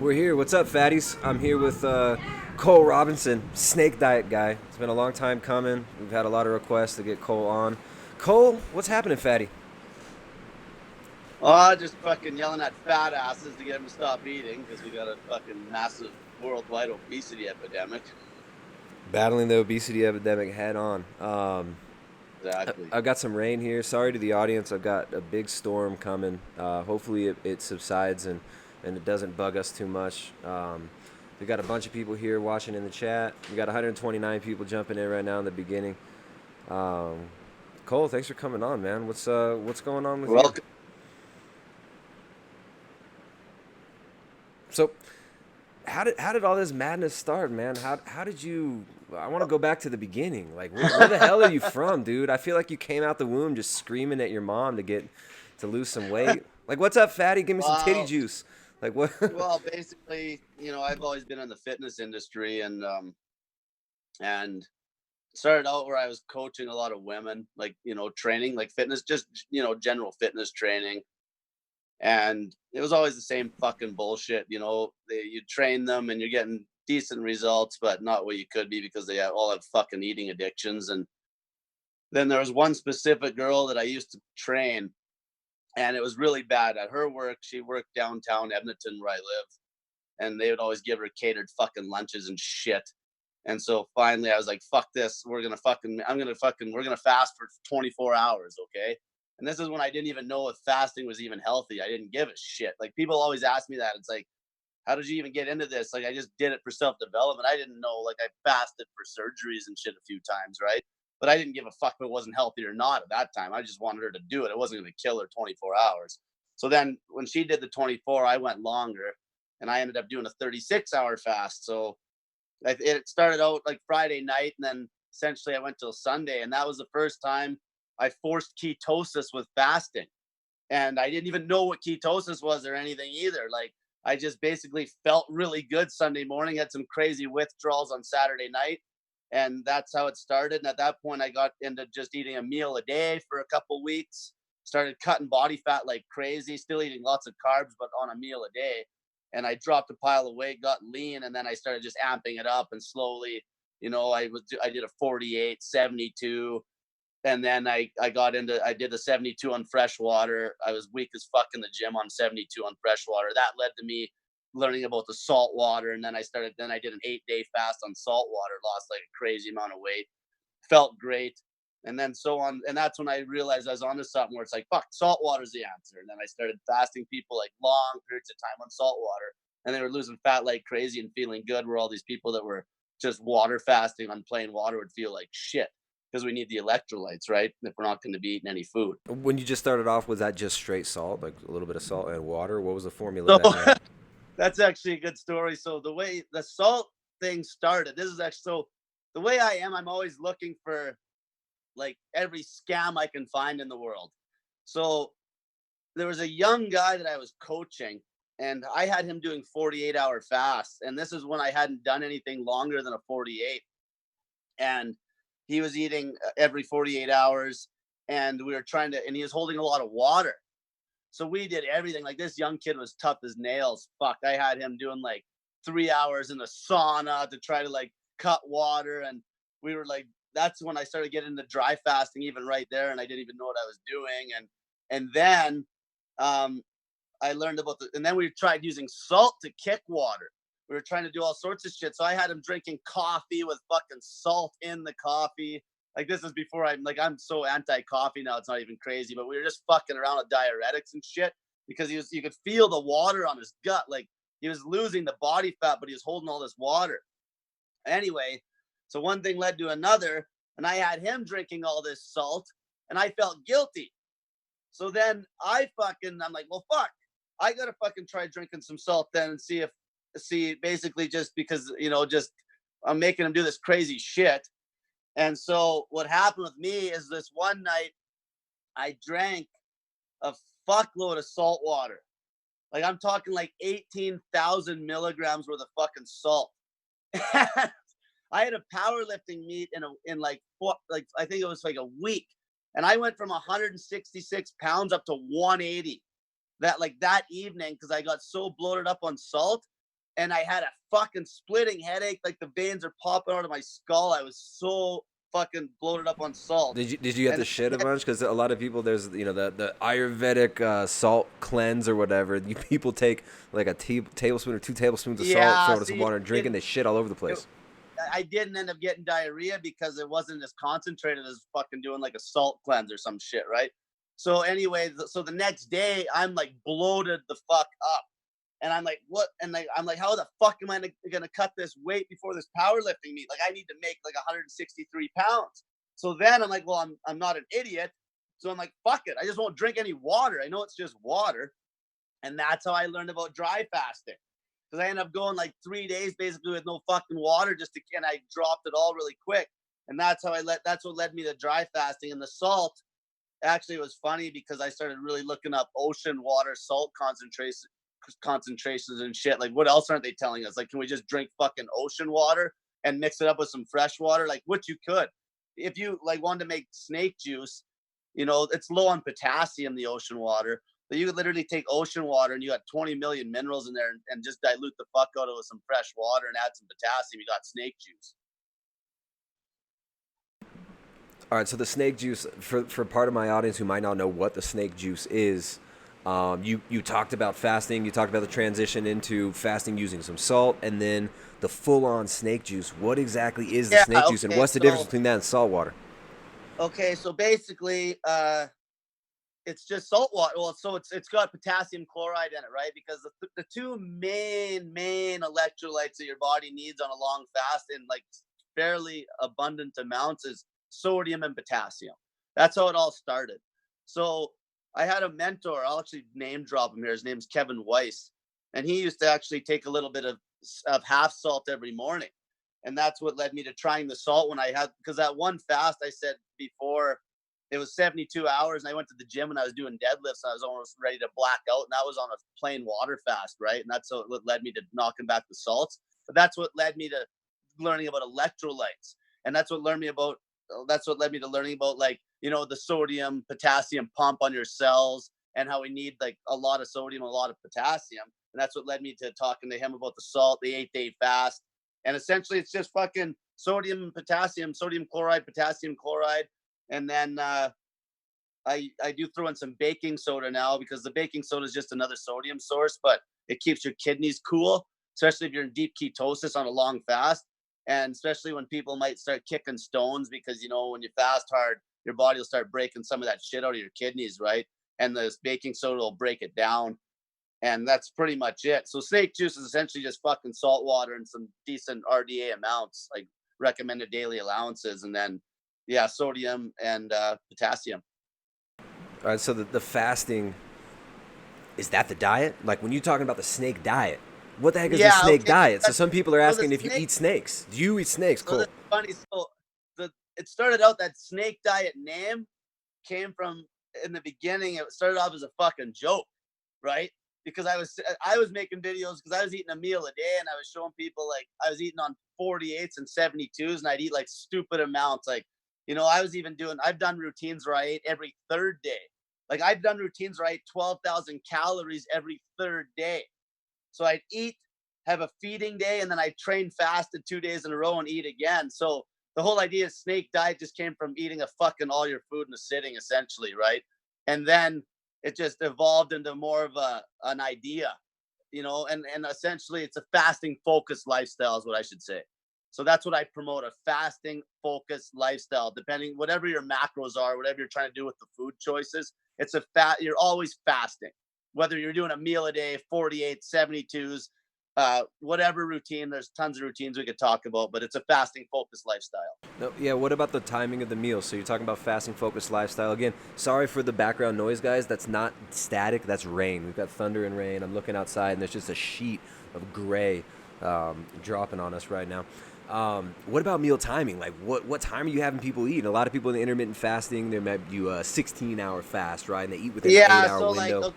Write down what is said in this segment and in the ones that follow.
We're here. What's up, fatties? I'm here with Cole Robinson, snake diet guy. It's been a long time coming. We've had a lot of requests to get Cole on. Cole, what's happening, fatty? Oh, just fucking yelling at fat asses to get them to stop eating because we got a fucking massive worldwide obesity epidemic. Battling the obesity epidemic head on. Exactly. I've got some rain here. Sorry to the audience. I've got a big storm coming. Hopefully it subsides and it doesn't bug us too much. We got a bunch of people here watching in the chat. We got 129 people jumping in right now in the beginning. Um, Cole, thanks for coming on, man. What's going on with you? Welcome. So, how did all this madness start, man? How did you? I want to go back to the beginning. Like, where the hell are you from, dude? I feel like you came out the womb just screaming at your mom to lose some weight. Like, what's up, fatty? Give me some titty Well, juice. Like, what? well, basically, I've always been in the fitness industry and started out where I was coaching a lot of women, like training, like fitness, just general fitness training. And it was always the same fucking bullshit. You train them and you're getting decent results, but not what you could be because they all have fucking eating addictions. And then there was one specific girl that I used to train, and it was really bad at her work. She worked downtown Edmonton where I live, and they would always give her catered fucking lunches and shit. And so finally I was like, fuck this. We're gonna fast for 24 hours, okay? And this is when I didn't even know if fasting was even healthy. I didn't give a shit. Like people always ask me that. It's like, how did you even get into this? Like I just did it for self-development. I didn't know, like I fasted for surgeries and shit a few times, right? But I didn't give a fuck if it wasn't healthy or not at that time. I just wanted her to do it. It wasn't gonna kill her 24 hours. So then when she did the 24, I went longer and I ended up doing a 36-hour fast. So it started out like Friday night, and then essentially I went till Sunday, and that was the first time I forced ketosis with fasting. And I didn't even know what ketosis was or anything either. Like I just basically felt really good Sunday morning, had some crazy withdrawals on Saturday night, and that's how it started. And at that point, I got into just eating a meal a day for a couple weeks. Started cutting body fat like crazy, still eating lots of carbs, but on a meal a day. And I dropped a pile of weight, got lean, and then I started just amping it up and slowly, I did a 48, 72, and then I did the 72 on fresh water. I was weak as fuck in the gym on 72 on fresh water. That led to me learning about the salt water, and then I did an 8-day fast on salt water, lost like a crazy amount of weight, felt great. And then so on, and that's when I realized I was onto something where it's like, fuck, salt water's the answer. And then I started fasting people like long periods of time on salt water, and they were losing fat like crazy and feeling good. Where all these people that were just water fasting on plain water would feel like shit because we need the electrolytes, right? If we're not going to be eating any food. When you just started off, was that just straight salt, like a little bit of salt and water? What was the formula So that you had? that's actually a good story. So the way the salt thing started, this is actually so the way I am. I'm always looking for like every scam I can find in the world. So there was a young guy that I was coaching, and I had him doing 48-hour fasts. And this is when I hadn't done anything longer than a 48. And he was eating every 48 hours, and we were and he was holding a lot of water. So we did everything. Like this young kid was tough as nails. Fuck, I had him doing like 3 hours in the sauna to try to like cut water, and we were like, that's when I started getting into dry fasting, even right there, and I didn't even know what I was doing. And then um, I learned about and then we tried using salt to kick water. We were trying to do all sorts of shit. So I had him drinking coffee with fucking salt in the coffee. Like this is before I'm so anti coffee now, it's not even crazy, but we were just fucking around with diuretics and shit because you could feel the water on his gut. Like he was losing the body fat, but he was holding all this water. Anyway, so one thing led to another, and I had him drinking all this salt, and I felt guilty. So then I'm like, well, fuck, I gotta fucking try drinking some salt then and see basically just because just I'm making him do this crazy shit. And so what happened with me is this one night I drank a fuckload of salt water. Like I'm talking like 18,000 milligrams worth of fucking salt. I had a powerlifting meet in like I think it was like a week, and I went from 166 pounds up to 180. that like that evening, because I got so bloated up on salt and I had a fucking splitting headache. Like the veins are popping out of my skull. I was so fucking bloated up on salt. Did you have And to shit a bunch? Because a lot of people, there's the Ayurvedic salt cleanse or whatever. People take like a tablespoon or 2 tablespoons of salt, yeah, throw it in some see, water, and drink, and they shit all over the it, place. I didn't end up getting diarrhea because it wasn't as concentrated as fucking doing like a salt cleanse or some shit, right? So anyway, so the next day I'm like bloated the fuck up. And I'm like, what? And like, I'm like, how the fuck am I gonna cut this weight before this powerlifting meet? Like, I need to make like 163 pounds. So then I'm like, well, I'm not an idiot. So I'm like, fuck it. I just won't drink any water. I know it's just water. And that's how I learned about dry fasting. Because I ended up going like 3 days basically with no fucking water, and I dropped it all really quick. And that's what led me to dry fasting. And the salt actually was funny because I started really looking up ocean water salt concentrations and shit. Like, what else aren't they telling us? Like, can we just drink fucking ocean water and mix it up with some fresh water? Like, what you could, if you like wanted to make snake juice, it's low on potassium, the ocean water. But you could literally take ocean water and you got 20 million minerals in there, and just dilute the fuck out of it with some fresh water and add some potassium. You got snake juice. All right, so the snake juice, for part of my audience who might not know what the snake juice is, you talked about fasting, you talked about the transition into fasting using some salt, and then the full-on snake juice. What exactly is the Yeah. snake juice, and Okay. what's the difference between that and salt water? So basically, it's just salt water. Well, so it's got potassium chloride in it, right? Because the two main electrolytes that your body needs on a long fast in like fairly abundant amounts is sodium and potassium. That's how it all started. So I had a mentor. I'll actually name drop him here. His name's Kevin Weiss, and he used to actually take a little bit of half salt every morning, and that's what led me to trying the salt when I had, because that one fast I said before, it was 72 hours, and I went to the gym and I was doing deadlifts and I was almost ready to black out, and that was on a plain water fast, right? And that's what led me to knocking back the salts. But that's what led me to learning about electrolytes, and that's what led me to learning about, like, the sodium potassium pump on your cells, and how we need like a lot of sodium, a lot of potassium. And that's what led me to talking to him about the salt, the 8-day fast. And essentially it's just fucking sodium and potassium, sodium chloride, potassium chloride. And then I do throw in some baking soda now, because the baking soda is just another sodium source, but it keeps your kidneys cool, especially if you're in deep ketosis on a long fast. And especially when people might start kicking stones, because when you fast hard, your body will start breaking some of that shit out of your kidneys, right? And the baking soda will break it down. And that's pretty much it. So snake juice is essentially just fucking salt water and some decent RDA amounts, like recommended daily allowances, and then sodium and potassium. All right, so the fasting, is that the diet? Like, when you're talking about the snake diet, what the heck is the Yeah, snake okay. diet? So some people are So the asking if you snake. eat snakes. Do you eat snakes? So Cool. that's funny. So it started out, that snake diet name came from, in the beginning, it started off as a fucking joke, right? Because I was making videos because I was eating a meal a day, and I was showing people like I was eating on 48s and 72s, and I'd eat like stupid amounts. Like, I've done routines where I ate every third day. Like, I've done routines where I ate 12,000 calories every third day. So I'd eat, have a feeding day, and then I train fasted 2 days in a row and eat again. So the whole idea of snake diet just came from eating a fucking all your food in a sitting, essentially, right? And then it just evolved into more of an idea, and essentially it's a fasting focused lifestyle is what I should say. So that's what I promote, a fasting focused lifestyle, depending whatever your macros are, whatever you're trying to do with the food choices. You're always fasting, whether you're doing a meal a day, 48, 72s, whatever routine. There's tons of routines we could talk about, but it's a fasting focused lifestyle. No, yeah, what about the timing of the meal? So you're talking about fasting focused lifestyle. Again, sorry for the background noise, guys. That's not static, that's rain. We've got thunder and rain. I'm looking outside, and there's just a sheet of gray dropping on us right now. What about meal timing? Like, what time are you having people eat? A lot of people in the intermittent fasting, they might do a 16-hour fast, right? And they eat within an Yeah, 8-hour so window.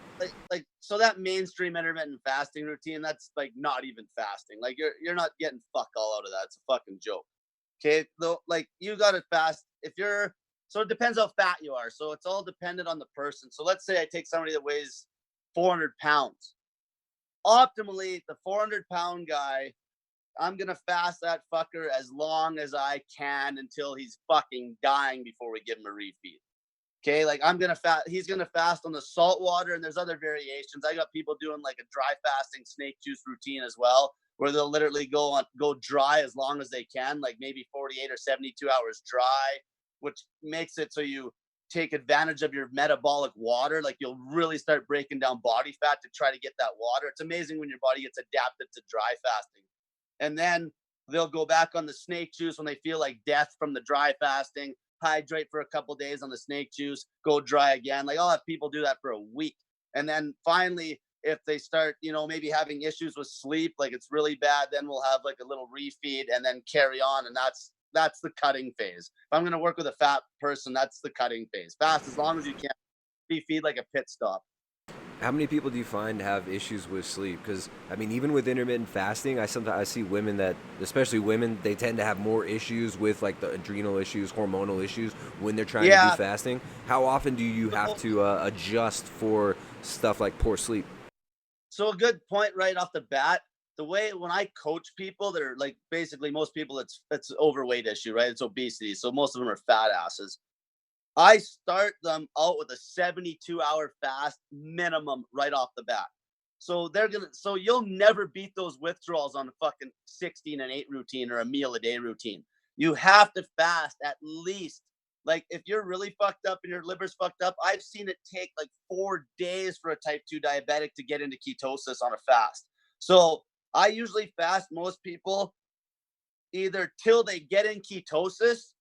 so that mainstream intermittent fasting routine, that's like not even fasting. Like, you're not getting fuck all out of that. It's a fucking joke. Okay, though, like, you gotta fast if you're. So it depends how fat you are. So it's all dependent on the person. So let's say I take somebody that weighs 400 pounds. Optimally, the 400-pound guy, I'm going to fast that fucker as long as I can until he's fucking dying before we give him a refeed. Okay, like I'm gonna fast. He's gonna fast on the salt water, and there's other variations. I got people doing like a dry fasting snake juice routine as well, where they'll literally go dry as long as they can, like maybe 48 or 72 hours dry, which makes it so you take advantage of your metabolic water. Like you'll really start breaking down body fat to try to get that water. It's amazing when your body gets adapted to dry fasting, and then they'll go back on the snake juice when they feel like death from the dry fasting, hydrate for a couple days on the snake juice, go dry again. Like I'll have people do that for a week. And then finally, if they start, maybe having issues with sleep, like it's really bad, then we'll have like a little refeed and then carry on. And that's the cutting phase. If I'm going to work with a fat person, that's the cutting phase. Fast as long as you can, refeed like a pit stop. How many people do you find have issues with sleep? Because I mean, even with intermittent fasting, I see women that, especially women, they tend to have more issues with like the adrenal issues, hormonal issues when they're trying to do fasting. How often do you have to adjust for stuff like poor sleep? So a good point right off the bat. The way when I coach people that are like basically most people, it's overweight issue, right? It's obesity. So most of them are fat asses. I start them out with a 72-hour fast minimum right off the bat. So you'll never beat those withdrawals on a fucking 16 and 8 routine or a meal a day routine. You have to fast at least, like if you're really fucked up and your liver's fucked up, I've seen it take like 4 days for a type 2 diabetic to get into ketosis on a fast. So I usually fast most people either till they get in ketosis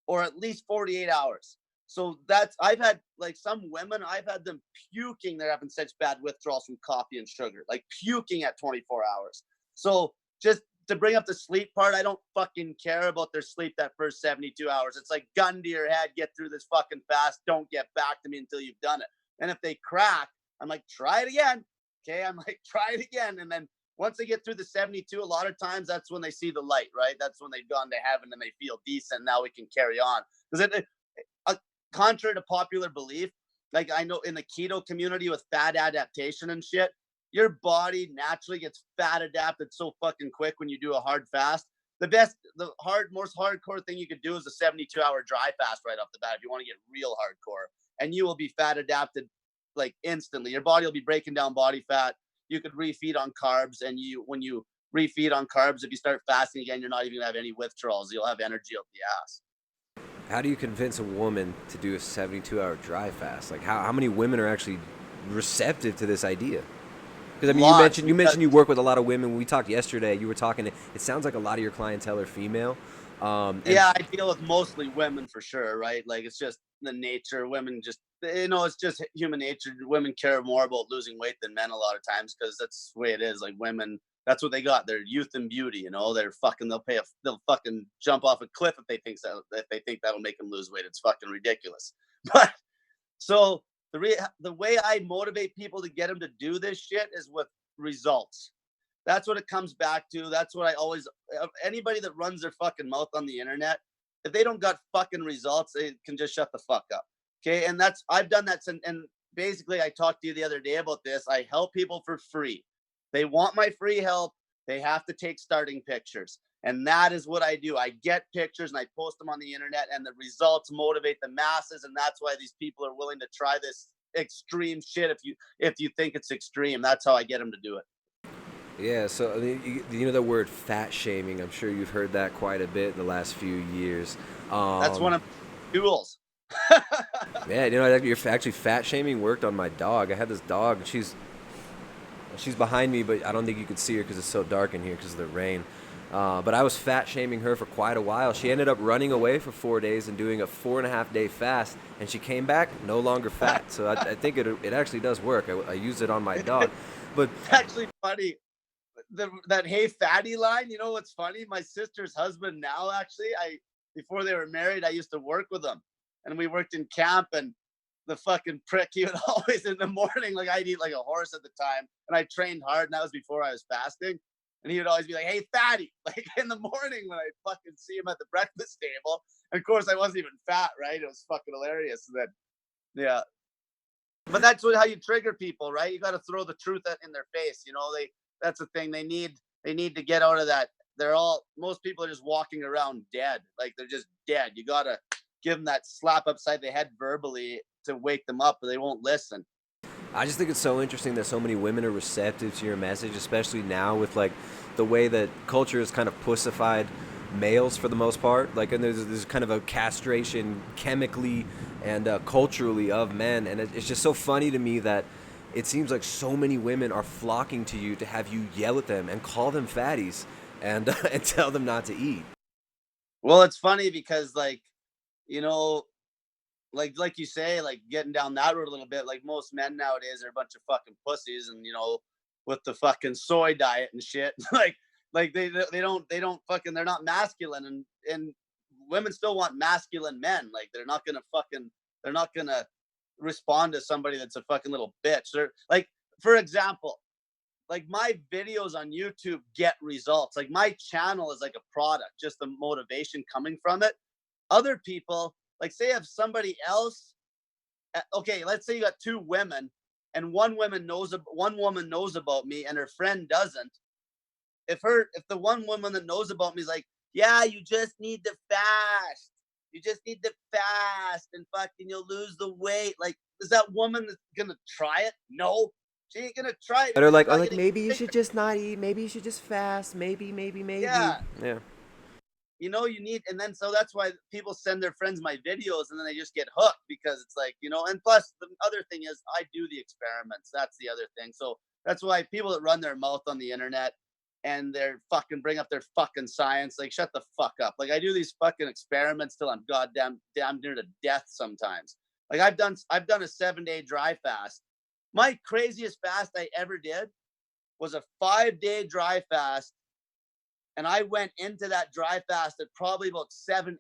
or at least 48 hours. So I've had like some women, I've had them puking. They're having such bad withdrawals from coffee and sugar, like puking at 24 hours. So just to bring up the sleep part, I don't fucking care about their sleep that first 72 hours. It's like gun to your head, get through this fucking fast. Don't get back to me until you've done it. And if they crack, I'm like, try it again. Okay. I'm like, try it again. And then once they get through the 72, a lot of times that's when they see the light, right? That's when they've gone to heaven and they feel decent. Now we can carry on. Because contrary to popular belief, like I know in the keto community with fat adaptation and shit, your body naturally gets fat adapted so fucking quick when you do a hard fast. Most hardcore thing you could do is a 72-hour dry fast right off the bat if you want to get real hardcore, and you will be fat adapted like instantly. Your body will be breaking down body fat. You could refeed on carbs, and when you refeed on carbs, if you start fasting again, you're not even gonna have any withdrawals. You'll have energy out the ass. How do you convince a woman to do a 72-hour dry fast? Like how many women are actually receptive to this idea? Because I mean, you mentioned you work with a lot of women. When we talked yesterday, you were talking. It sounds like a lot of your clientele are female. Yeah, I deal with mostly women for sure, right? Like it's just the nature. Women just, it's just human nature. Women care more about losing weight than men a lot of times because that's the way it is. Like women, that's what they got. Their youth and beauty. They'll fucking jump off a cliff if they think that'll make them lose weight. It's fucking ridiculous. But so the way I motivate people to get them to do this shit is with results. That's what it comes back to. That's what anybody that runs their fucking mouth on the internet, if they don't got fucking results, they can just shut the fuck up. Okay. And I've done that. And basically I talked to you the other day about this. I help people for free. They want my free help. They have to take starting pictures. And that is what I do. I get pictures and I post them on the internet, and the results motivate the masses. And that's why these people are willing to try this extreme shit. If you think it's extreme, that's how I get them to do it. Yeah, so the word fat shaming. I'm sure you've heard that quite a bit in the last few years. That's one of the tools. Yeah, you're actually fat shaming worked on my dog. I had this dog. She's behind me, but I don't think you could see her because it's so dark in here because of the rain. But I was fat shaming her for quite a while. She ended up running away for 4 days and doing a 4.5 day fast, and she came back no longer fat. So I think it actually does work. I use it on my dog. But it's actually funny. That hey fatty line, you know what's funny? My sister's husband now, actually, before they were married, I used to work with him, and we worked in camp, and the fucking prick, he would always in the morning, like I'd eat like a horse at the time, and I trained hard, and that was before I was fasting, and he would always be like, hey fatty, like in the morning when I fucking see him at the breakfast table. And of course I wasn't even fat, right? It was fucking hilarious. And then yeah, But that's how you trigger people, right? You got to throw the truth in their face. You know, that's the thing. They need to get out of that. Most people are just walking around dead. Like they're just dead. You got to give them that slap upside the head verbally to wake them up, but they won't listen. I just think it's so interesting that so many women are receptive to your message, especially now with like the way that culture has kind of pussified males for the most part. Like, and there's kind of a castration chemically and culturally of men, and it's just so funny to me that it seems like so many women are flocking to you to have you yell at them and call them fatties and and tell them not to eat. Well, it's funny because like, you know, like you say, like getting down that road a little bit, like most men nowadays are a bunch of fucking pussies, and you know, with the fucking soy diet and shit, like they don't fucking, they're not masculine, and women still want masculine men. Like they're not gonna respond to somebody that's a fucking little bitch. They're like, for example, like my videos on YouTube get results. Like my channel is like a product, just the motivation coming from it. Other people, like say if somebody else, okay, let's say you got two women and one woman knows about me and her friend doesn't. If the one woman that knows about me is like, yeah, you just need to fast. You just need to fast and fucking you'll lose the weight. Like, is that woman gonna try it? No, she ain't gonna try it That are because she's like not getting maybe you should bigger. just not eat, maybe you should just fast, maybe. Yeah, Yeah. you know, you need, and then so that's why people send their friends my videos and then they just get hooked because it's like, you know, and plus the other thing is I do the experiments. That's the other thing. So that's why people that run their mouth on the internet and they're fucking bring up their fucking science, like shut the fuck up. Like I do these fucking experiments till I'm damn near to death sometimes. Like I've done a 7-day dry fast. My craziest fast I ever did was a 5-day dry fast. And I went into that dry fast at probably about 7-8%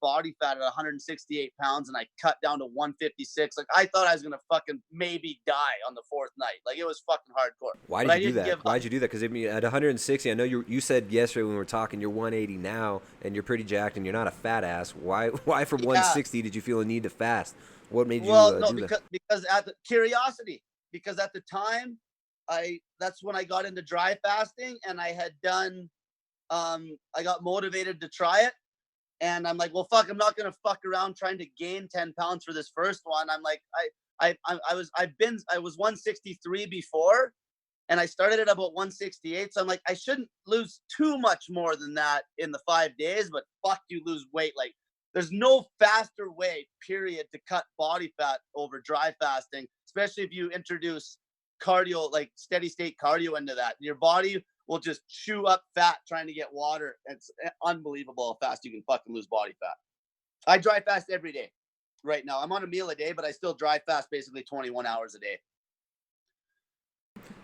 body fat at 168 pounds. And I cut down to 156. Like I thought I was going to fucking maybe die on the 4th night. Like it was fucking hardcore. Why But did I you do didn't give that? up. Why'd you do that? Because I mean, at 160, I know you said yesterday when we were talking, you're 180 now, and you're pretty jacked, and you're not a fat ass. Why from Yeah. 160 did you feel a need to fast? What made you Well, no, do that? because at the curiosity, because at the time that's when I got into dry fasting and I had done, I got motivated to try it. And I'm like, well, fuck, I'm not gonna fuck around trying to gain 10 pounds for this first one. I'm like, I was 163 before, and I started at about 168. So I'm like, I shouldn't lose too much more than that in the 5 days. But fuck, you lose weight. Like, there's no faster way, period, to cut body fat over dry fasting, especially if you introduce cardio, like steady state cardio into that. Your body will just chew up fat trying to get water. It's unbelievable how fast you can fucking lose body fat. I dry fast every day right now. I'm on a meal a day, but I still dry fast basically 21 hours a day.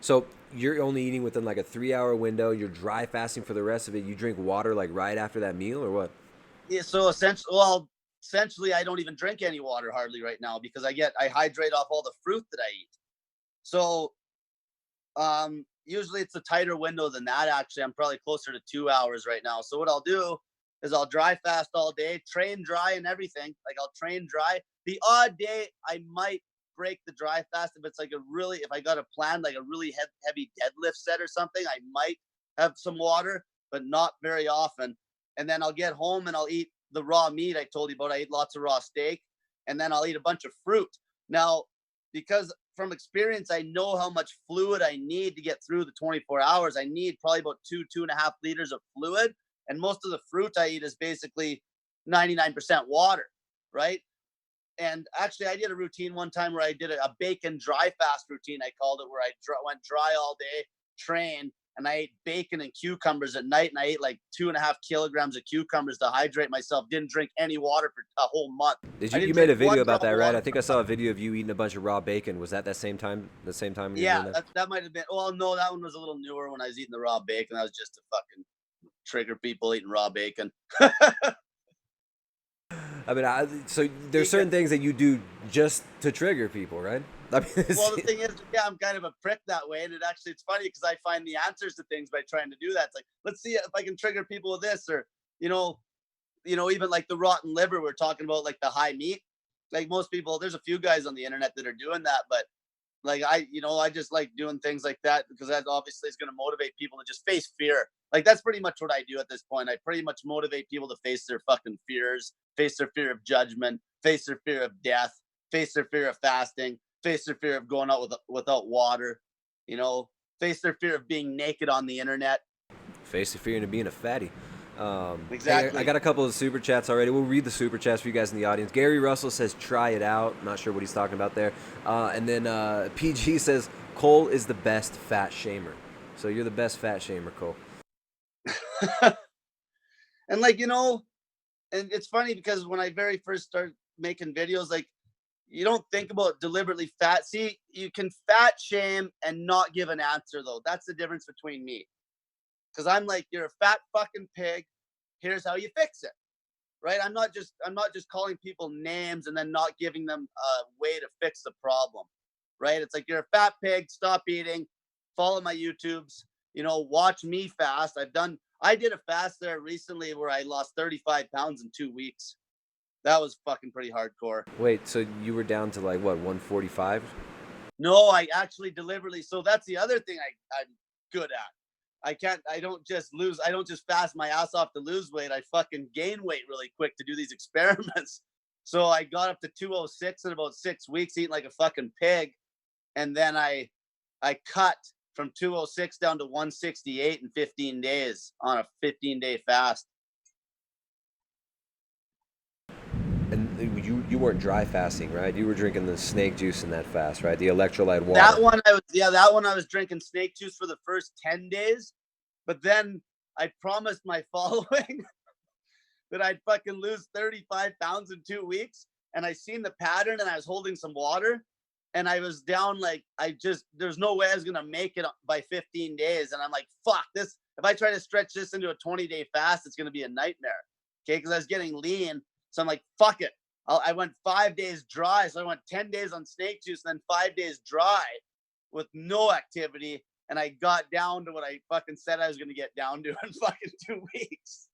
So you're only eating within like a 3-hour window. You're dry fasting for the rest of it. You drink water like right after that meal, or what? Yeah, so essentially, I don't even drink any water hardly right now because I hydrate off all the fruit that I eat. So usually it's a tighter window than that. Actually, I'm probably closer to 2 hours right now. So what I'll do is I'll dry fast all day, train dry and everything. Like I'll train dry. The odd day I might break the dry fast if it's like if I got a plan, like a really heavy deadlift set or something, I might have some water, but not very often. And then I'll get home and I'll eat the raw meat I told you about. I eat lots of raw steak, and then I'll eat a bunch of fruit. Now, because from experience, I know how much fluid I need to get through the 24 hours. I need probably about 2.5 liters of fluid. And most of the fruit I eat is basically 99% water, right? And actually, I did a routine one time where I did a bacon dry fast routine, I called it, where I went dry all day, trained, and I ate bacon and cucumbers at night. And I ate like 2.5 kilograms of cucumbers to hydrate myself. Didn't drink any water for a whole month. You made a video about that, right? I think I saw a video of you eating a bunch of raw bacon. Was that the same time you were Yeah, doing that? that might have been. Well, no, that one was a little newer when I was eating the raw bacon. That was just to fucking trigger people eating raw bacon. I mean, so there's certain things that you do just to trigger people, right? I mean, Well, the thing is, yeah, I'm kind of a prick that way, and it's funny because I find the answers to things by trying to do that. It's like, let's see if I can trigger people with this, or you know, even like the rotten liver we're talking about, like the high meat. like most people, there's a few guys on the internet that are doing that, but like I just like doing things like that because that obviously is going to motivate people to just face fear. Like that's pretty much what I do at this point. I pretty much motivate people to face their fucking fears, face their fear of judgment, face their fear of death, face their fear of fasting, face their fear of going out without water, face their fear of being naked on the internet. Face the fear of being a fatty. Exactly. Hey, I got a couple of super chats already. We'll read the super chats for you guys in the audience. Gary Russell says, try it out. Not sure what he's talking about there. And then PG says, Cole is the best fat shamer. So you're the best fat shamer, Cole. And and it's funny because when I very first started making videos, like you don't think about deliberately fat. See, you can fat shame and not give an answer though. That's the difference between me. Because I'm like, you're a fat fucking pig. Here's how you fix it. Right? I'm not just calling people names and then not giving them a way to fix the problem. Right? It's like you're a fat pig, stop eating, follow my YouTubes, watch me fast. I did a fast there recently where I lost 35 pounds in 2 weeks. That was fucking pretty hardcore. Wait, so you were down to like what, 145? No, I actually deliberately. So that's the other thing I'm good at. I don't just fast my ass off to lose weight. I fucking gain weight really quick to do these experiments. So I got up to 206 in about 6 weeks, eating like a fucking pig. And then I cut from 206 down to 168 in 15 days on a 15-day fast. And you weren't dry fasting, right? You were drinking the snake juice in that fast, right? The electrolyte water. That one I was drinking snake juice for the first 10 days. But then I promised my following that I'd fucking lose 35 pounds in 2 weeks. And I seen the pattern and I was holding some water and I was down there's no way I was going to make it by 15 days. And I'm like, fuck this. If I try to stretch this into a 20-day fast, it's going to be a nightmare. Okay. Because I was getting lean. So I'm like, fuck it. I went 5 days dry. So I went 10 days on snake juice and then 5 days dry with no activity. And I got down to what I fucking said I was going to get down to in fucking 2 weeks.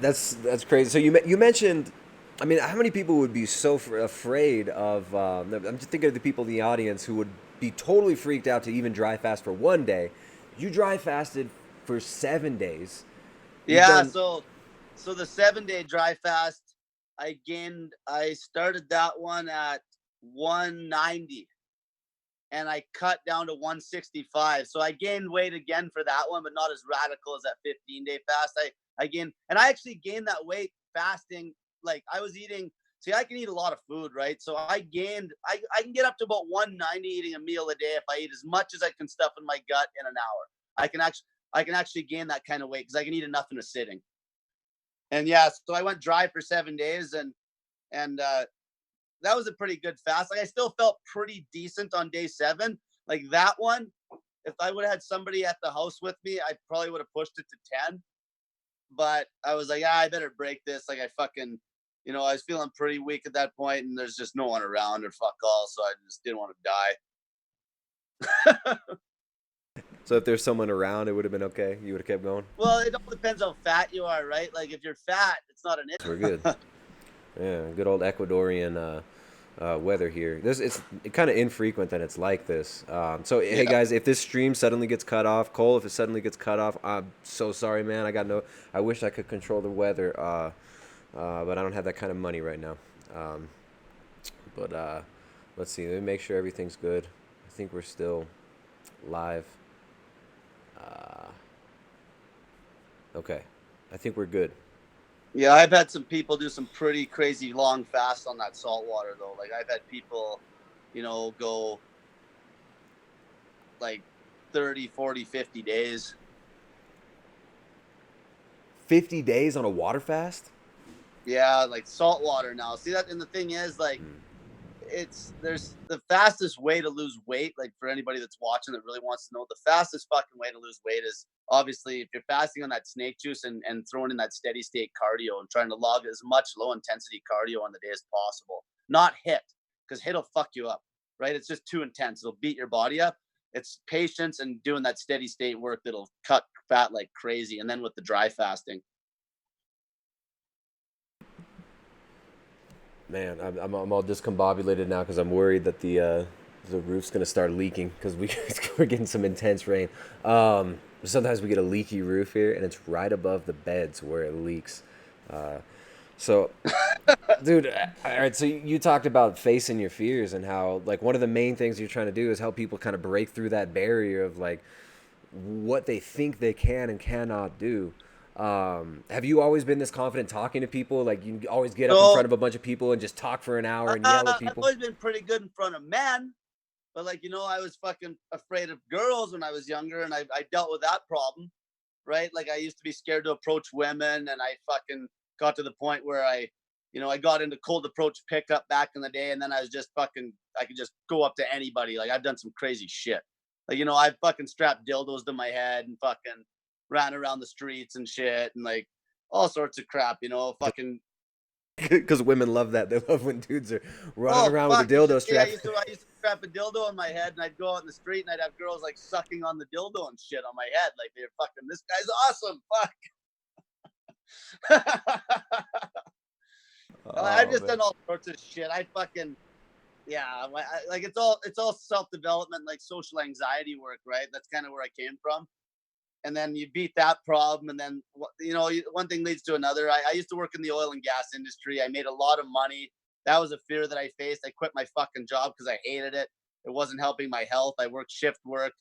That's crazy. So you mentioned, I mean, how many people would be so afraid of? I'm just thinking of the people in the audience who would be totally freaked out to even dry fast for one day. You dry fasted for 7 days. Yeah. So the 7-day dry fast, I started that one at 190 and I cut down to 165. So I gained weight again for that one, but not as radical as that 15-day fast. I gained, and I actually gained that weight fasting. Like I was eating, see, I can eat a lot of food, right? So I can get up to about 190 eating a meal a day if I eat as much as I can stuff in my gut in an hour. I can actually gain that kind of weight because I can eat enough in a sitting. And yeah, so I went dry for 7 days and that was a pretty good fast. Like I still felt pretty decent on day 7. Like that one, if I would have had somebody at the house with me, I probably would have pushed it to 10. But I was like, I better break this. Like I fucking, I was feeling pretty weak at that point and there's just no one around or fuck all. So I just didn't want to die. So if there's someone around, it would have been okay. You would have kept going. Well, it all depends how fat you are, right? Like if you're fat, it's not an issue. We're good. Yeah, good old Ecuadorian weather here. It's kind of infrequent that it's like this. So hey guys, if this stream suddenly gets cut off, Cole, if it suddenly gets cut off, I'm so sorry, man. I wish I could control the weather, but I don't have that kind of money right now. But let's see. Let me make sure everything's good. I think we're still live. Okay, I think we're good. Yeah, I've had some people do some pretty crazy long fasts on that salt water though. Like I've had people, go like 30, 40, 50 days. 50 days on a water fast? Yeah, like salt water now. See that? And the thing is, like, there's the fastest way to lose weight. Like for anybody that's watching that really wants to know, the fastest fucking way to lose weight is obviously if you're fasting on that snake juice and throwing in that steady state cardio and trying to log as much low intensity cardio on the day as possible. Not HIIT, because HIIT will fuck you up, right? It's just too intense. It'll beat your body up. It's patience and doing that steady state work that'll cut fat like crazy. And then with the dry fasting. Man, I'm all discombobulated now because I'm worried that the roof's gonna start leaking because we're getting some intense rain. Sometimes we get a leaky roof here, and it's right above the beds where it leaks. Uh, so, dude, all right. So you talked about facing your fears and how like one of the main things you're trying to do is help people kind of break through that barrier of like what they think they can and cannot do. Have you always been this confident talking to people? Like you always get up in So front of a bunch of people and just talk for an hour and yell at I've people? always been pretty good in front of men, but like, I was fucking afraid of girls when I was younger, and I dealt with that problem, right? Like I used to be scared to approach women, and I fucking got to the point where I got into cold approach pickup back in the day, and then I was just fucking, I could just go up to anybody. Like I've done some crazy shit. Like, I fucking strapped dildos to my head and fucking ran around the streets and shit and like all sorts of crap, fucking. Because women love that. They love when dudes are running Oh around with a fuck! You should dildo see. I strap. used to. I used to strap a dildo on my head, and I'd go out in the street, and I'd have girls like sucking on the dildo and shit on my head, like they're fucking. This guy's awesome. Fuck. I've Oh just man. done all sorts of shit. I fucking yeah. Like it's all self development, like social anxiety work, right? That's kind of where I came from. And then you beat that problem, and then one thing leads to another. I used to work in the oil and gas industry. I made a lot of money. That was a fear that I faced. I quit my fucking job because I hated it. It wasn't helping my health. I worked shift work,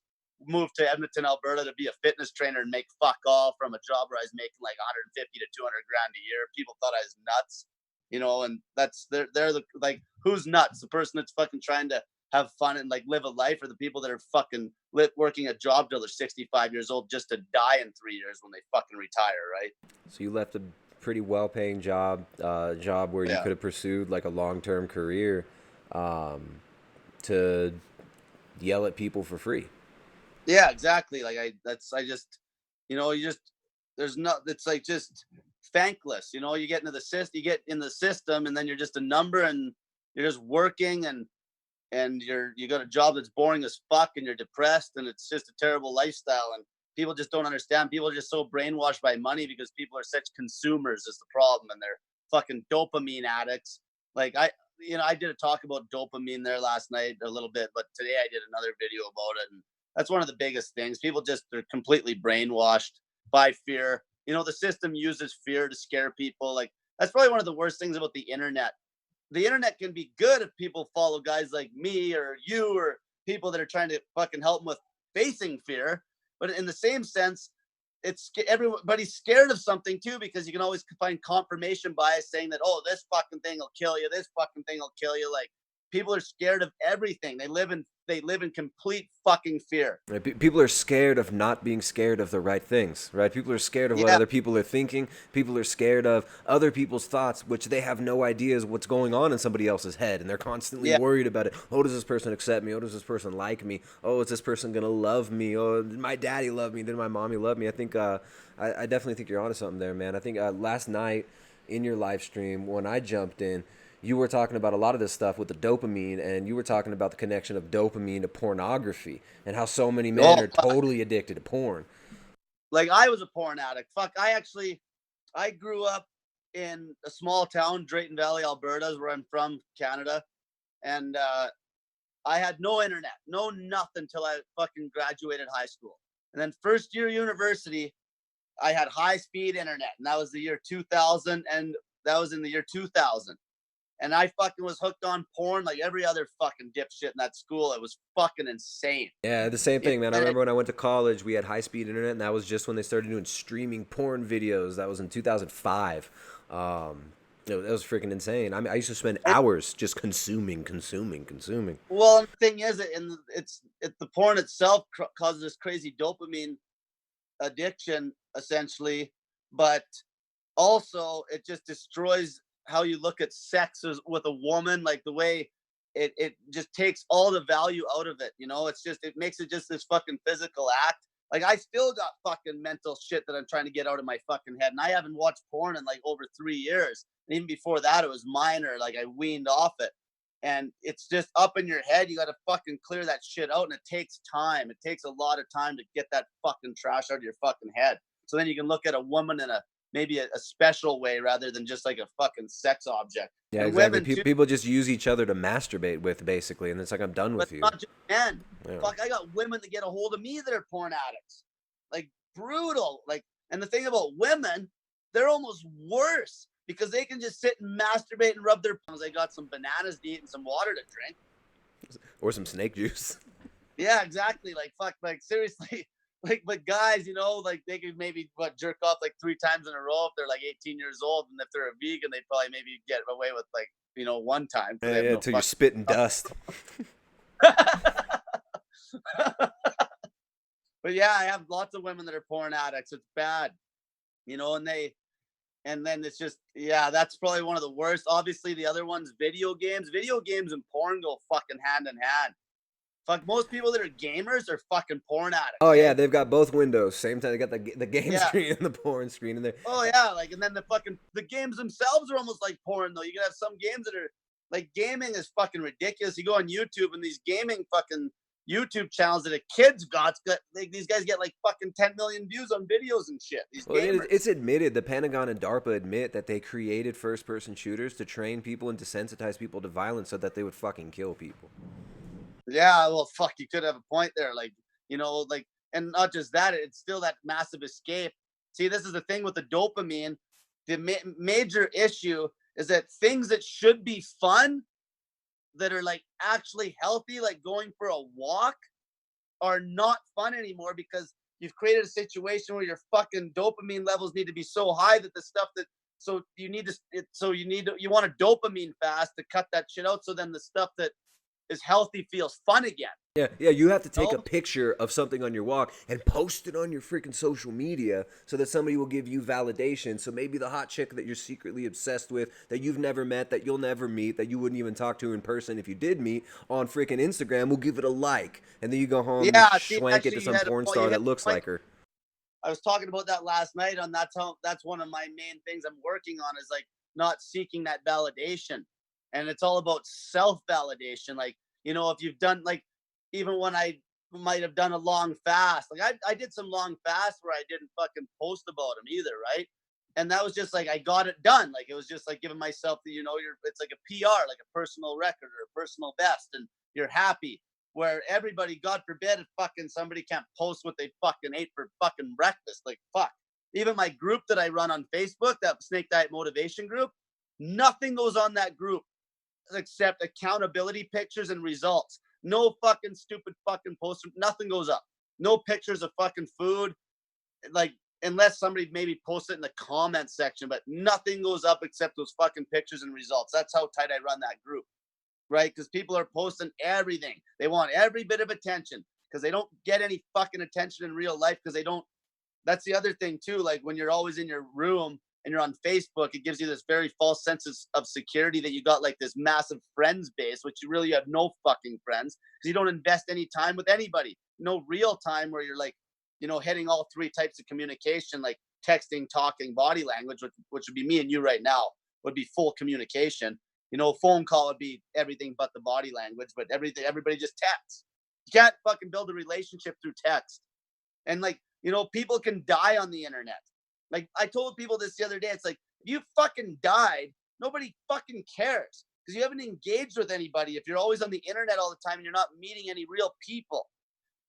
moved to Edmonton, Alberta to be a fitness trainer and make fuck all from a job where I was making like 150 to 200 grand a year. People thought I was nuts, and that's they're the like, who's nuts? The person that's fucking trying to have fun and like live a life, or the people that are fucking working a job till they're 65 years old just to die in 3 years when they fucking retire, right? So you left a pretty well-paying job where you Yeah. could have pursued like a long-term career, um, to yell at people for free. Yeah, exactly. Like I just, you just, there's not, it's like just thankless, you get into the system, you get in the system, and then you're just a number, and you're just working, and you got a job that's boring as fuck, and you're depressed, and it's just a terrible lifestyle, and people just don't understand. People are just so brainwashed by money because people are such consumers is the problem, and they're fucking dopamine addicts. Like I did a talk about dopamine there last night a little bit, but today I did another video about it, and that's one of the biggest things. People just are completely brainwashed by fear. The system uses fear to scare people. Like that's probably one of the worst things about the internet. The internet can be good if people follow guys like me or you, or people that are trying to fucking help them with facing fear. But in the same sense, everybody's scared of something too, because you can always find confirmation bias saying that, oh, this fucking thing will kill you, this fucking thing will kill you. Like people are scared of everything. They live in complete fucking fear. Right? People are scared of not being scared of the right things, right? People are scared of what Yeah, other people are thinking. People are scared of other people's thoughts, which they have no idea is what's going on in somebody else's head, and they're constantly yeah, worried about it. Oh, does this person accept me? Oh, does this person like me? Oh, is this person gonna love me? Oh, did my daddy love me? Did my mommy love me? I think I definitely think you're onto something there, man. I think last night in your live stream when I jumped in, you were talking about a lot of this stuff with the dopamine, and you were talking about the connection of dopamine to pornography and how so many men oh are fuck. totally addicted to porn. Like I was a porn addict. Fuck, I grew up in a small town, Drayton Valley, Alberta, is where I'm from, Canada, and I had no internet, no nothing until I fucking graduated high school. And then first year university, I had high speed internet, and that was the year 2000, and that was in the year 2000. And I fucking was hooked on porn like every other fucking dipshit in that school. It was fucking insane. Yeah, the same thing, man. I And it, remember when I went to college, we had high speed internet, and that was just when they started doing streaming porn videos. That was in 2005. That was freaking insane. I mean, I used to spend it, hours just consuming. well, and the thing is, the porn itself causes this crazy dopamine addiction, essentially, but also it just destroys how you look at sex with a woman, like the way it just takes all the value out of it. It makes it just this fucking physical act. Like I still got fucking mental shit that I'm trying to get out of my fucking head, and I haven't watched porn in like over 3 years. And even before that, it was minor. Like I weaned off it, and it's just up in your head. You got to fucking clear that shit out, and it takes time. It takes a lot of time to get that fucking trash out of your fucking head. So then you can look at a woman in a maybe a special way rather than just like a fucking sex object. Yeah, And exactly. women too, People just use each other to masturbate with, basically, and it's like, I'm done but with you. not just men. Yeah. Fuck, I got women that get a hold of me that are porn addicts. Like brutal. Like, and the thing about women, they're almost worse because they can just sit and masturbate and rub their palms. They got some bananas to eat and some water to drink. Or some snake juice. Yeah, exactly. Like, fuck, like seriously. Like, but guys, you know, like they could maybe jerk off like 3 times in a row if they're like 18 years old, and if they're a vegan, they probably maybe get away with like, you know, 1 time. Yeah, yeah, until you're spitting dust. But yeah, I have lots of women that are porn addicts. It's bad, you know, and then it's just, yeah, that's probably one of the worst. Obviously, the other one's video games. Video games and porn go fucking hand in hand. Fuck, most people that are gamers are fucking porn addicts. Oh yeah, they've got both windows. Same time, they got the game Yeah. screen and the porn screen in there. Oh yeah, like, and then the games themselves are almost like porn though. You can have some games that are like, gaming is fucking ridiculous. You go on YouTube and these gaming fucking YouTube channels that a kid's got, like, these guys get like fucking 10 million views on videos and shit. These gamers. It's admitted, the Pentagon and DARPA admit that they created first-person shooters to train people and desensitize people to violence so that they would fucking kill people. Yeah, well, fuck, you could have a point there. Like, you know, like, and not just that, it's still that massive escape. See, this is the thing with the dopamine. The major issue is that things that should be fun, that are like actually healthy, like going for a walk, are not fun anymore because you've created a situation where your fucking dopamine levels need to be so high that the stuff that, you want a dopamine fast to cut that shit out. So then the stuff that is healthy feels fun again. Yeah, you have to take a picture of something on your walk and post it on your freaking social media so that somebody will give you validation. So maybe the hot chick that you're secretly obsessed with, that you've never met, that you'll never meet, that you wouldn't even talk to in person if you did meet, on freaking Instagram will give it a like. And then you go home and schwank it to some porn star that looks like her. I was talking about that last night, and that's one of my main things I'm working on, is like not seeking that validation. And it's all about self-validation. Like, you know, if you've done, like, even when I might have done a long fast, like I did some long fast where I didn't fucking post about them either, right? And that was just like, I got it done. Like, it was just like giving myself the, you know, it's like a PR, like a personal record or a personal best, and you're happy. Where everybody, God forbid, if fucking somebody can't post what they fucking ate for fucking breakfast, like, fuck. Even my group that I run on Facebook, that Snake Diet Motivation group, nothing goes on that group except accountability pictures and results. No fucking stupid fucking posts. Nothing goes up. No pictures of fucking food. Like, unless somebody maybe posts it in the comment section, but nothing goes up except those fucking pictures and results. That's how tight I run that group, right? Because people are posting everything. They want every bit of attention because they don't get any fucking attention in real life, because they don't. That's the other thing too. Like, when you're always in your room and you're on Facebook, it gives you this very false sense of security that you got like this massive friends base, which you really have no fucking friends, because you don't invest any time with anybody. No real time where you're like, you know, hitting all 3 types of communication, like texting, talking, body language, which would be me and you right now, would be full communication. You know, phone call would be everything but the body language, but everybody just texts. You can't fucking build a relationship through text. And like, you know, people can die on the internet. Like, I told people this the other day. It's like, if you fucking died, nobody fucking cares, because you haven't engaged with anybody if you're always on the internet all the time and you're not meeting any real people.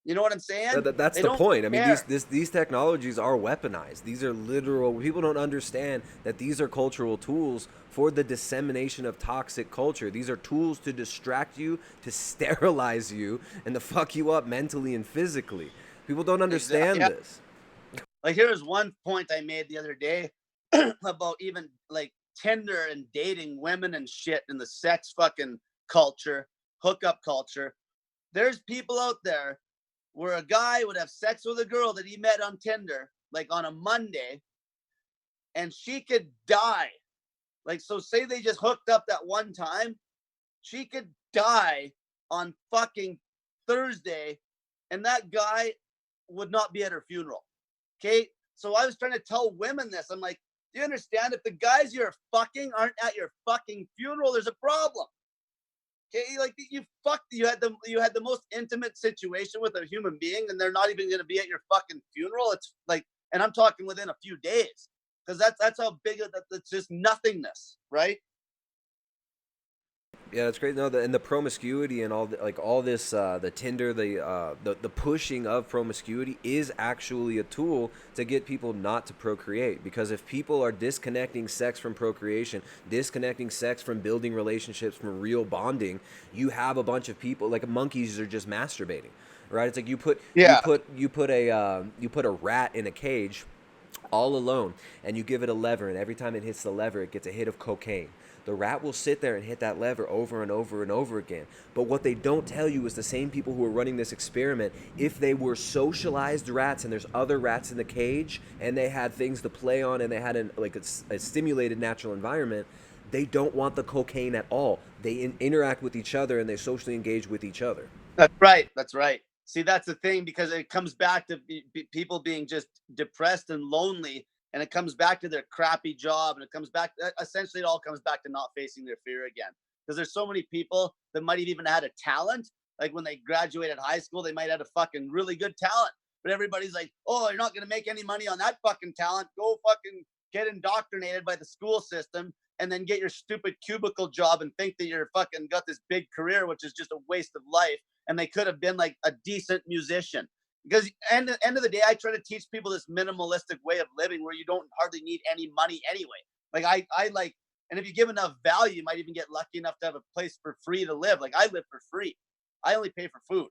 You know what I'm saying? That's the point. I mean, these technologies are weaponized. These are literal. People don't understand that these are cultural tools for the dissemination of toxic culture. These are tools to distract you, to sterilize you, and to fuck you up mentally and physically. People don't understand this. Like, here's one point I made the other day about even like Tinder and dating women and shit, and the sex fucking culture, hookup culture. There's people out there where a guy would have sex with a girl that he met on Tinder, like on a Monday, and she could die. Like, so say they just hooked up that one time, she could die on fucking Thursday, and that guy would not be at her funeral. Okay, so I was trying to tell women this. I'm like, do you understand? If the guys you're fucking aren't at your fucking funeral, there's a problem. Okay, like, you had the most intimate situation with a human being, and they're not even going to be at your fucking funeral. It's like, and I'm talking within a few days. because that's how big of that. That's just nothingness, right? Yeah, that's great. No, and the promiscuity and all like all this, the Tinder, the pushing of promiscuity is actually a tool to get people not to procreate. Because if people are disconnecting sex from procreation, disconnecting sex from building relationships, from real bonding, you have a bunch of people like monkeys are just masturbating, right? It's like Yeah. you put a rat in a cage all alone, and you give it a lever, and every time it hits the lever it gets a hit of cocaine. The rat will sit there and hit that lever over and over and over again. But what they don't tell you is the same people who are running this experiment, if they were socialized rats and there's other rats in the cage and they had things to play on and they had a stimulated natural environment, they don't want the cocaine at all. They interact with each other and they socially engage with each other. That's right. That's right. See, that's the thing, because it comes back to people being just depressed and lonely, and it comes back to their crappy job, and it comes back. Essentially, it all comes back to not facing their fear again. Because there's so many people that might have even had a talent. Like when they graduated high school, they might have had a fucking really good talent, but everybody's like, "Oh, you're not gonna make any money on that fucking talent. Go fucking get indoctrinated by the school system." And then get your stupid cubicle job and think that you're fucking got this big career, which is just a waste of life, and they could have been like a decent musician. Because end of the day, I try to teach people this minimalistic way of living where you don't hardly need any money anyway. Like I like, and if you give enough value, you might even get lucky enough to have a place for free to live. Like I live for free. I only pay for food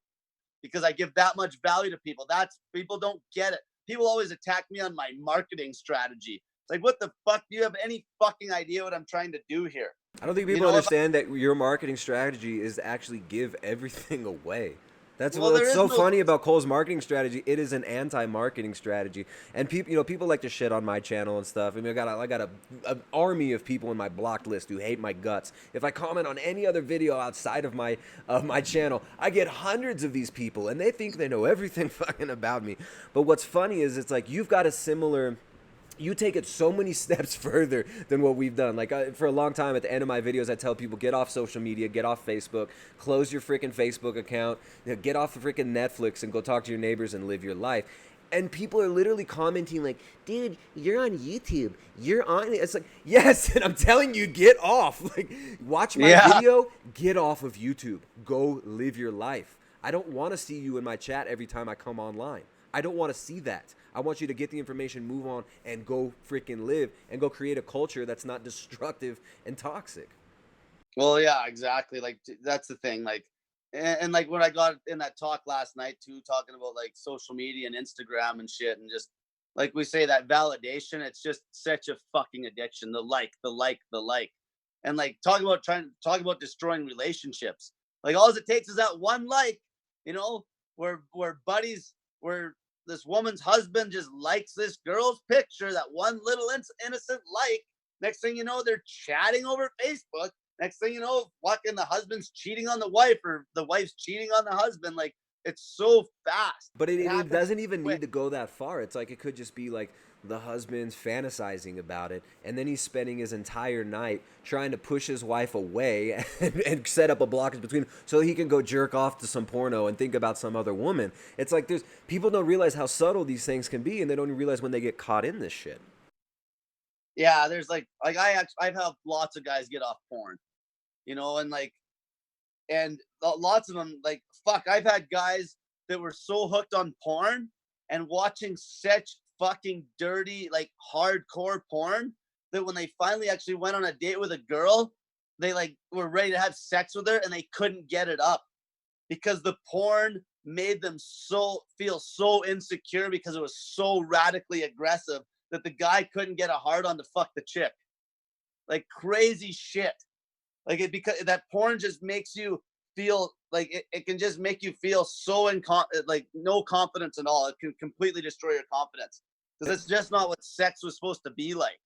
because I give that much value to people. That's people don't get it. People always attack me on my marketing strategy. It's like, what the fuck? Do you have any fucking idea what I'm trying to do here? I don't think You people know, if understand that your marketing strategy is to actually give everything away. That's well, what's there is so no. funny about Cole's marketing strategy. It is an anti-marketing strategy, and people, people like to shit on my channel and stuff. I mean, I got an army of people in my blocked list who hate my guts. If I comment on any other video outside of my channel, I get hundreds of these people, and they think they know everything fucking about me. But what's funny is it's like you've got a similar. You take it so many steps further than what we've done. Like for a long time at the end of my videos, I tell people, get off social media, get off Facebook, close your freaking Facebook account, get off the freaking Netflix and go talk to your neighbors and live your life. And people are literally commenting like, dude, you're on YouTube. You're on it. It's like, yes, and I'm telling you, get off. Like, watch my video, get off of YouTube. Go live your life. I don't want to see you in my chat every time I come online. I don't want to see that. I want you to get the information, move on, and go freaking live and go create a culture that's not destructive and toxic. Well, yeah, exactly. Like that's the thing. Like, and like when I got in that talk last night too, talking about like social media and Instagram and shit, and just like we say that validation, it's just such a fucking addiction. The like, the like, the like, and like talk about destroying relationships. Like all it takes is that one like, you know, where buddies, where this woman's husband just likes this girl's picture, that one little innocent like. Next thing you know, they're chatting over Facebook. Next thing you know, fucking the husband's cheating on the wife, or the wife's cheating on the husband. Like it's so fast. But it Happens doesn't even quick. need to go that far. It's like it could just be like the husband's fantasizing about it, and then he's spending his entire night trying to push his wife away and set up a blockage between them so he can go jerk off to some porno and think about some other woman. It's like there's people don't realize how subtle these things can be, and they don't even realize when they get caught in this shit. Yeah, there's like I've helped lots of guys get off porn, you know, and like and lots of them like fuck. I've had guys that were so hooked on porn and watching such fucking dirty, like hardcore porn that when they finally actually went on a date with a girl, they like were ready to have sex with her and they couldn't get it up because the porn made them feel so insecure because it was so radically aggressive that the guy couldn't get a hard on to fuck the chick. Like crazy shit. Like it, because that porn just makes you feel like it can just make you feel so like no confidence at all. It can completely destroy your confidence because it's just not what sex was supposed to be like.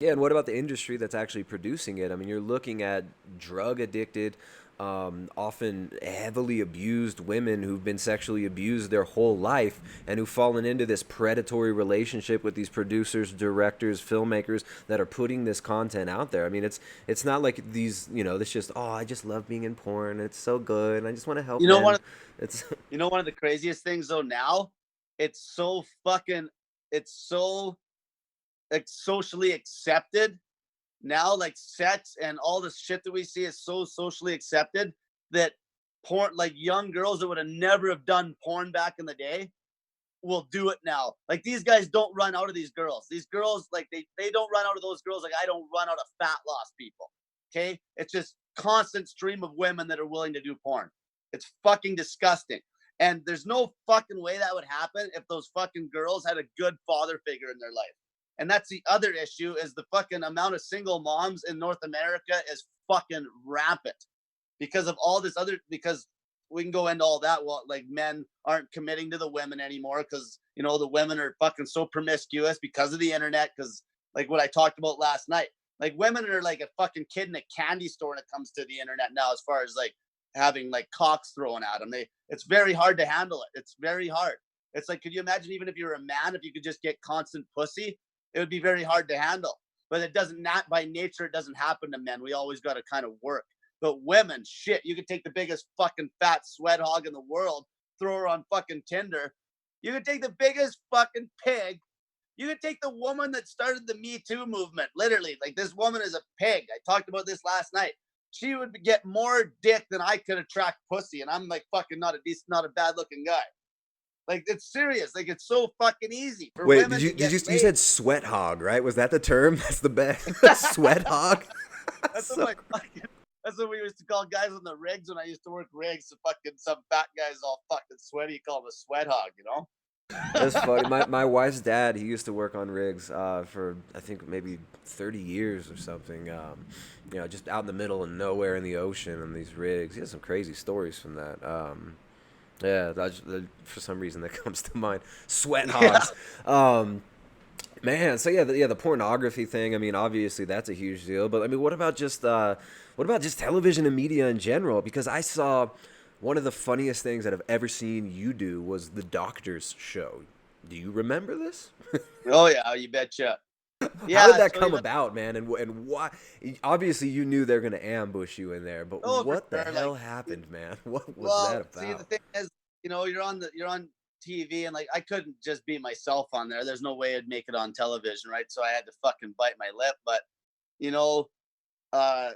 Yeah, and what about the industry that's actually producing it? I mean, you're looking at drug addicted, often heavily abused women who've been sexually abused their whole life and who've fallen into this predatory relationship with these producers, directors, filmmakers that are putting this content out there. I mean, it's not like these, it's just, oh, I just love being in porn. It's so good. I just want to help You know, men. It's one of the craziest things though now, it's so fucking, it's so like socially accepted now, like sex and all the shit that we see is so socially accepted that porn, like young girls that would have never have done porn back in the day will do it now. Like these guys don't run out of these girls. These girls, like they don't run out of those girls. Like I don't run out of fat loss people. Okay. It's just constant stream of women that are willing to do porn. It's fucking disgusting. And there's no fucking way that would happen if those fucking girls had a good father figure in their life. And that's the other issue is the fucking amount of single moms in North America is fucking rampant because of all this other, because we can go into all that. Well, like men aren't committing to the women anymore because, you know, the women are fucking so promiscuous because of the internet. Because like what I talked about last night, like women are like a fucking kid in a candy store when it comes to the internet now, as far as like having like cocks thrown at them. It's very hard to handle it. It's very hard. It's like, could you imagine even if you're a man, if you could just get constant pussy, it would be very hard to handle. But it doesn't, not by nature, it doesn't happen to men. We always got to kind of work. But women, shit, you could take the biggest fucking fat sweat hog in the world, throw her on fucking Tinder. You could take the biggest fucking pig. You could take the woman that started the Me Too movement. Literally, like this woman is a pig. I talked about this last night. She would get more dick than I could attract pussy. And I'm like fucking not a bad looking guy. Like it's serious. Like it's so fucking easy for Wait, women. you said sweat hog, right? Was that the term? That's the best. Sweat hog. That's So what that's what we used to call guys on the rigs when I used to work rigs. So fucking some fat guys all fucking sweaty, you call him a sweat hog, you know? that's funny. My wife's dad, he used to work on rigs for I think maybe 30 years or something. You know, just out in the middle of nowhere in the ocean on these rigs. He has some crazy stories from that. Yeah, for some reason that comes to mind. Sweat hogs. Yeah. Man, so yeah, the pornography thing. I mean, obviously that's a huge deal. But I mean, what about just television and media in general? Because I saw one of the funniest things that I've ever seen you do was the Doctor's Show. Do you remember this? Oh yeah, you betcha. How did Yeah, that so come about, man? And why? Obviously, you knew they're gonna ambush you in there, but oh for what the sure. Like hell happened, man? What was that well, see the about? thing is, you know, you're on TV and like I couldn't just be myself on there. There's no way I'd make it on television, right? So I had to fucking bite my lip. But you know, uh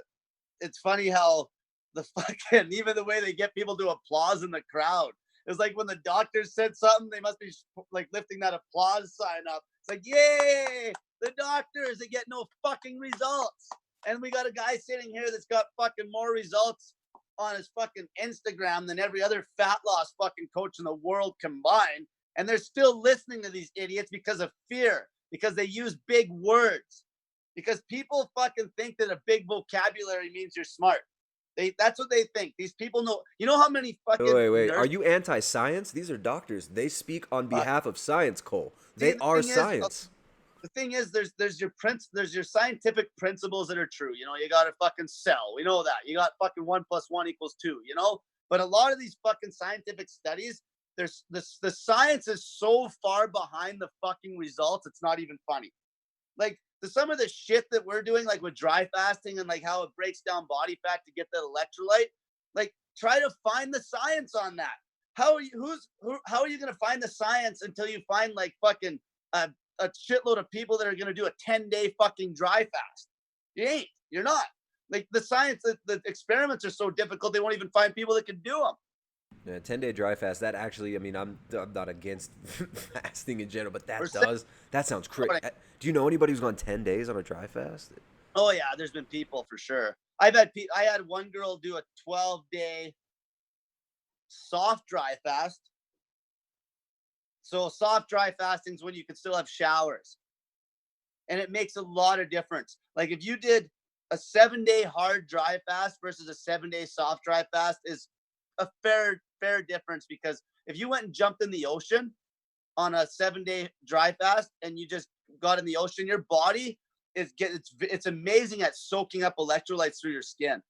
it's funny how the fucking even the way they get people to applause in the crowd. It's like when the doctor said something, they must be like lifting that applause sign up. It's like, yay, the doctors, they get no fucking results. And we got a guy sitting here that's got fucking more results on his fucking Instagram than every other fat loss fucking coach in the world combined. And they're still listening to these idiots because of fear, because they use big words, because people fucking think that a big vocabulary means you're smart. That's what they think. These people know. You know how many fucking Wait. Are nurses. you anti-science? These are doctors. They speak on Uh, behalf of science, Cole. see, They are science. the thing is, there's your scientific principles that are true. You know, you got a fucking cell. We know that. You got fucking 1+1=2. You know, but a lot of these fucking scientific studies, the science is so far behind the fucking results. It's not even funny. Like some of the shit that we're doing, like with dry fasting and like how it breaks down body fat to get that electrolyte, like try to find the science on that. How are you how are you gonna find the science until you find like fucking a shitload of people that are gonna do a 10-day fucking dry fast? You ain't. You're not. Like the science, the experiments are so difficult they won't even find people that can do them. Yeah, 10-day dry fast. That actually, I mean, I'm not against fasting in general, but Or that sounds crazy. Do you know anybody who's gone 10 days on a dry fast? oh yeah, there's been people for sure. I had one girl do a 12-day soft dry fast. So soft dry fasting is when you can still have showers, and it makes a lot of difference. Like if you did a 7-day hard dry fast versus a 7-day soft dry fast is a fair difference, because if you went and jumped in the ocean on a 7-day dry fast and you just got in the ocean, your body it's amazing at soaking up electrolytes through your skin.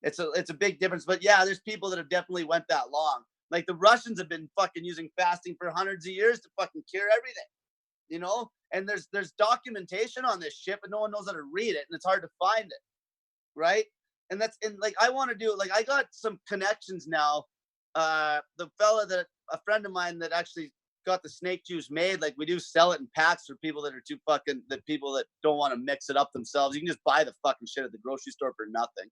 It's a big difference. But yeah, there's people that have definitely went that long. Like the Russians have been fucking using fasting for hundreds of years to fucking cure everything, you know? And there's documentation on this shit, but no one knows how to read it, and it's hard to find it, right? And like I want to do, like I got some connections now. The fella that a friend of mine that actually got the snake juice made. Like we do sell it in packs for people that are the people that don't want to mix it up themselves. You can just buy the fucking shit at the grocery store for nothing.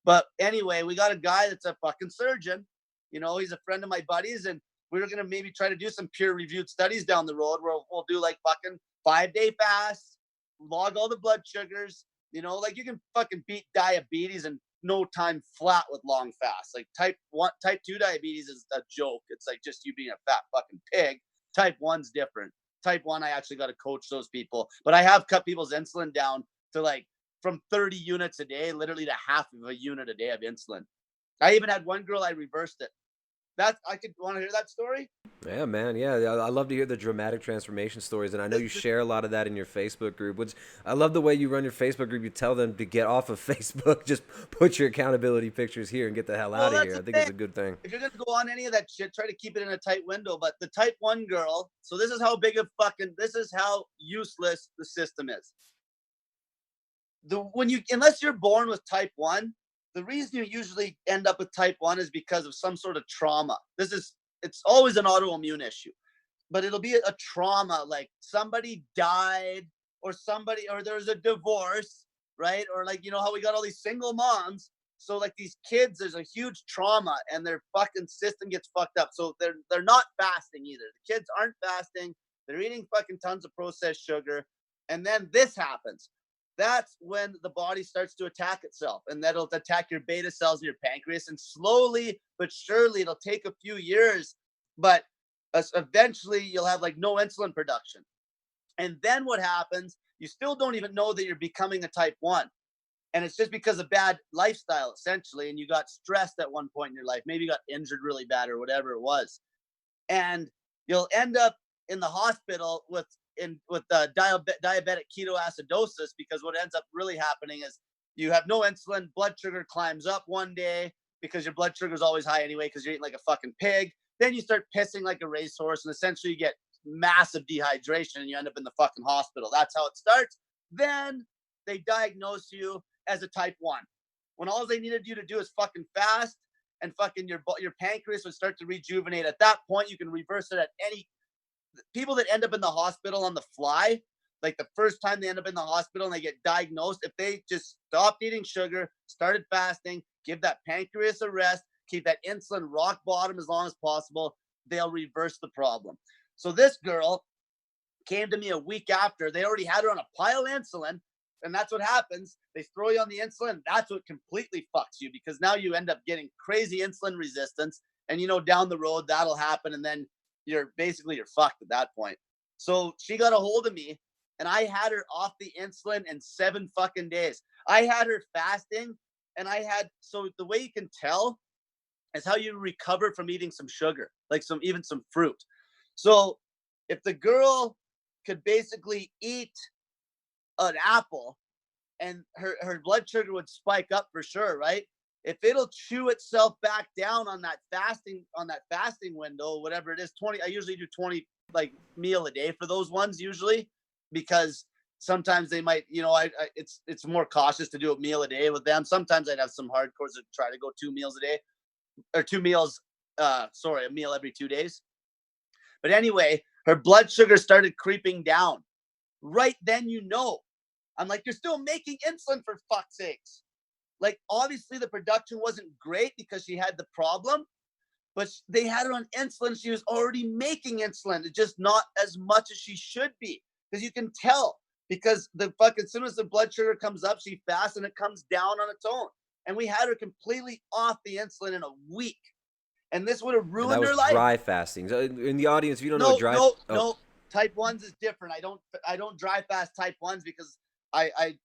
But anyway, we got a guy that's a fucking surgeon. He's a friend of my buddies, and we're going to maybe try to do some peer-reviewed studies down the road where we'll do like fucking 5-day fasts, log all the blood sugars, like you can fucking beat diabetes in no time flat with long fasts. Like type 2 diabetes is a joke. It's like just you being a fat fucking pig. Type 1's different. Type 1, I actually got to coach those people. But I have cut people's insulin down to like from 30 units a day, literally to half of a unit a day of insulin. I even had one girl, I reversed it. Want to hear that story? Yeah, man. Yeah, I love to hear the dramatic transformation stories, and I know you share a lot of that in your Facebook group. Which I love the way you run your Facebook group. You tell them to get off of Facebook, just put your accountability pictures here and get the hell out of here. I think it's a good thing. If you're gonna go on any of that shit, try to keep it in a tight window. But the type 1 girl, so this is how useless the system is. Unless you're born with type 1. The reason you usually end up with type 1 is because of some sort of trauma. It's always an autoimmune issue, but it'll be a trauma, like somebody died or there was a divorce, right? Or like, how we got all these single moms. So like these kids, there's a huge trauma and their fucking system gets fucked up. So they're not fasting either. The kids aren't fasting. They're eating fucking tons of processed sugar. And then this happens. That's when the body starts to attack itself, and that'll attack your beta cells in your pancreas. And slowly but surely, it'll take a few years, but eventually you'll have like no insulin production. And then what happens? You still don't even know that you're becoming a type 1. And it's just because of bad lifestyle, essentially. And you got stressed at one point in your life. Maybe you got injured really bad or whatever it was. And you'll end up in the hospital with diabetic ketoacidosis, because what ends up really happening is you have no insulin, blood sugar climbs up one day because your blood sugar is always high anyway because you're eating like a fucking pig. Then you start pissing like a racehorse, and essentially you get massive dehydration and you end up in the fucking hospital. That's how it starts. Then they diagnose you as a type 1 when all they needed you to do is fucking fast, and fucking your pancreas would start to rejuvenate. At that point, you can reverse it at any. People that end up in the hospital on the fly, like the first time they end up in the hospital and they get diagnosed, if they just stopped eating sugar, started fasting, give that pancreas a rest, keep that insulin rock bottom as long as possible, they'll reverse the problem. So this girl came to me a week after. They already had her on a pile of insulin, and that's what happens. They throw you on the insulin. That's what completely fucks you, because now you end up getting crazy insulin resistance, and down the road that'll happen, and then you're fucked at that point. So she got a hold of me, and I had her off the insulin in 7 fucking days. I had her fasting, and so the way you can tell is how you recover from eating some sugar, like even some fruit. So if the girl could basically eat an apple, and her blood sugar would spike up for sure, right? If it'll chew itself back down on that fasting window, whatever it is, 20, I usually do 20 like meal a day for those ones usually, because sometimes they might, it's more cautious to do a meal a day with them. Sometimes I'd have some hardcores that try to go 2 meals a day, or 2 meals, a meal every 2 days. But anyway, her blood sugar started creeping down. Right then, I'm like, you're still making insulin, for fuck's sakes. Like, obviously the production wasn't great because she had the problem, but they had her on insulin. She was already making insulin, just not as much as she should be. Because you can tell, because as soon as the blood sugar comes up, she fasts and it comes down on its own. And we had her completely off the insulin in a week. And this would have ruined her life. Dry fasting. In the audience, if you don't know dry. No. Type 1s is different. I don't dry fast type 1s because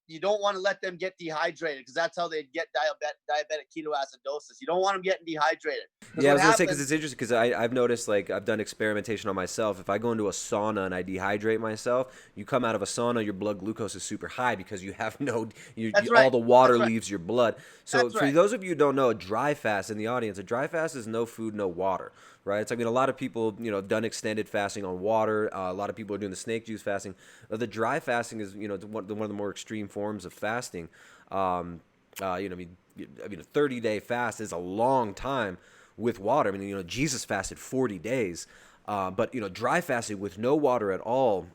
you don't want to let them get dehydrated, because that's how they get diabetic ketoacidosis. You don't want them getting dehydrated. Yeah, I was gonna say, because it's interesting, because I've noticed, like, I've done experimentation on myself. If I go into a sauna and I dehydrate myself, you come out of a sauna, your blood glucose is super high because you have all the water leaves your blood. So for those of you who don't know, a dry fast in the audience, a dry fast is no food, no water. Right? So, a lot of people, have done extended fasting on water. A lot of people are doing the snake juice fasting. The dry fasting is, one of the more extreme forms of fasting. A 30-day fast is a long time with water. Jesus fasted 40 days. But dry fasting with no water at all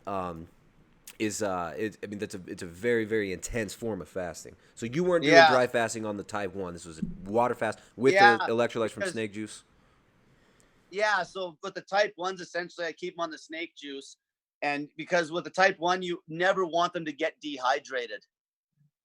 is it's a very, very intense form of fasting. So you weren't doing Yeah, dry fasting on the type 1. This was a water fast with the yeah, electrolytes from because snake juice. yeah. So with the type ones, essentially, I keep them on the snake juice, and because with the type one, you never want them to get dehydrated.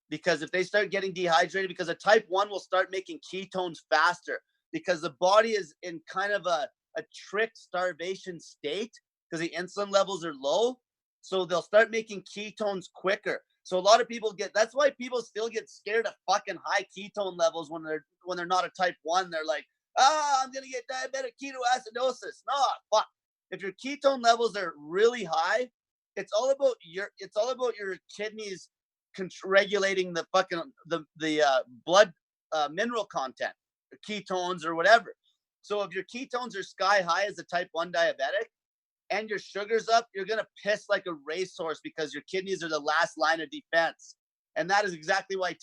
Because if they start getting dehydrated, because a type one will start making ketones faster because the body is in kind of a tricked starvation state because the insulin levels are low. So they'll start making ketones quicker. So a lot of people that's why people still get scared of fucking high ketone levels when they're not a type one. They're like, I'm gonna get diabetic ketoacidosis. No, fuck. If your ketone levels are really high, it's all about your kidneys regulating the fucking the blood mineral content, or ketones or whatever. So if your ketones are sky high as a type 1 diabetic and your sugar's up, you're going to piss like a racehorse because your kidneys are the last line of defense. And that is exactly why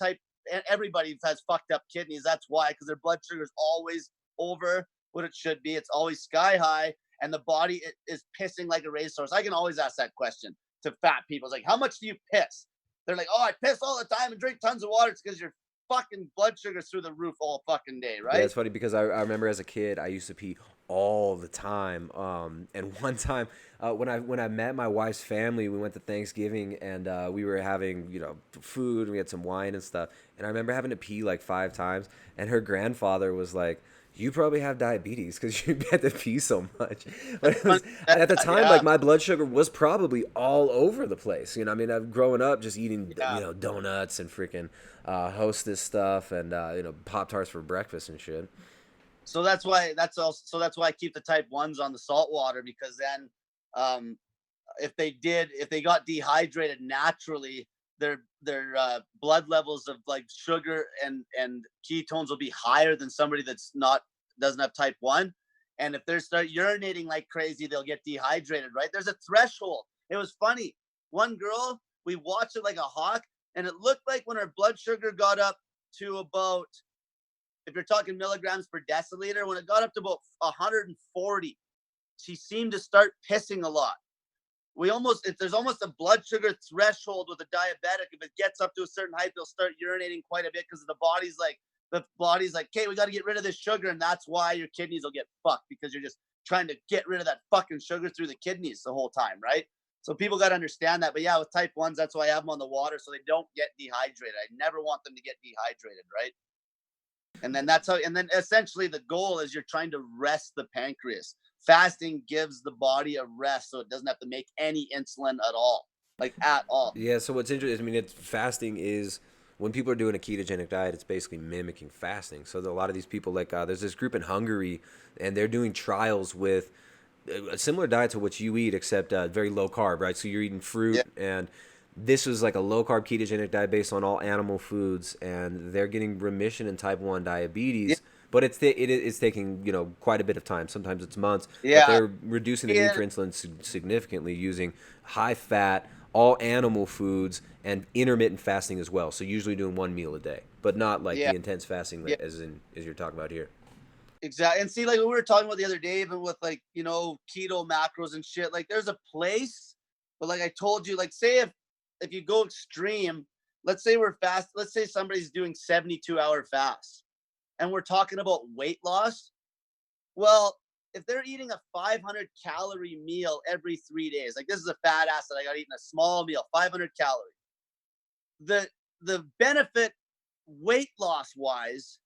everybody has fucked up kidneys. That's why, because their blood sugar is always over what it should be. It's always sky high and the body is pissing like a racehorse. I can always ask that question to fat people. It's like, how much do you piss? They're like, oh, I piss all the time and drink tons of water. It's because your fucking blood sugar's through the roof all fucking day, Yeah, right? it's funny because I remember as a kid I used to pee all the time. And one time when I met my wife's family, we went to Thanksgiving and we were having food. We had some wine and stuff. And I remember having to pee like 5 times. And her grandfather was like, "You probably have diabetes because you had to pee so much." But it was at the time Yeah, like my blood sugar was probably all over the place. I mean, I've growing up just eating yeah. donuts and freaking Hostess stuff and Pop Tarts for breakfast and shit. So that's why I keep the type ones on the salt water because then um if they got dehydrated naturally, their blood levels of like sugar and ketones will be higher than somebody that's not doesn't have type one. And if they start urinating like crazy, they'll get dehydrated, right? There's a threshold. It was funny. One girl, we watched it like a hawk, and it looked like when her blood sugar got up to about, if you're talking milligrams per deciliter, when it got up to about 140, she seemed to start pissing a lot. There's almost a blood sugar threshold with a diabetic. If it gets up to a certain height, they'll start urinating quite a bit because the body's like, okay, we got to get rid of this sugar, and that's why your kidneys will get fucked because you're just trying to get rid of that fucking sugar through the kidneys the whole time, right? So people got to understand that. But yeah, with type ones, that's why I have them on the water so they don't get dehydrated. I never want them to get dehydrated, right? And then essentially the goal is you're trying to rest the pancreas. Fasting gives the body a rest so it doesn't have to make any insulin at all, like at all. Yeah, so what's interesting, I mean, fasting is when people are doing a ketogenic diet, it's basically mimicking fasting. So a lot of these people, like, there's this group in Hungary, and they're doing trials with a similar diet to what you eat, except very low carb, right? So you're eating Yeah, fruit, and this was like a low carb ketogenic diet based on all animal foods, and they're getting remission in type 1 yeah, diabetes. But it's taking quite a bit of time. Sometimes it's months, but yeah. they're reducing the need And for insulin significantly using high fat, all animal foods, and intermittent fasting as well. So usually doing one meal a day, but not like yeah, the intense fasting yeah, that as you're talking about here. exactly. And see, like we were talking about the other day, even with like keto macros and shit. Like there's a place, but like I told you, like say if you go extreme, let's say we're fast. Let's say somebody's doing 72-hour fast, and we're talking about weight loss. Well, if they're eating a 500 calorie meal every 3 days, like this is a fat ass that I got eating a small meal, 500 calories. The benefit weight loss wise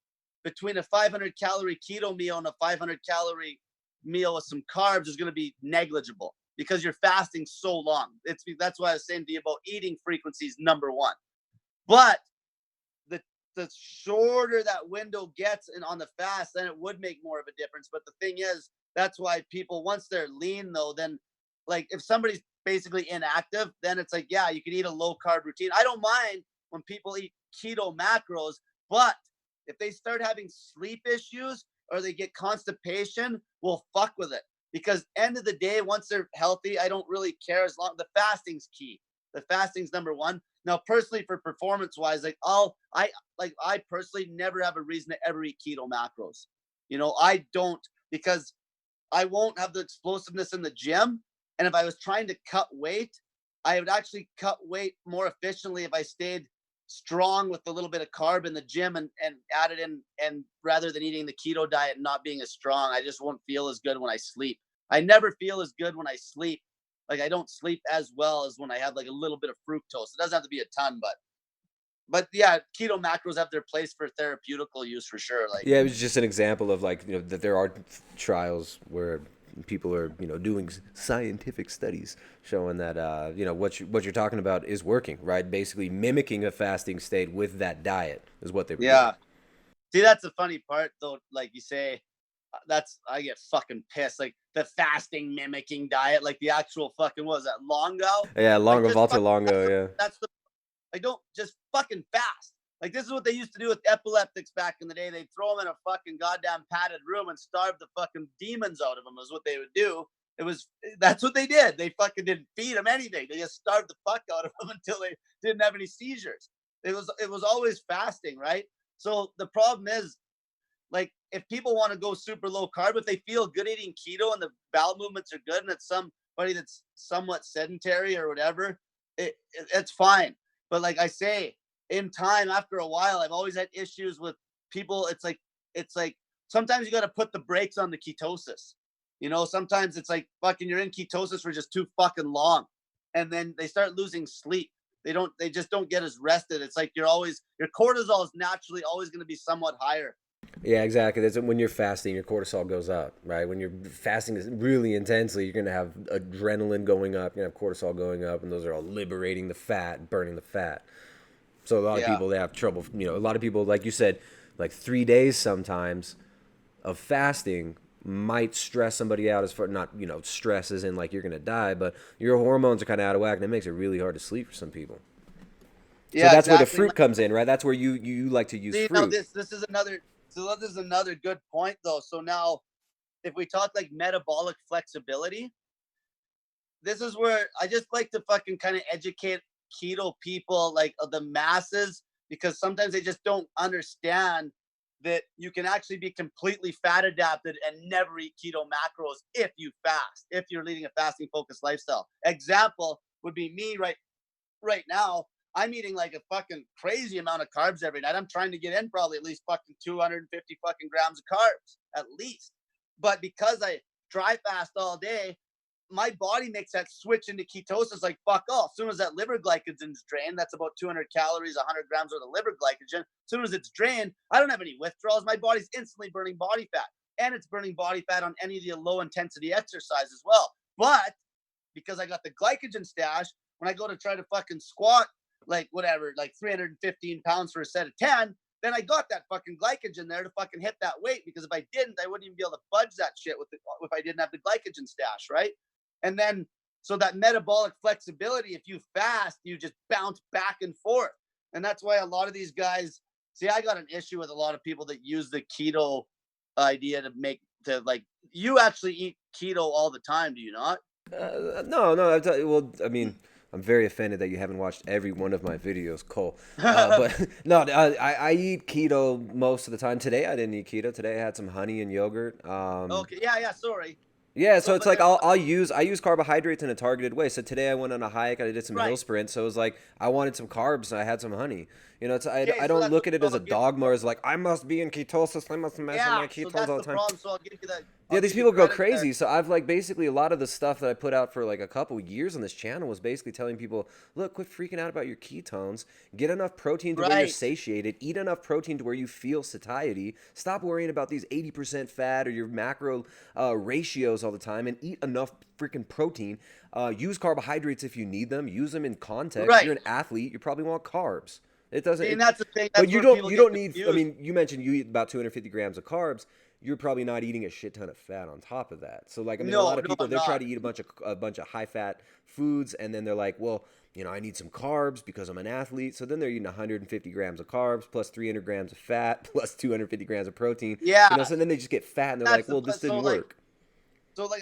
between a 500 calorie keto meal and a 500 calorie meal with some carbs is going to be negligible because you're fasting so long. That's why I was saying to you about eating frequencies number one. But the the shorter that window gets and on the fast, then it would make more of a difference. But the thing is, that's why people once they're lean though, then like if somebody's basically inactive, then it's like, yeah, you can eat a low carb routine. I don't mind when people eat keto macros, but if they start having sleep issues or they get constipation, we'll fuck with it. Because end of the day, once they're healthy, I don't really care as long the fasting's key. The fasting's number one. Now, personally, for performance wise, I personally never have a reason to ever eat keto macros. I don't because I won't have the explosiveness in the gym. And if I was trying to cut weight, I would actually cut weight more efficiently if I stayed strong with a little bit of carb in the gym and added in, and rather than eating the keto diet and not being as strong, I just won't feel as good when I sleep. I never feel as good when I sleep. Like I don't sleep as well as when I have like a little bit of fructose. It doesn't have to be a ton, but yeah, keto macros have their place for therapeutical use for sure. Like, Yeah, it was just an example of like, that there are trials where people are, doing scientific studies showing that what you're talking about is working, right? Basically mimicking a fasting state with that diet is what they were doing. yeah. See, that's the funny part though. Like you say, I get fucking pissed. Like the fasting mimicking diet, like the actual fucking, what was that, Longo? Yeah, Like longo, just Volta that's longo, the, yeah. that's the, like don't just fucking fast. Like this is what they used to do with epileptics back in the day. They'd throw them in a fucking goddamn padded room and starve the fucking demons out of them. Is what they would do. That's what they did. They fucking didn't feed them anything. They just starved the fuck out of them until they didn't have any seizures. It was always fasting, right? So the problem is, like, if people want to go super low carb, if they feel good eating keto and the bowel movements are good, and it's somebody that's somewhat sedentary or whatever, it's fine. But like I say, in time, after a while, I've always had issues with people. It's like sometimes you got to put the brakes on the ketosis. Sometimes it's like fucking you're in ketosis for just too fucking long, and then they start losing sleep. They just don't get as rested. It's like your cortisol is naturally always going to be somewhat higher. Yeah, exactly. That's when you're fasting, your cortisol goes up, right? When you're fasting really intensely, you're gonna have adrenaline going up, you're gonna have cortisol going up, and those are all liberating the fat, burning the fat. So a lot of Yeah. people, they have trouble. A lot of people, like you said, like 3 days sometimes of fasting might stress somebody out, as far, not stress as in like you're gonna die, but your hormones are kind of out of whack, and it makes it really hard to sleep for some people. So Yeah, that's where the exactly. fruit comes in, right? That's where you like to use See, now fruit. this is another good point though. So now, if we talk like metabolic flexibility, this is where I just like to fucking kind of educate keto people, like the masses, because sometimes they just don't understand that you can actually be completely fat adapted and never eat keto macros if you fast, if you're leading a fasting focused lifestyle. Example would be me right now. I'm eating like a fucking crazy amount of carbs every night. I'm trying to get in probably at least fucking 250 fucking grams of carbs at least. But because I dry fast all day, my body makes that switch into ketosis like fuck off. As soon as that liver glycogen's drained, that's about 200 calories, 100 grams worth of liver glycogen. As soon as it's drained, I don't have any withdrawals. My body's instantly burning body fat. And it's burning body fat on any of the low intensity exercise as well. But because I got the glycogen stash, when I go to try to fucking squat, like whatever, like 315 pounds for a set of 10, then I got that fucking glycogen there to fucking hit that weight. Because if I didn't, I wouldn't even be able to budge that shit if I didn't have the glycogen stash, right? And then, so that metabolic flexibility, if you fast, you just bounce back and forth. And that's why a lot of these guys, see, I got an issue with a lot of people that use the keto idea to like, you actually eat keto all the time, do you not? No, no. Well, I mean, I'm very offended that you haven't watched every one of my videos, Cole. But no, I eat keto most of the time. Today I didn't eat keto. Today I had some honey and yogurt. Okay, yeah, yeah, sorry. Yeah, so So, it's but like there's I use carbohydrates in a targeted way. So today I went on a hike. I did some hill right. sprints. So it was like I wanted some carbs and I had some honey. Okay, I so don't that's look what, at it so as a I'll give dogma or as like I must be in ketosis. I must measure yeah, my so ketones that's all the the time. problem. So I'll give you that. Yeah, I'll these give you people go credit there. crazy. So I've like basically a lot of the stuff that I put out for like a couple years on this channel was basically telling people, look, quit freaking out about your ketones. Get enough protein to where you're Right, satiated. Eat enough protein to where you feel satiety. Stop worrying about these 80% fat or your macro ratios all the time, and eat enough freaking protein. Use carbohydrates if you need them. Use them in context. You're right. an athlete. You probably want carbs. It doesn't. See, and that's the thing. But That's where people you get don't need. I confused. mean, you mentioned you eat about 250 grams of carbs. You're probably not eating a shit ton of fat on top of that. So like, I mean, a lot No, of no, people I'm they try not. to eat a bunch of high fat foods, and then they're like, well, I need some carbs because I'm an athlete. So then they're eating 150 grams of carbs plus 300 grams of fat plus 250 grams of protein. Yeah, So then they just get fat, and they're that's like, the well, this so didn't like work.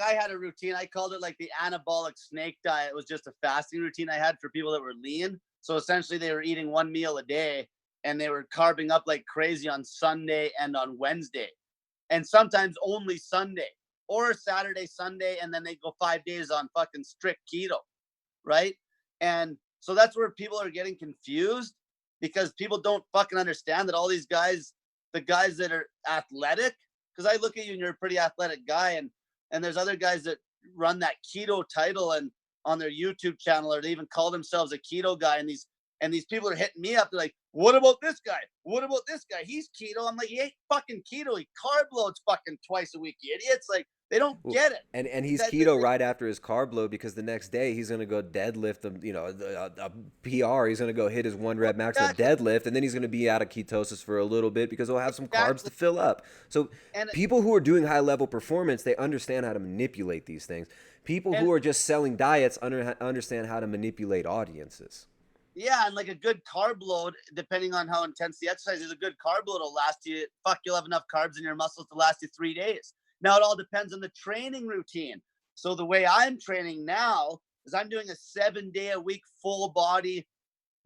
I had a routine. I called it like the anabolic snake diet. It was just a fasting routine I had for people that were lean. So essentially, they were eating one meal a day, and they were carbing up like crazy on Sunday and on Wednesday, and sometimes only Sunday. or Saturday, Sunday, and then they go 5 days on fucking strict keto, right? And so that's where people are getting confused, because people don't fucking understand that all these guys, the guys that are athletic, because I look at you and you're a pretty athletic guy, and there's other guys that run that keto title and on their YouTube channel, or they even call themselves a keto guy, and these people are hitting me up. They're like, what about this guy? What about this guy? He's keto. I'm like, he ain't fucking keto. He carb loads fucking twice a week, you idiots. Like, they don't get it. And he's keto right after his carb load, because the next day he's going to go deadlift a PR. He's going to go hit his 1 rep max on deadlift, and then he's going to be out of ketosis for a little bit because he'll have some carbs to fill up. So people who are doing high level performance, they understand how to manipulate these things. People who are just selling diets understand how to manipulate audiences. Yeah, and like a good carb load, depending on how intense the exercise is, a good carb load will last you. You'll have enough carbs in your muscles to last you 3 days. Now, it all depends on the training routine. So the way I'm training now is I'm doing a 7-day-a-week full body,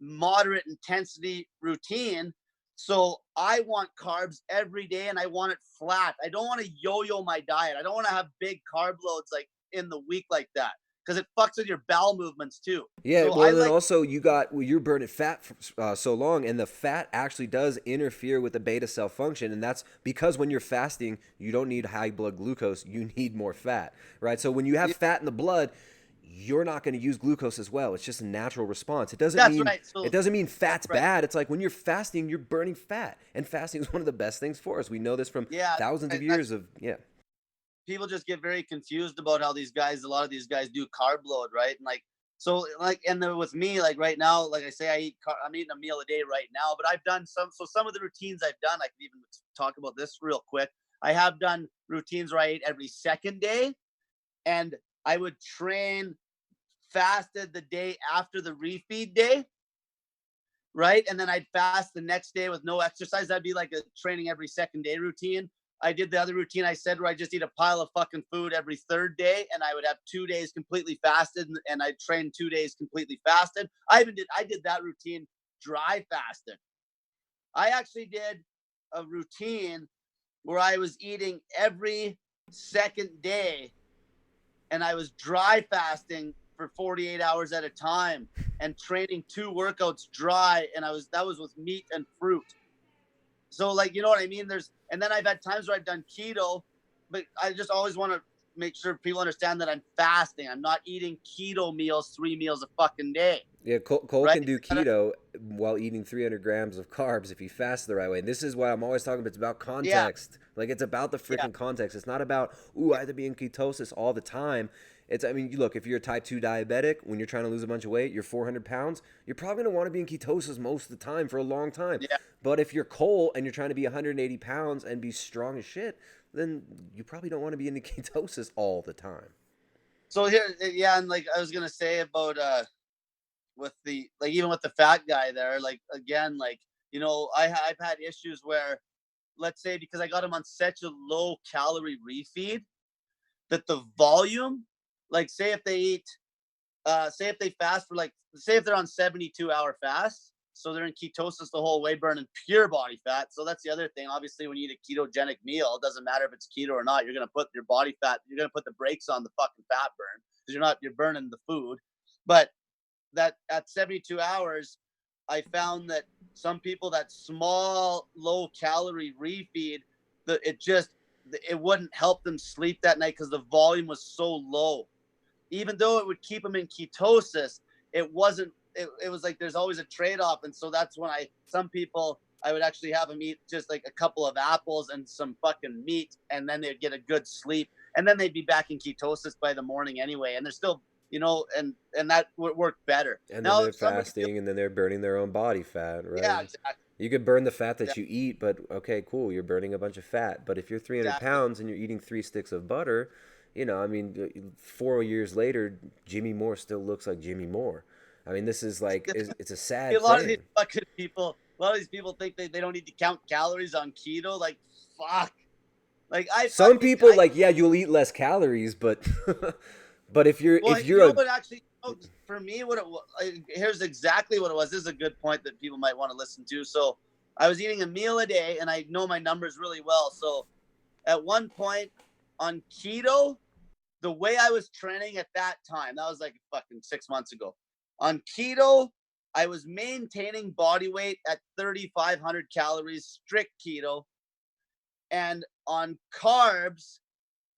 moderate intensity routine. So I want carbs every day, and I want it flat. I don't want to yo-yo my diet. I don't want to have big carb loads like in the week like that, because it fucks with your bowel movements too. Yeah, so well, then also you're burning fat for so long, and the fat actually does interfere with the beta cell function, and that's because when you're fasting, you don't need high blood glucose, you need more fat, right? So when you have fat in the blood, you're not going to use glucose as well. It's just a natural response. It doesn't mean fat's bad. It's like when you're fasting, you're burning fat, and fasting is one of the best things for us. We know this from thousands of years of People just get very confused about how a lot of these guys do carb load, right? And and then with me, like right now, like I say, I'm eating a meal a day right now, but I've done some of the routines I've done, I can even talk about this real quick. I have done routines where I ate every second day, and I would train fasted the day after the refeed day, right? And then I'd fast the next day with no exercise. That'd be like a training every second day routine. I did the other routine I said, where I just eat a pile of fucking food every 3rd day, and I would have 2 days completely fasted, and I'd train 2 days completely fasted. I did that routine dry fasting. I actually did a routine where I was eating every second day, and I was dry fasting for 48 hours at a time and training 2 workouts dry, and that was with meat and fruit. So, like, you know what I mean? And then I've had times where I've done keto, but I just always want to make sure people understand that I'm fasting. I'm not eating keto meals, 3 meals a fucking day. Yeah, Cole can do keto while eating 300 grams of carbs if he fasts the right way. And this is why I'm always talking about, it's about context. Yeah. Like, it's about the freaking context. It's not about, I have to be in ketosis all the time. Look, if you're a type 2 diabetic, when you're trying to lose a bunch of weight, you're 400 pounds, you're probably going to want to be in ketosis most of the time for a long time. Yeah. But if you're Cole and you're trying to be 180 pounds and be strong as shit, then you probably don't want to be in the ketosis all the time. So here, and like I was going to say about, with the, like, even with the fat guy there, like, again, like, you know, I've had issues where, let's say, because I got him on such a low calorie refeed, that the volume, like, say if they fast for, like, say if they're on 72-hour fast, so they're in ketosis the whole way, burning pure body fat. So that's the other thing. Obviously, when you eat a ketogenic meal, it doesn't matter if it's keto or not. You're going to put your body fat, you're going to put the brakes on the fucking fat burn, because you're burning the food. But that at 72 hours, I found that some people, that small, low calorie refeed, it wouldn't help them sleep that night because the volume was so low. Even though it would keep them in ketosis, it was like there's always a trade-off. And so that's when some people, I would actually have them eat just like a couple of apples and some fucking meat, and then they'd get a good sleep, and then they'd be back in ketosis by the morning anyway. And they're still, you know, and that would work better. And then they're fasting, and then they're burning their own body fat, right? Yeah, exactly. You could burn the fat that you eat, but okay, cool, you're burning a bunch of fat. But if you're 300 pounds and you're eating 3 sticks of butter, 4 years later, Jimmy Moore still looks like Jimmy Moore. I mean, this is like, it's a sad thing. A lot of these people think they don't need to count calories on keto. Like, fuck. Like, some people, you'll eat less calories, but but if you're but actually, for me, here's exactly what it was. This is a good point that people might want to listen to. So I was eating a meal a day, and I know my numbers really well. So at one point, on keto, the way I was training at that time, that was like fucking 6 months ago. On keto, I was maintaining body weight at 3,500 calories, strict keto. And on carbs,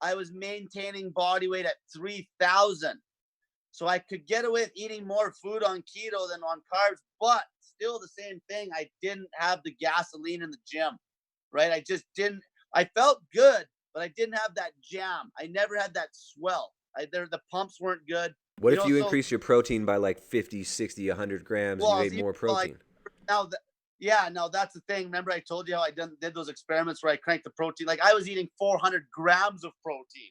I was maintaining body weight at 3,000. So I could get away with eating more food on keto than on carbs, but still the same thing. I didn't have the gasoline in the gym, right? I just didn't. I felt good, but I didn't have that jam. I never had that swell. The pumps weren't good. What if you increase your protein by like 50, 60, 100 grams and you ate more protein? Now that's the thing. Remember I told you how I did those experiments where I cranked the protein? Like I was eating 400 grams of protein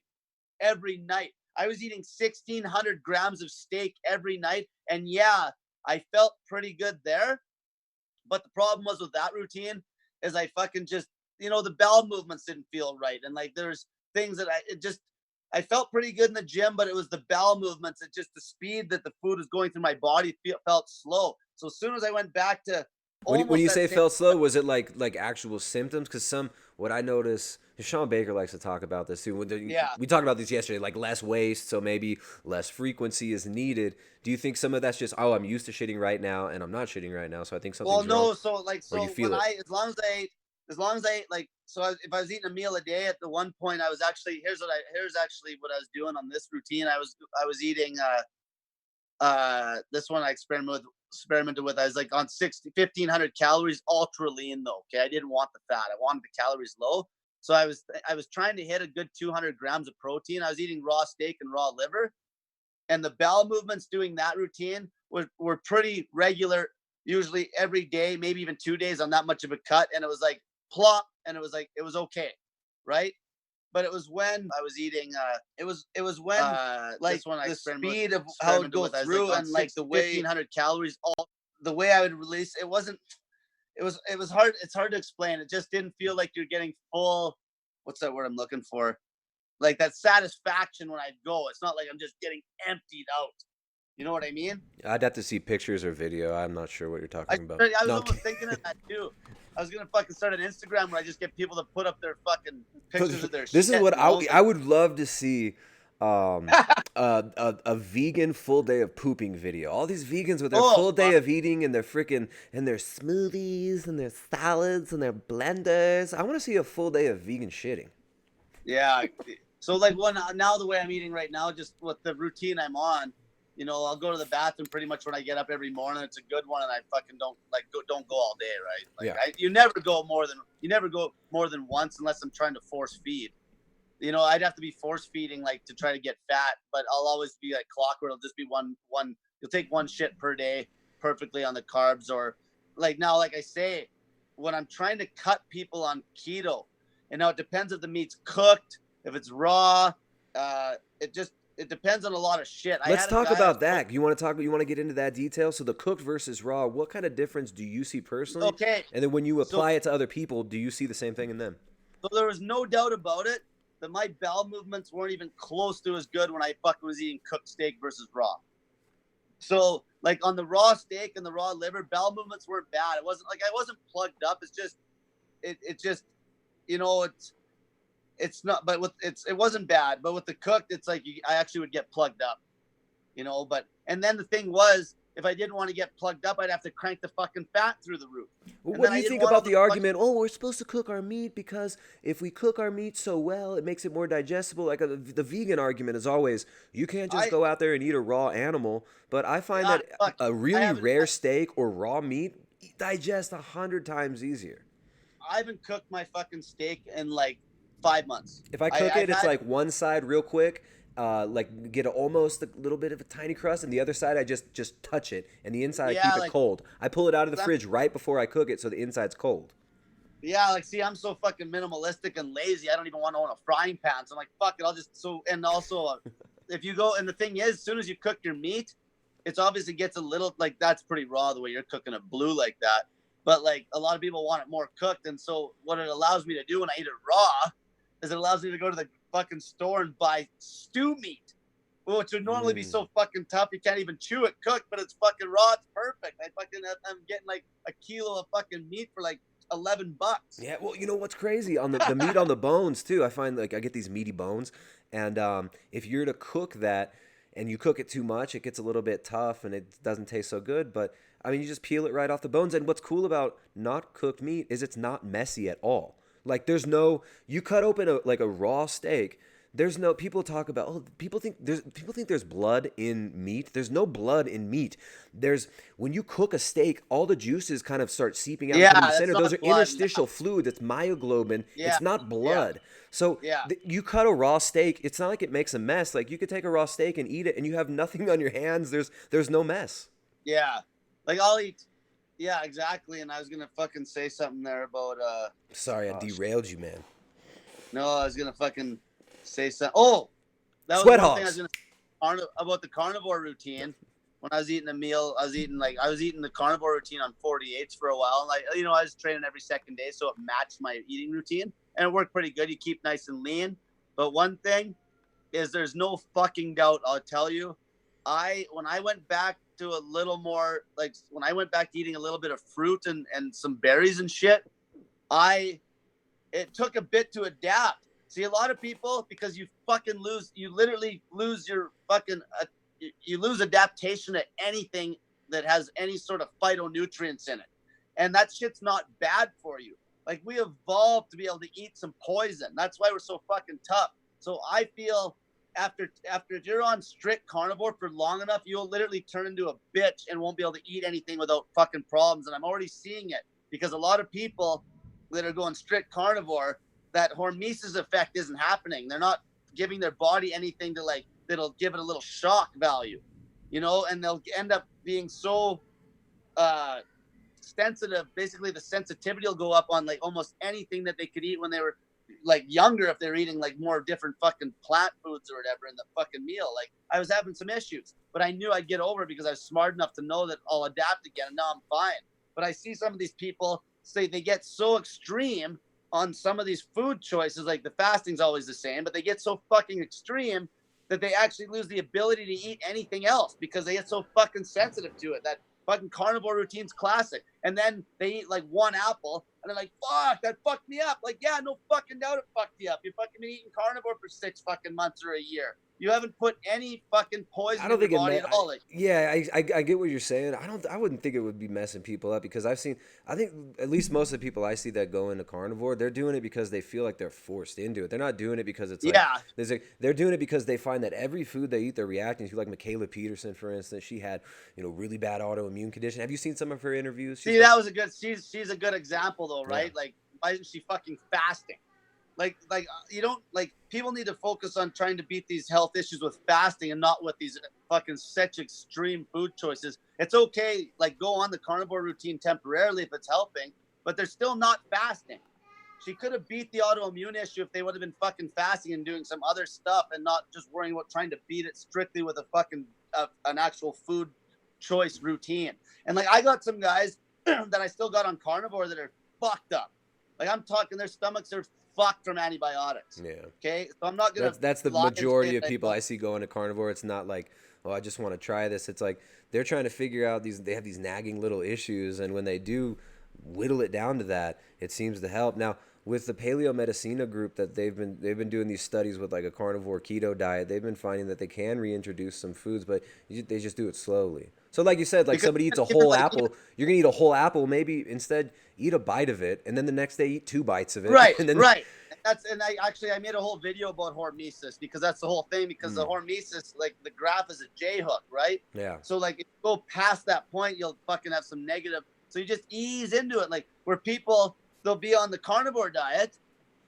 every night. I was eating 1,600 grams of steak every night. And yeah, I felt pretty good there. But the problem was with that routine is I fucking just, the bowel movements didn't feel right. And like there's things that I felt pretty good in the gym, but it was the bowel movements. It's just the speed that the food was going through my body felt slow. So as soon as I went back to when you say felt slow, was it like actual symptoms? Because what I notice, Sean Baker likes to talk about this too. We talked about this yesterday, like less waste, so maybe less frequency is needed. Do you think some of that's just, I'm used to shitting right now and I'm not shitting right now, so I think something's wrong? As long as I ate, if I was eating a meal a day, at the one point I was actually, here's actually what I was doing on this routine. I was eating this one I experimented with. I was like on 1,500 calories, ultra lean though. Okay, I didn't want the fat. I wanted the calories low. So I was trying to hit a good 200 grams of protein. I was eating raw steak and raw liver, and the bowel movements doing that routine were pretty regular, usually every day, maybe even 2 days on that much of a cut. And it was like plop, and it was okay, right? But it was when I was eating. It was when like the speed of how it goes through and like the way 1,500 calories. All the way I would release it wasn't. It was hard. It's hard to explain. It just didn't feel like you're getting full. What's that word I'm looking for? Like that satisfaction when I'd go. It's not like I'm just getting emptied out. You know what I mean? I'd have to see pictures or video. I'm not sure what you're talking about. I was almost thinking of that too. I was gonna fucking start an Instagram where I just get people to put up their fucking pictures of their shit. This is what I would love to see. A vegan full day of pooping video. All these vegans with their full day of eating and their smoothies and their salads and their blenders. I want to see a full day of vegan shitting. Yeah. So like now the way I'm eating right now, just with the routine I'm on, I'll go to the bathroom pretty much when I get up every morning. It's a good one, and I fucking don't go all day, right? Like, yeah. You never go more than once unless I'm trying to force feed. I'd have to be force feeding like to try to get fat, but I'll always be like clockwork. It'll just be one. You'll take one shit per day perfectly on the carbs, or like now, like I say, when I'm trying to cut people on keto, and now it depends if the meat's cooked, if it's raw. It depends on a lot of shit. Let's talk about that. You want to get into that detail? So the cooked versus raw, what kind of difference do you see personally? Okay. And then when you apply it to other people, do you see the same thing in them? So there was no doubt about it that my bowel movements weren't even close to as good when I fucking was eating cooked steak versus raw. So like on the raw steak and the raw liver, bowel movements weren't bad. It wasn't like I wasn't plugged up. It's just, it's not, but it wasn't bad. But with the cooked, it's like I actually would get plugged up, and then the thing was, if I didn't want to get plugged up, I'd have to crank the fucking fat through the roof. Well, what do you think about the argument, we're supposed to cook our meat because if we cook our meat so well, it makes it more digestible? Like the vegan argument is always, you can't just go out there and eat a raw animal. But I find that a really rare steak or raw meat digests 100 times easier. I haven't cooked my fucking steak in like 5 months. If I cook it's like one side real quick, like get almost a little bit of a tiny crust, and the other side I just touch it, and the inside I keep it cold. I pull it out of the fridge right before I cook it, so the inside's cold. Yeah, like see, I'm so fucking minimalistic and lazy. I don't even want to own a frying pan. So I'm like, fuck it, I'll just and also if you go, and the thing is, as soon as you cook your meat, it's obviously gets a little like that's pretty raw the way you're cooking it blue like that. But like a lot of people want it more cooked, and so what it allows me to do when I eat it raw is it allows me to go to the fucking store and buy stew meat, which would normally be so fucking tough you can't even chew it cooked, but it's fucking raw. It's perfect. I'm getting like a kilo of fucking meat for like $11. Yeah, well, you know what's crazy on the meat on the bones too. I find like I get these meaty bones, and if you're to cook that and you cook it too much, it gets a little bit tough and it doesn't taste so good. But I mean, you just peel it right off the bones. And what's cool about not cooked meat is it's not messy at all. Like there's no you cut open a raw steak. There's no people talk about people think there's blood in meat. There's no blood in meat. There's when you cook a steak, all the juices kind of start seeping out and Yeah, coming to the that's center. Those not are blood. interstitial fluid. That's myoglobin. Yeah, It's not yeah, blood. So yeah, you cut a raw steak. It's not like it makes a mess. Like you could take a raw steak and eat it, and you have nothing on your hands. There's no mess. yeah. Like I'll eat. Yeah, exactly. And I was gonna fucking say something there about Sorry, I oh, derailed you, man. no, I was gonna fucking say something. Oh, that was Sweat one thing I was hogs. gonna about the carnivore routine. When I was eating a meal, I was eating the carnivore routine on 48s for a while. Like I was training every second day, so it matched my eating routine, and it worked pretty good. You keep nice and lean. But one thing is, there's no fucking doubt. I'll tell you, when I went back to a little more like when I went back to eating a little bit of fruit and some berries and shit, it took a bit to adapt. See, a lot of people, because you literally lose your fucking, you lose adaptation to anything that has any sort of phytonutrients in it. And that shit's not bad for you. Like we evolved to be able to eat some poison. That's why we're so fucking tough. So I feel after if you're on strict carnivore for long enough, you'll literally turn into a bitch and won't be able to eat anything without fucking problems. And I'm already seeing it because a lot of people that are going strict carnivore, that hormesis effect isn't happening. They're not giving their body anything to like that'll give it a little shock value, and they'll end up being so sensitive. Basically, the sensitivity will go up on like almost anything that they could eat when they were like younger, if they're eating like more different fucking plant foods or whatever in the fucking meal. Like I was having some issues, but I knew I'd get over it because I was smart enough to know that I'll adapt again, and now I'm fine. But I see some of these people say they get so extreme on some of these food choices, like the fasting's always the same, but they get so fucking extreme that they actually lose the ability to eat anything else because they get so fucking sensitive to it. That fucking carnivore routine's classic. And then they eat like one apple and they're like, fuck, that fucked me up. Like, yeah, no fucking doubt it fucked you up. You've fucking been eating carnivore for 6 fucking months or a year. You haven't put any fucking poison I don't in your think body at all. Like, I get what you're saying. I wouldn't think it would be messing people up because I think at least most of the people I see that go into carnivore, they're doing it because they feel like they're forced into it. They're not doing it because it's like yeah, they're doing it because they find that every food they eat, they're reacting to. Like Michaela Peterson, for instance, she had really bad autoimmune condition. Have you seen some of her interviews? see, that was a good. She's a good example though, right? Yeah. Like, why isn't she fucking fasting? Like you don't like people need to focus on trying to beat these health issues with fasting and not with these fucking such extreme food choices. It's okay, like go on the carnivore routine temporarily if it's helping, but they're still not fasting. She could have beat the autoimmune issue if they would have been fucking fasting and doing some other stuff and not just worrying about trying to beat it strictly with a fucking an actual food choice routine. And like I got some guys that I still got on carnivore that are fucked up. Like I'm talking, their stomachs are fucked from antibiotics. Yeah. Okay, so I'm not gonna. That's the majority of people I see going to carnivore. It's not like, oh, I just want to try this. It's like they're trying to figure out they have these nagging little issues, and when they do whittle it down to that, it seems to help. Now, with the Paleo Medicina group that they've been doing these studies with like a carnivore keto diet, they've been finding that they can reintroduce some foods, but they just do it slowly. So like you said, like because somebody eats a whole apple, you're gonna eat a whole apple, maybe instead eat a bite of it, and then the next day eat 2 bites of it. right, And then right. And I made a whole video about hormesis because that's the whole thing. Because the hormesis, like the graph is a J hook, right? Yeah. So like if you go past that point, you'll fucking have some negative. So you just ease into it, like where people they'll be on the carnivore diet,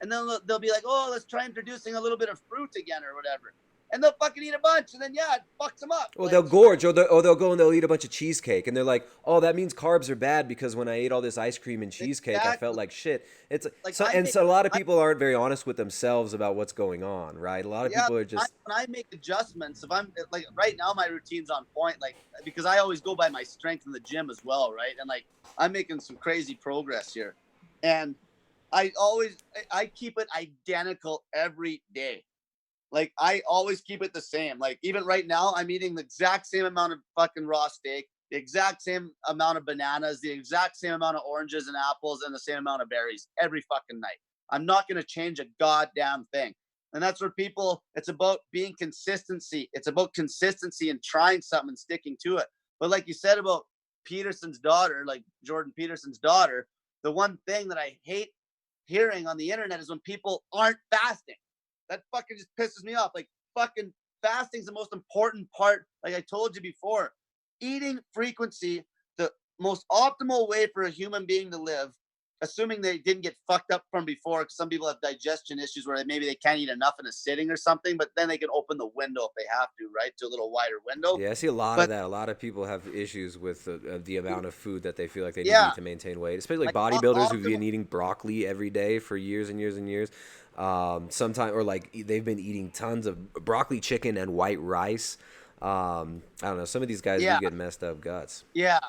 and then they'll be like, oh, let's try introducing a little bit of fruit again or whatever. And they'll fucking eat a bunch, and then yeah, it fucks them up. Well, like, they'll gorge, or they'll go and they'll eat a bunch of cheesecake, and they're like, "Oh, that means carbs are bad because when I ate all this ice cream and cheesecake, I felt exactly. like shit." It's Like so, and so a lot of people aren't very honest with themselves about what's going on, right? A lot of yeah, people are just when I make adjustments, if I'm like right now, my routine's on point, like because I always go by my strength in the gym as well, right? And like I'm making some crazy progress here, and I keep it identical every day. Like I always keep it the same. Like even right now, I'm eating the exact same amount of fucking raw steak, the exact same amount of bananas, the exact same amount of oranges and apples, and the same amount of berries every fucking night. I'm not going to change a goddamn thing. And that's where people, it's about being consistency. It's about consistency and trying something and sticking to it. But like you said about Peterson's daughter, like Jordan Peterson's daughter, the one thing that I hate hearing on the internet is when people aren't fasting. That fucking just pisses me off. Like, fucking fasting is the most important part. Like I told you before, eating frequency, the most optimal way for a human being to live, assuming they didn't get fucked up from before, because some people have digestion issues where maybe they can't eat enough in a sitting or something, but then they can open the window if they have to, right, to a little wider window. Yeah, I see a lot of But that. A lot of people have issues with the amount of food that they feel like they need to yeah, eat to maintain weight, especially like like bodybuilders who've optimal. been eating broccoli every day for years and years and years. Sometimes, or like they've been eating tons of broccoli, chicken, and white rice. I don't know. Some of these guys do Yeah, get messed up guts. yeah.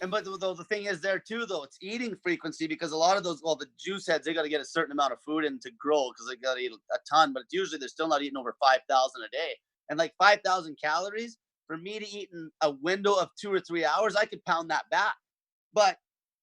And but the thing is there too, though, it's eating frequency, because a lot of those, well, the juice heads, they got to get a certain amount of food in to grow because they got to eat a ton, but it's usually they're still not eating over 5,000 a day. And like 5,000 calories for me to eat in a window of 2 or 3 hours, I could pound that back. But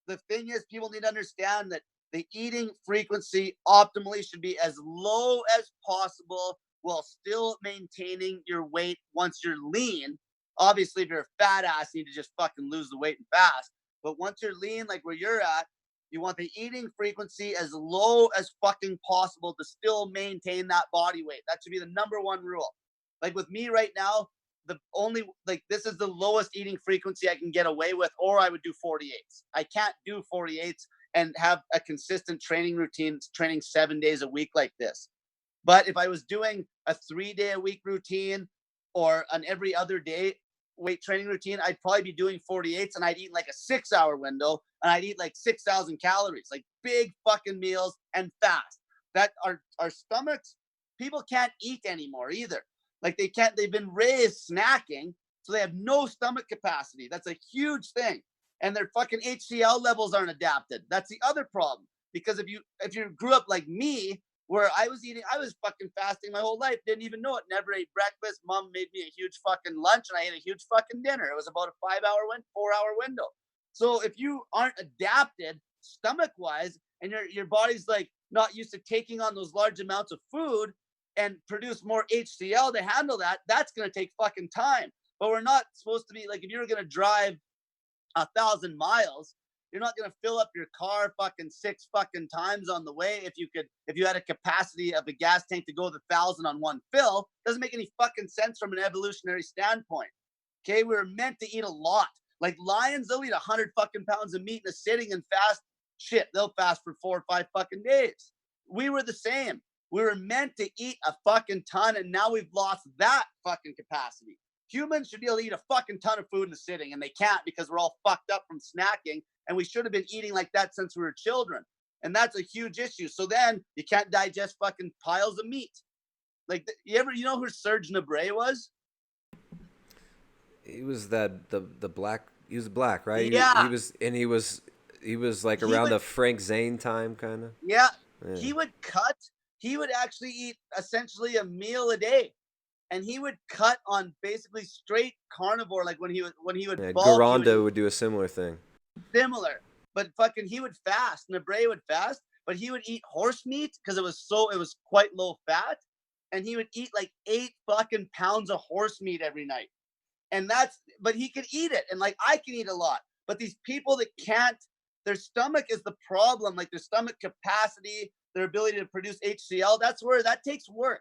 the thing is, people need to understand that the eating frequency optimally should be as low as possible while still maintaining your weight once you're lean. Obviously, if you're a fat ass, you need to just fucking lose the weight and fast. But once you're lean, like where you're at, you want the eating frequency as low as fucking possible to still maintain that body weight. That should be the number one rule. Like with me right now, the only, like, this is the lowest eating frequency I can get away with, or I would do 48s. I can't do 48s and have a consistent training routine, training 7 days a week like this. But if I was doing a 3 day a week routine or an every other day weight training routine, I'd probably be doing 48s, and I'd eat like a 6 hour window, and I'd eat like 6,000 calories, like big fucking meals and fast. That our stomachs, people can't eat anymore either. Like they can't, they've been raised snacking, so they have no stomach capacity. That's a huge thing. And their fucking HCl levels aren't adapted. That's the other problem. Because if you grew up like me, where I was fucking fasting my whole life, didn't even know it, never ate breakfast. Mom made me a huge fucking lunch, and I ate a huge fucking dinner. It was about a 4 hour window. So if you aren't adapted stomach wise, and your body's like not used to taking on those large amounts of food and produce more HCl to handle that, that's going to take fucking time. But we're not supposed to be like, if you're going to drive 1,000 miles, you're not gonna fill up your car fucking 6 fucking times on the way. If you had a capacity of a gas tank to go to 1,000 on one fill, doesn't make any fucking sense from an evolutionary standpoint. Okay, we were meant to eat a lot. Like lions, they'll eat 100 fucking pounds of meat in a sitting and fast. Shit, they'll fast for 4 or 5 fucking days. We were the same. We were meant to eat a fucking ton, and now we've lost that fucking capacity. Humans should be able to eat a fucking ton of food in a sitting, and they can't because we're all fucked up from snacking, and we should have been eating like that since we were children. And that's a huge issue. So then you can't digest fucking piles of meat. Like, you know who Serge Nubret was? He was the black. He was black, right? He Yeah. was, and he was like He around would, the Frank Zane time, kind of. yeah, Yeah. he would cut, he would actually eat essentially a meal a day. And he would cut on basically straight carnivore. Like when he would Yeah, bulk, he would Garanda eat would do a similar thing. similar. But fucking he would fast. Nabray would fast, but he would eat horse meat because it was quite low fat. And he would eat like 8 fucking pounds of horse meat every night. And but he could eat it. And like I can eat a lot. But these people that can't, their stomach is the problem. Like their stomach capacity, their ability to produce HCl, that's where that takes work.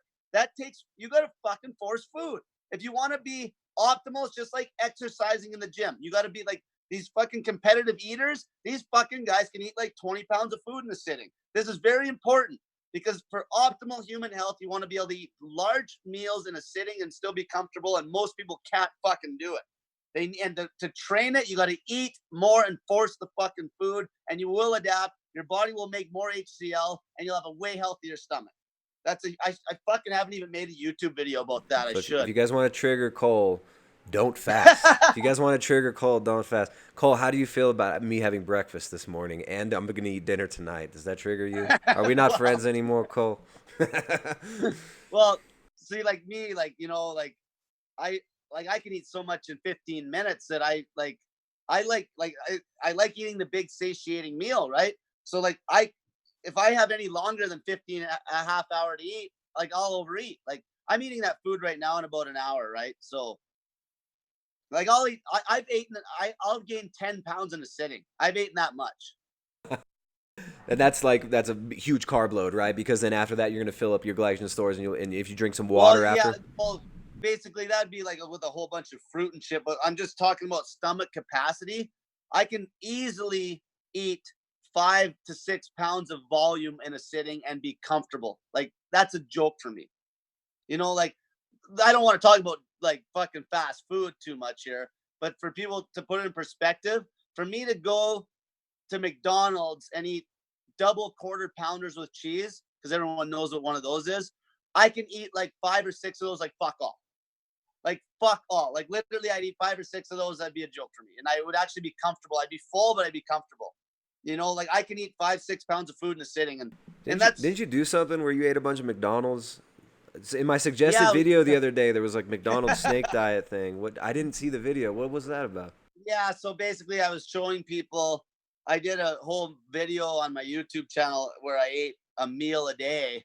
You got to fucking force food. If you want to be optimal, it's just like exercising in the gym. You got to be like these fucking competitive eaters. These fucking guys can eat like 20 pounds of food in a sitting. This is very important because for optimal human health, you want to be able to eat large meals in a sitting and still be comfortable. And most people can't fucking do it. To train it, you got to eat more and force the fucking food, and you will adapt. Your body will make more HCl, and you'll have a way healthier stomach. I fucking haven't even made a YouTube video about that. I So if should. you guys want to trigger Cole, don't fast. If you guys want to trigger Cole, don't fast. Cole, how do you feel about me having breakfast this morning and I'm gonna eat dinner tonight? Does that trigger you? Are we not well, friends anymore, Cole? well, see, like me, like I I can eat so much in 15 minutes that I like I like eating the big satiating meal, right? So like if I have any longer than 15 a half hour to eat, like I'll overeat. Like I'm eating that food right now in about an hour, right? So like I'll eat. I've eaten. I'll gain 10 pounds in a sitting. I've eaten that much. And that's a huge carb load, right? Because then after that, you're gonna fill up your glycogen stores, and if you drink some Well, water yeah. after. Well, basically that'd be like with a whole bunch of fruit and shit. But I'm just talking about stomach capacity. I can easily eat 5 to 6 pounds of volume in a sitting and be comfortable. Like that's a joke for me. Like I don't want to talk about like fucking fast food too much here, but for people to put it in perspective, for me to go to McDonald's and eat double quarter pounders with cheese, because everyone knows what one of those is, I can eat like 5 or 6 of those like fuck all. Like fuck all. Like literally I'd eat 5 or 6 of those, that'd be a joke for me. And I would actually be comfortable. I'd be full, but I'd be comfortable. Like I can eat 5, 6 pounds of food in a sitting, and Didn't that's you do something where you ate a bunch of McDonald's? In my suggested yeah, video the other day, there was like McDonald's snake diet thing. What, I didn't see the video. What was that about? yeah. So basically I was showing people, I did a whole video on my YouTube channel where I ate a meal a day,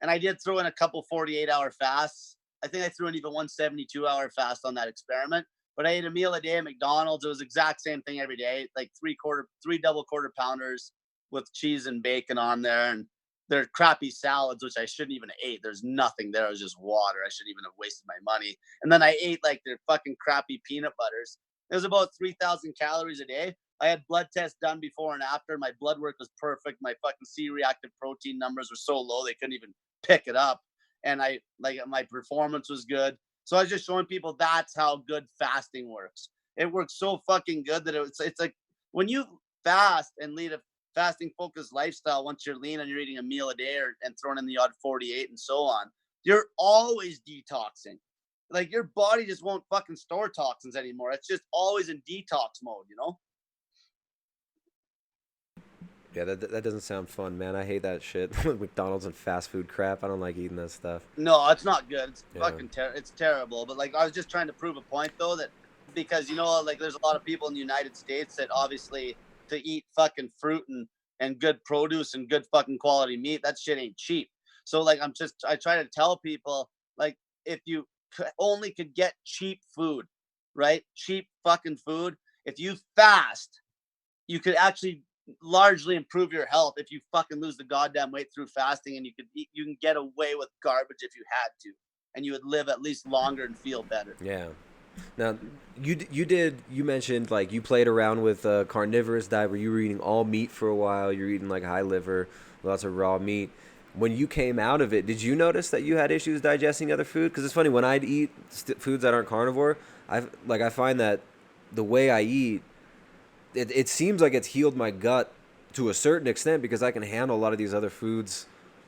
and I did throw in a couple 48-hour fasts. I think I threw in even one 72-hour fast on that experiment. But I ate a meal a day at McDonald's. It was the exact same thing every day, like three double quarter pounders with cheese and bacon on there, and they're crappy salads, which I shouldn't even have ate. There's nothing there. It was just water. I shouldn't even have wasted my money. And then I ate like their fucking crappy peanut butters. It was about 3,000 calories a day. I had blood tests done before and after. My blood work was perfect. My fucking C-reactive protein numbers were so low they couldn't even pick it up. And my performance was good. So I was just showing people that's how good fasting works. It works so fucking good that it's like when you fast and lead a fasting focused lifestyle, once you're lean and you're eating a meal a day and throwing in the odd 48 and so on, you're always detoxing. Like your body just won't fucking store toxins anymore. It's just always in detox mode. Yeah, that doesn't sound fun, man. I hate that shit. McDonald's and fast food crap. I don't like eating that stuff. No, it's not good. It's Yeah. fucking it's terrible. But like I was just trying to prove a point though, that because like there's a lot of people in the United States that obviously to eat fucking fruit and good produce and good fucking quality meat, that shit ain't cheap. So like I try to tell people, like, if you only could get cheap food, right? Cheap fucking food. If you fast, you could actually largely improve your health if you fucking lose the goddamn weight through fasting, and you can get away with garbage if you had to, and you would live at least longer and feel better. Yeah. Now, you mentioned like you played around with a carnivorous diet where you were eating all meat for a while. You're eating like high liver, lots of raw meat. When you came out of it, did you notice that you had issues digesting other food? Because it's funny, when I'd eat foods that aren't carnivore, I find that the way I eat, it seems like it's healed my gut to a certain extent because I can handle a lot of these other foods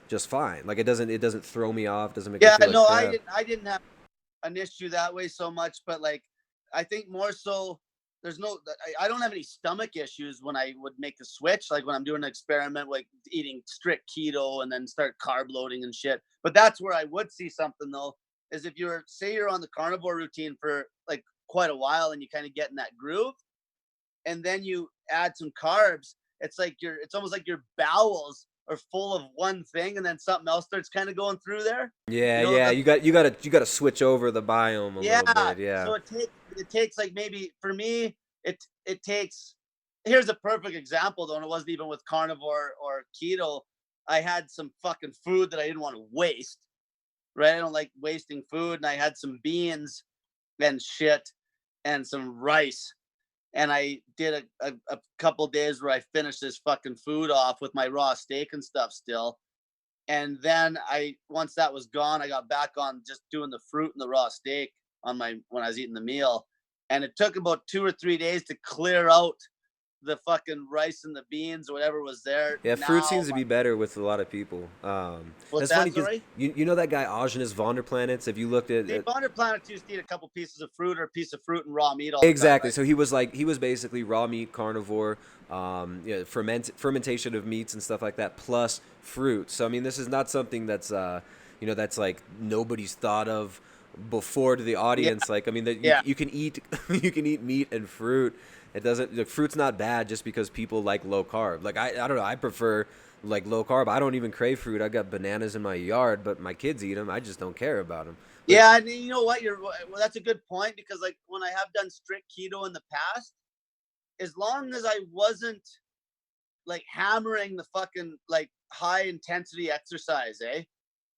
just fine. Like it doesn't throw me off, doesn't make me feel like No, crap. I didn't have an issue that way so much, but like I think more so I don't have any stomach issues when I would make the switch, like when I'm doing an experiment like eating strict keto and then start carb loading and shit. But that's where I would see something though, is if you're on the carnivore routine for like quite a while and you kind of get in that groove, and then you add some carbs, it's almost like your bowels are full of one thing and then something else starts kind of going through there. Yeah, You know, yeah, the, you got to switch over the biome a yeah. little bit. Yeah. So it takes like maybe for me, it takes, here's a perfect example though, and it wasn't even with carnivore or keto. I had some fucking food that I didn't want to waste, right? I don't like wasting food. And I had some beans and shit and some rice. And I did a couple days where I finished this fucking food off with my raw steak and stuff still. And then once that was gone, I got back on just doing the fruit and the raw steak when I was eating the meal. And it took about 2 or 3 days to clear out the fucking rice and the beans or whatever was there. Yeah, fruit Now, seems to be better with a lot of people. what's That's funny that, because sorry? you know that guy Agenis Vonderplanets. If you looked The at Bonner Planet used to eat a couple pieces of fruit or a piece of fruit and raw meat all the time, exactly, right? so he was basically raw meat carnivore, fermentation of meats and stuff like that, plus fruit. So I mean, this is not something that's that's like nobody's thought of before to the Yeah, audience. Like, I mean, that yeah. you can eat you can eat meat and fruit. It doesn't the fruit's not bad just because people like low carb. Like I don't know, I prefer like low carb. I don't even crave fruit. I got bananas in my yard, but my kids eat them. I just don't care about them. But Yeah, and you know what? Well, that's a good point, because like when I have done strict keto in the past, as long as I wasn't like hammering the fucking like high intensity exercise,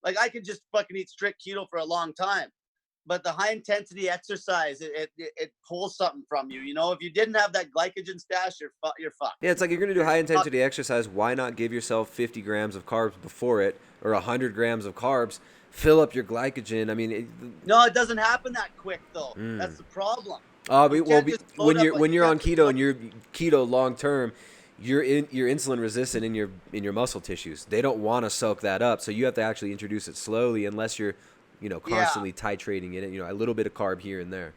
like I could just fucking eat strict keto for a long time. But the high intensity exercise, it pulls something from you. You know, if you didn't have that glycogen stash, you're fucked. yeah, it's like you're gonna do You're high not, intensity exercise. Why not give yourself 50 grams of carbs before it, or 100 grams of carbs? Fill up your glycogen. I mean, no, it doesn't happen that quick though. mm. That's the problem. You Well, can't just load up. when You you're can't on just keto load. and you're keto long term, you're insulin resistant in your muscle tissues. They don't want to soak that up, so you have to actually introduce it slowly, unless you're, Yeah. constantly titrating in it. A little bit of carb here and there.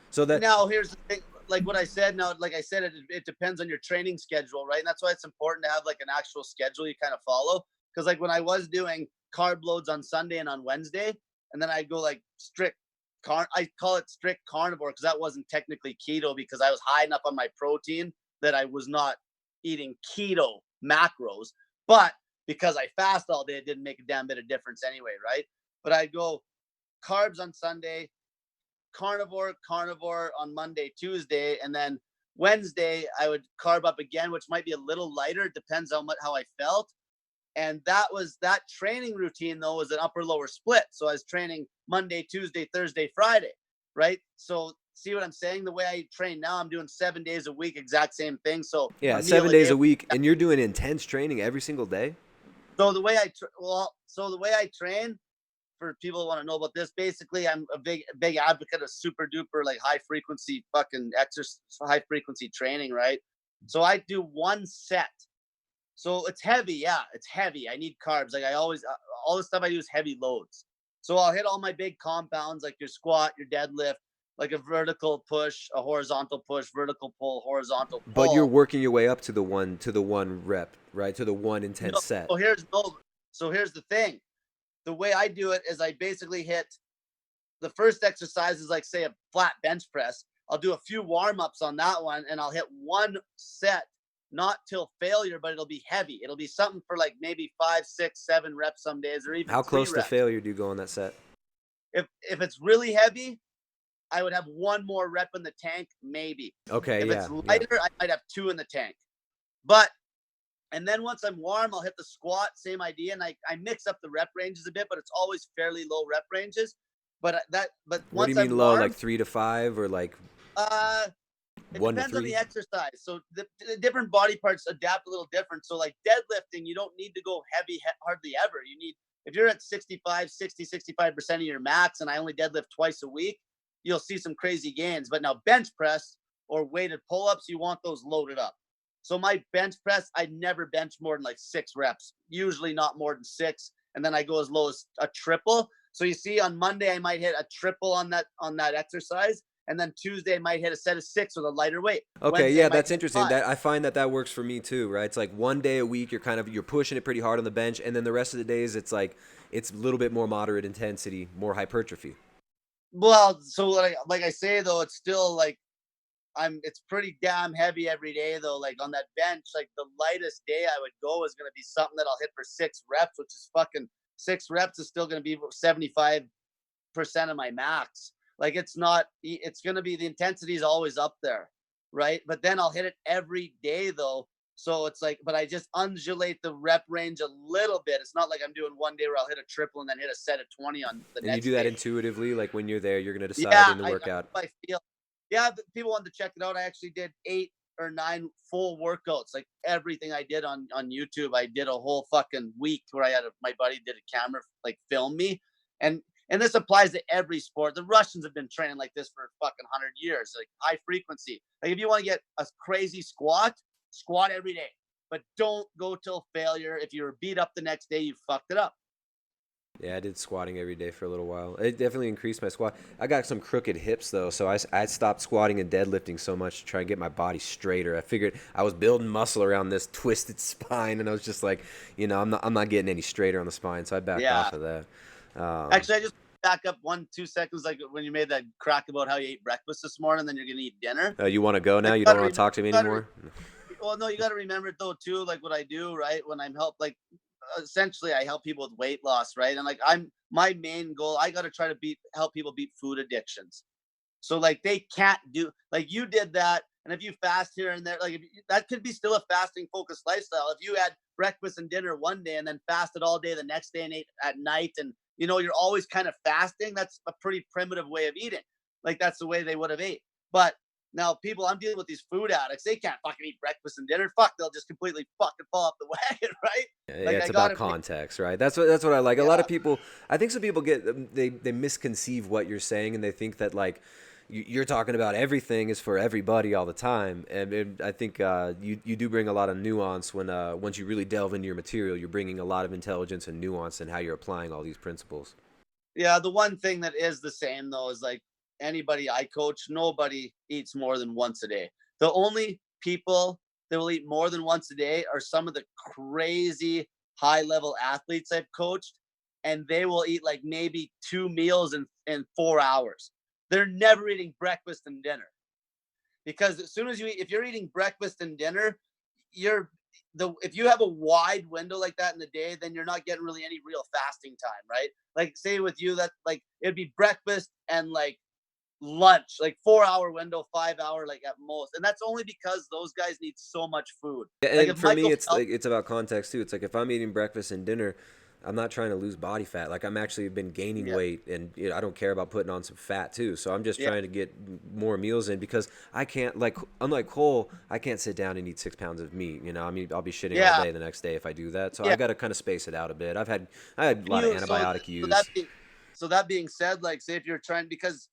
So that Now here's the thing. Like what I said. Now, like I said, it depends on your training schedule, right? And that's why it's important to have like an actual schedule you kind of follow. Because like when I was doing carb loads on Sunday and on Wednesday, and then I'd go like strict I call it strict carnivore, because that wasn't technically keto, because I was high enough on my protein that I was not eating keto macros. But because I fast all day, it didn't make a damn bit of difference anyway, right? But I'd go carbs on Sunday, carnivore on Monday, Tuesday, and then Wednesday I would carb up again, which might be a little lighter. It depends on how I felt. And that training routine though was an upper lower split. So I was training Monday, Tuesday, Thursday, Friday, right? So see what I'm saying? The way I train now, I'm doing 7 days a week, exact same thing. So yeah, a meal 7 days a day. a week, and you're doing intense training every single day. So the way I train, for people who want to know about this, basically I'm a big advocate of super duper like high frequency fucking exercise, high frequency training, right? So I do one set. So it's heavy, yeah, it's heavy. I need carbs. Like I always, all the stuff I do is heavy loads. So I'll hit all my big compounds, like your squat, your deadlift, like a vertical push, a horizontal push, vertical pull, horizontal But you're pull. working your way up to the one rep, right? To the one intense No, set. so here's the thing. The way I do it is I basically hit the first exercise is like say a flat bench press. I'll do a few warm-ups on that one, and I'll hit one set, not till failure, but it'll be heavy. It'll be something for like maybe 5, 6, 7 reps some days, or even How three close to reps. failure do you go on that set? If it's really heavy, I would have one more rep in the tank, maybe. Okay, If it's yeah, yeah. lighter, I might have 2 in the tank. But and then once I'm warm, I'll hit the squat, same idea, and I mix up the rep ranges a bit, but it's always fairly low rep ranges. But What do you once I'm mean low? Like warm, 3 to 5, or like uh, it one to depends on the three? exercise. So the different body parts adapt a little different. So like deadlifting, you don't need to go heavy hardly ever. You need, if you're at 65% of your max, and I only deadlift twice a week, you'll see some crazy gains. But now bench press or weighted pull-ups, you want those loaded up. So my bench press, I never bench more than like 6 reps, usually not more than 6. And then I go as low as a triple. So you see on Monday, I might hit a triple on that exercise. And then Tuesday I might hit a set of 6 with a lighter weight. Okay, Wednesday I yeah, might that's hit interesting. 5. That I find that works for me too, right? It's like one day a week you're pushing it pretty hard on the bench, and then the rest of the days it's a little bit more moderate intensity, more hypertrophy. Well, so like I say though, it's still like it's pretty damn heavy every day though. Like on that bench, like the lightest day I would go is gonna be something that I'll hit for 6 reps, which is fucking 6 reps is still gonna be 75% of my max. Like it's gonna be, the intensity is always up there, right? But then I'll hit it every day though. So it's like, but I just undulate the rep range a little bit. It's not like I'm doing one day where I'll hit a triple and then hit a set of 20 on the And you do next that day. intuitively, like when you're there, you're gonna decide Yeah, in the workout. I feel. Yeah, people wanted to check it out. I actually did 8 or 9 full workouts, like everything I did on YouTube. I did a whole fucking week where my buddy did a camera, like film me, and this applies to every sport. The Russians have been training like this for fucking 100 years, like high frequency. Like if you want to get a crazy squat every day, but don't go till failure. If you're beat up the next day, you fucked it up. Yeah, I did squatting every day for a little while. It definitely increased my squat. I got some crooked hips though, so I stopped squatting and deadlifting so much to try and get my body straighter. I figured I was building muscle around this twisted spine, and I was just like, I'm not getting any straighter on the spine, so I backed Yeah. off of that. Actually, back up 1-2 seconds, like when you made that crack about how you ate breakfast this morning, then you're gonna eat dinner. You want to go now? Like, You don't want to talk to me anymore? well, no, you got to remember it though too. Like what I do, right? When I'm like essentially I help people with weight loss, right? And like my main goal, I got to try to help people beat food addictions. So like they can't do like you did that, and if you fast here and there, like that could be still a fasting focused lifestyle. If you had breakfast and dinner one day and then fasted all day the next day and ate at night, and you're always kind of fasting, that's a pretty primitive way of eating. Like that's the way they would have ate. But now I'm dealing with these food addicts. They can't fucking eat breakfast and dinner. Fuck, they'll just completely fucking fall off the wagon, right? Yeah, Like it's I about gotta context, right? That's what I like. A lot yeah. of people, I think some people they misconceive what you're saying, and they think that like you're talking about everything is for everybody all the time. And I think you do bring a lot of nuance when once you really delve into your material, you're bringing a lot of intelligence and nuance in how you're applying all these principles. Yeah, the one thing that is the same though is like anybody I coach, nobody eats more than once a day. The only people that will eat more than once a day are some of the crazy high level athletes I've coached, and they will eat like maybe 2 meals in 4 hours. They're never eating breakfast and dinner, because as soon as if you're eating breakfast and dinner, if you have a wide window like that in the day, then you're not getting really any real fasting time, right? Like say with you that like it'd be breakfast and like lunch, like 4 hour window, 5 hour, like at most. And that's only because those guys need so much food. Yeah, Like and if for me, Michael it's Phelps, like it's about context too. It's like if I'm eating breakfast and dinner, I'm not trying to lose body fat. Like I'm actually been gaining yeah, weight, and I don't care about putting on some fat too. So I'm just yeah, trying to get more meals in because I can't like unlike Cole, I can't sit down and eat 6 pounds of meat. I mean, I'll be shitting all yeah, day the next day if I do that. So I yeah. got to kind of space it out a bit. I had a And lot of you, antibiotic so use. that being said, like say if you're trying, because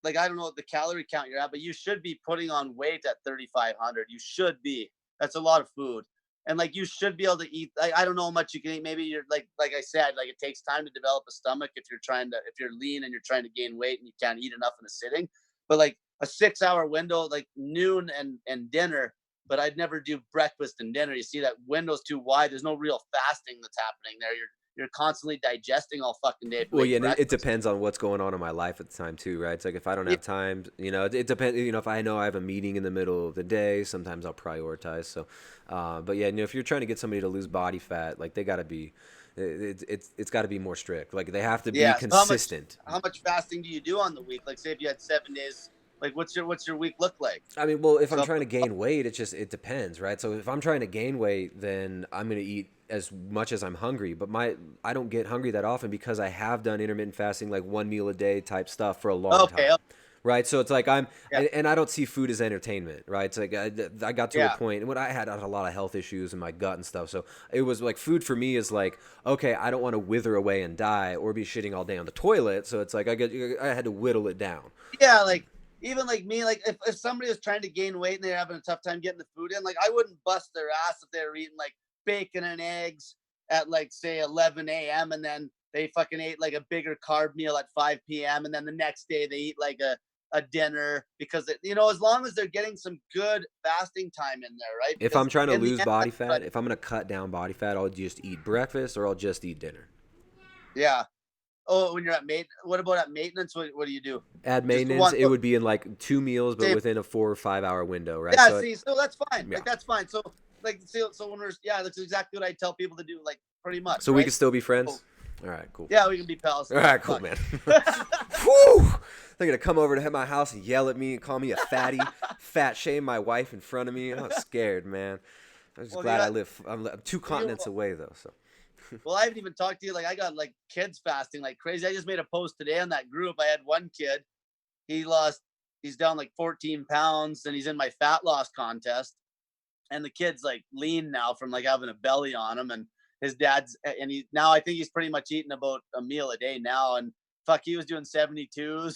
like I don't know what the calorie count you're at, but you should be putting on weight at 3,500. You should be. That's a lot of food. And like you should be able to eat. I don't know how much you can eat. Maybe you're like I said, like it takes time to develop a stomach if you're lean and you're trying to gain weight and you can't eat enough in a sitting. But like a 6 hour window, like noon and dinner. But I'd never do breakfast and dinner. You see that window's too wide. There's no real fasting that's happening there. You're constantly digesting all fucking day if you Well, ate yeah, and it breakfast. depends on what's going on in my life at the time too, right? It's like if I don't Yeah, have time, it depends. If I know I have a meeting in the middle of the day, sometimes I'll prioritize. So, but yeah, if you're trying to get somebody to lose body fat, like they got to be, it's got to be more strict. Like they have to be yeah. So consistent. how much fasting do you do on the week? Like say if you had 7 days, like what's your week look like? I mean, well, if I'm So trying to gain weight, it depends, right? So if I'm trying to gain weight, then I'm gonna eat as much as I'm hungry. But I don't get hungry that often because I have done intermittent fasting, like 1 meal a day type stuff for a long okay, time, right? So it's like yeah, and I don't see food as entertainment, right? It's like I got to a yeah, point, and when I had a lot of health issues in my gut and stuff, so it was like food for me is like, okay, I don't want to wither away and die or be shitting all day on the toilet, so it's like I had to whittle it down. yeah. Like even like me, like if somebody was trying to gain weight and they're having a tough time getting the food in, like I wouldn't bust their ass if they were eating like bacon and eggs at like say 11 a.m. and then they fucking ate like a bigger carb meal at 5 p.m. and then the next day they eat like a dinner, because as long as they're getting some good fasting time in there, right? If Because I'm trying to in the lose end, body fat, if I'm gonna cut down body fat, I'll just eat breakfast or I'll just eat dinner. yeah. Oh, when you're at what about at maintenance? What do you do? At Just maintenance, one. it would be in like 2 meals, but Same. within a 4 or 5 hour window, right? Yeah, So, see, so that's fine. yeah. Like that's fine. So like so when yeah, that's exactly what I tell people to do, like pretty much, So we right? can still be So friends. All right, cool. yeah, we can be pals. All right, cool, Fuck. man. Whew! They're gonna come over to my house and yell at me and call me a fatty, fat shame my wife in front of me. I'm scared, man. I'm just Well, glad I live. I'm 2 continents you, away though. So well, I haven't even talked to you. Like I got like kids fasting like crazy. I just made a post today on that group. I had one kid. He lost. He's down like 14 pounds, and he's in my fat loss contest. And the kid's like lean now from like having a belly on him, and his dad's and he now I think he's pretty much eating about a meal a day now. And fuck, he was doing 72s.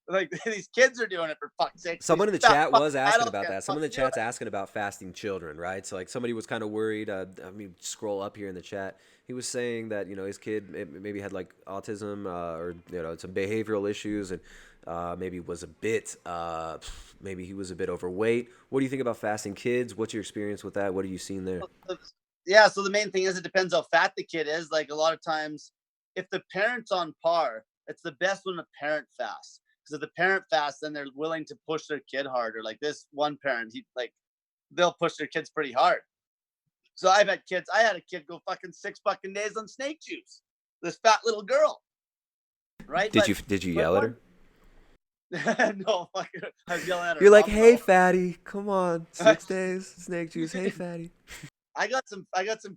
Like these kids are doing it for fuck's sake. These someone in the fat chat fucking was asking adults about can't that. Someone in fucking the do chat's it. asking about fasting children, right? So like somebody was kind of worried. I mean, scroll up here in the chat. He was saying that his kid maybe had like autism or some behavioral issues and maybe was a bit maybe he was a bit overweight. What do you think about fasting kids? What's your experience with that? What are you seeing there? Yeah, so the main thing is it depends how fat the kid is. Like a lot of times, if the parent's on par, it's the best when a parent fasts. Because if the parent fasts, then they're willing to push their kid harder. Like this one parent, they'll push their kids pretty hard. So I've had kids. I had a kid go fucking 6 fucking days on snake juice. This fat little girl, right? Did you yell at her? No, fucking, I was yelling at her. You're like, hey, fatty, come on, 6 days, snake juice. Hey, fatty. I got some